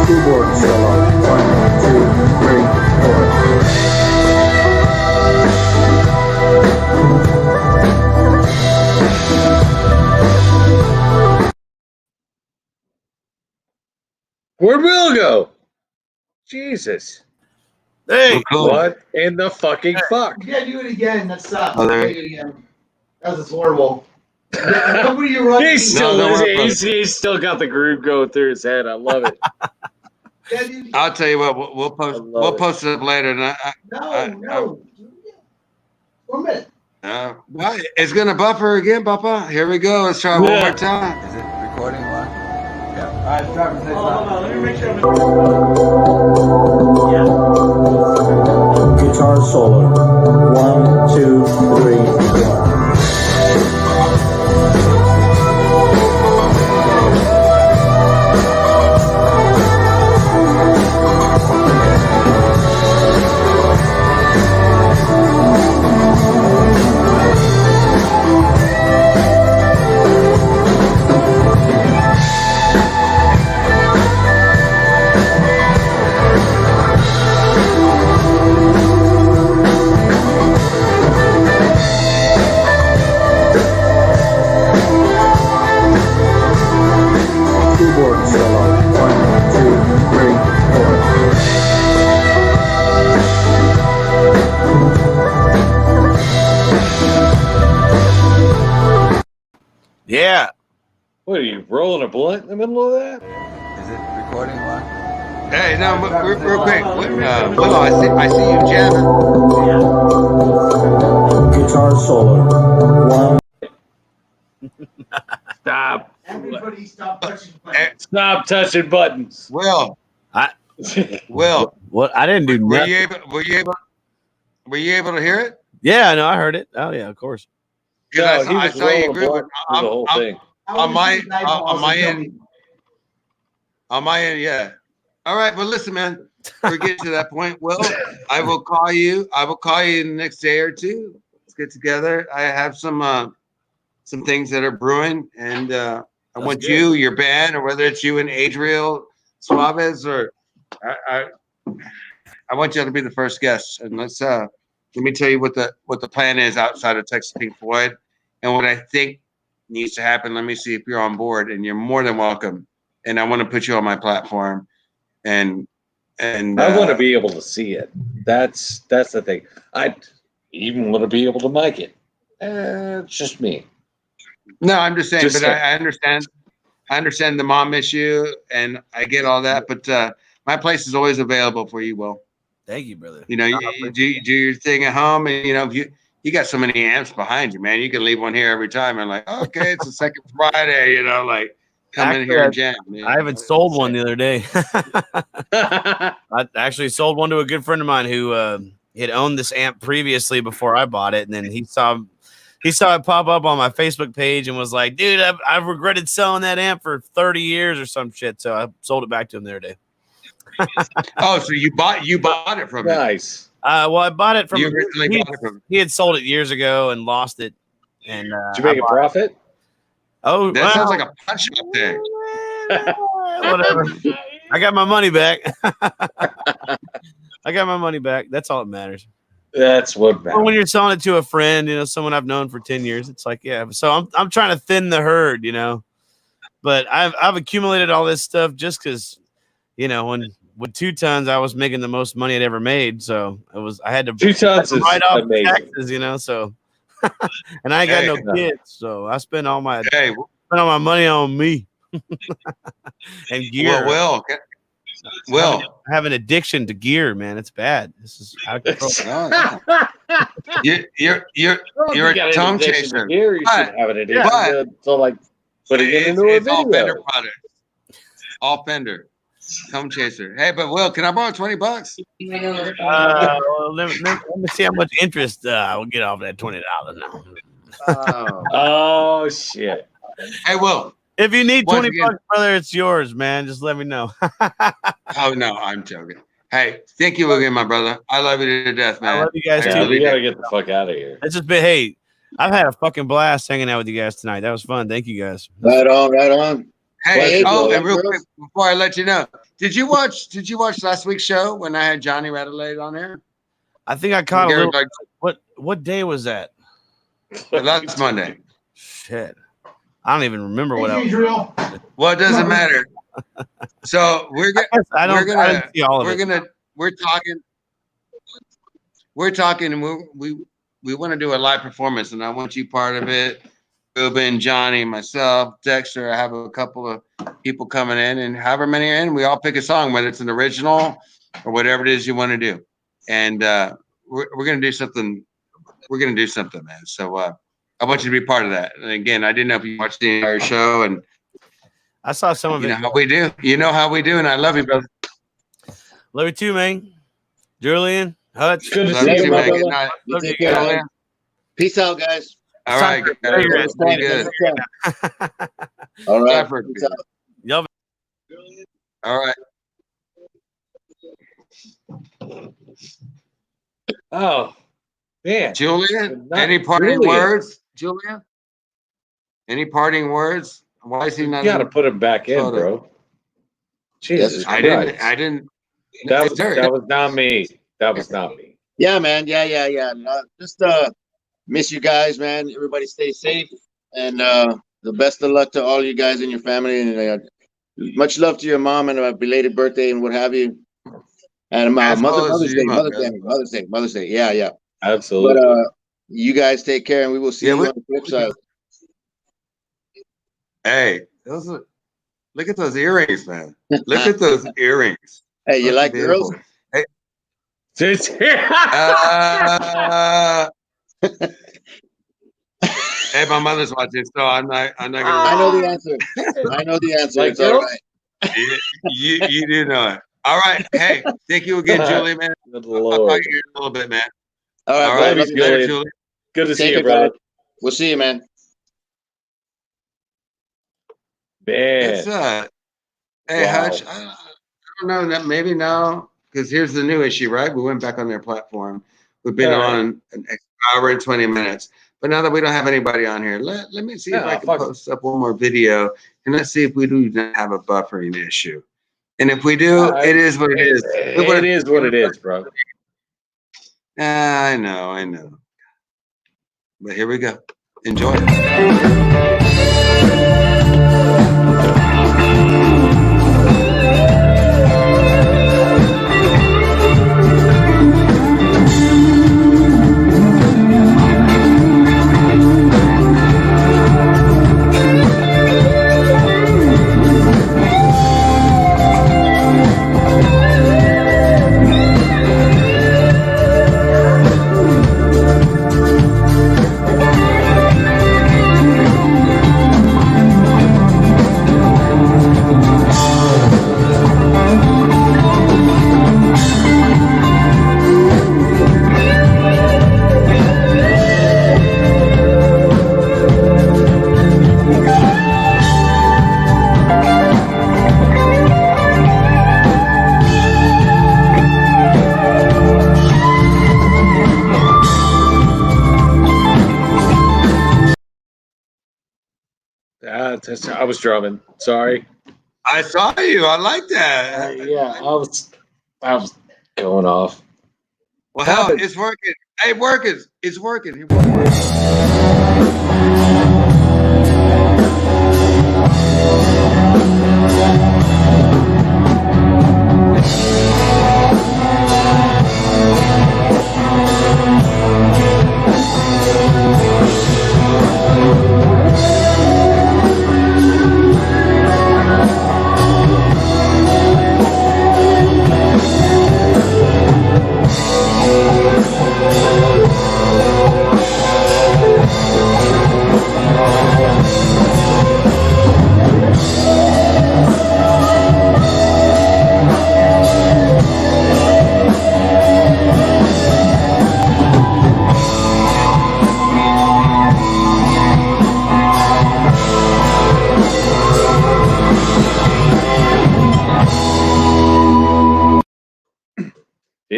Keyboard solo. 1, 2, 3, 4. Where'd Will go? Jesus. Hey, cool. What in the fucking fuck? You gotta do it again. That sucks. Oh, there- Do it again. That was horrible. Nobody you right. He's still No, losing. no, He's still got the groove going through his head. I love it. Yeah, dude. I'll tell you what, we'll post it up later. And No. 1 minute. Well, it's gonna buffer again, Papa. Here we go. Let's try it one more time. Is it recording live? Yeah. All right, driver, take Hold on. Let me make sure. Guitar solo. 1, 2, 3, 4. Keyboard solo. 1, 2, 3, 4. yeah. What are you rolling a blunt in the middle of that? Is it recording live? Hey, no, real quick. Willow, I see you jamming. Guitar solo. 1. Stop. Everybody stop touching. Stop touching buttons. Will, Will, What? I didn't do were nothing. you able to hear it? Yeah, no, I heard it. Oh yeah, of course. Because No, he I was saw you rolling a grooving. blunt through the whole thing. On my end, yeah. All right, but listen, man, we're getting to that point. Will, I will call you. I will call you in the next day or two. Let's get together. I have some things that are brewing, and I want good. you, your band, or whether it's you and Adriel Suarez, or I want you to be the first guest. And let me tell you what the plan is outside of Texas Pink Floyd, and what I think needs to happen. Let me see if you're on board, and you're more than welcome. And I want to put you on my platform, and I want to be able to see it. That's the thing. I even want to be able to mic it. It's just me. No, I'm just saying. Just but saying. I understand. I understand the mom issue, and I get all that. But my place is always available for you, Will. Thank you, brother. You know, you do your thing at home, and if you got so many amps behind you, man, you can leave one here every time. And like, okay, it's the second Friday, like come in here and jam. I haven't sold one the other day. I actually sold one to a good friend of mine who had owned this amp previously before I bought it, and then he saw it pop up on my Facebook page and was like, "Dude, I've regretted selling that amp for 30 years or some shit." So I sold it back to him the other day. Oh, so you bought it from him? Nice. Well, I bought it from You originally bought it from him. he had sold it years ago and lost it. And Did you make a profit? Oh, That sounds like a punch up there. Whatever. I got my money back. I got my money back. That's all that matters. That's what matters. Well, when you're selling it to a friend, someone I've known for 10 years, it's like, yeah. So I'm trying to thin the herd, But I've accumulated all this stuff just because, you know, when with 2 tons, I was making the most money I'd ever made. So I had to 2 tons is write off amazing. taxes, you know. So, and I ain't got no kids, so I spend all my money on me and gear. Well, I have an addiction to gear, man. It's bad. This is out of control. You're a tongue chaser. Here, you should have an addiction to like putting it into a it's all video. Fender products. All Fender. Tongue chaser. Hey, but Will, can I borrow $20? Well, let me see how much interest I will get off that $20 now. Oh shit! Hey, Will. If you need $20, brother, it's yours, man. Just let me know. Oh no, I'm joking. Hey, thank you again, my brother. I love you to death, man. I love you guys too. We gotta get the fuck out of here. It's just been, hey, I've had a fucking blast hanging out with you guys tonight. That was fun. Thank you guys. Right on. Hey, and real quick before I let you know, did you watch last week's show when I had Johnny Radelaide on there? I think I caught a little. What day was that? Last Monday. Shit, I don't even remember what else. Well, it doesn't matter. So we're talking, and we want to do a live performance, and I want you part of it. Ruben, Johnny, myself, Dexter. I have a couple of people coming in, and however many are in, we all pick a song, whether it's an original or whatever it is you want to do. And we're gonna do something. We're gonna do something, man. So I want you to be part of that. And again, I didn't know if you watched the entire show, and I saw some of it. You know how we do. You know how we do, and I love you, brother. Love you too, man. Julian, Hutch. Good to see you, man. Good night. Take care, man. Peace out, guys. All right. Good. All right. Yep. All right. Oh, man. Julian, any parting words? Julian? Any parting words? Why is he not? You got to put him back in, bro. Jesus, I didn't. That was not me. That was not me. Yeah, man. Yeah. Just miss you guys, man. Everybody stay safe, and the best of luck to all you guys and your family. And much love to your mom and a belated birthday and what have you. And Mother's Day. Yeah. Absolutely. But you guys take care, and we will see you on the flip side. Hey, look at those earrings, man. Look at those earrings. Hey, you like girls? Hey. Hey, my mother's watching, so I'm not gonna. I know the answer. Like it's all right. You do know it. All right. Hey, thank you again, Julie, man. Good I'll Lord. talk to you in a little bit, man. All right, All right. love you, Later, Julie. Good to see you, brother. We'll see you, man. Man. It's hey, Hutch. I don't know that maybe now, because here's the new issue, right? We went back on their platform. We've been on an hour and 20 minutes. But now that we don't have anybody on here, let me see if I can post up one more video, and let's see if we do not have a buffering issue. And if we do, it is what it is. It is what it is, bro. I know. But here we go. Enjoy. I was drumming. Sorry. I saw you. I like that. Yeah, I was going off. Well, hell, it's working. Hey, it's working.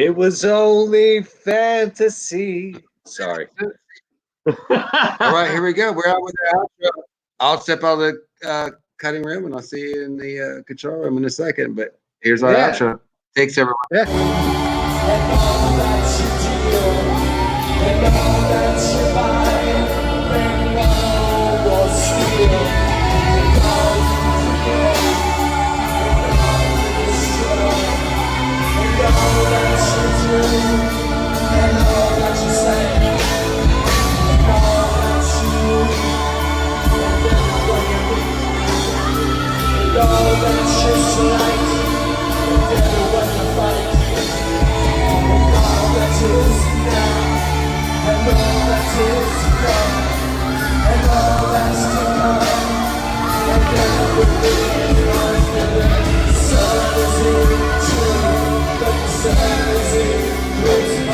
It was only fantasy. Sorry. All right, here we go. We're out with the outro. I'll step out of the cutting room and I'll see you in the control room in a second. But here's our outro. Thanks, everyone. Sun is in, but the sun is in.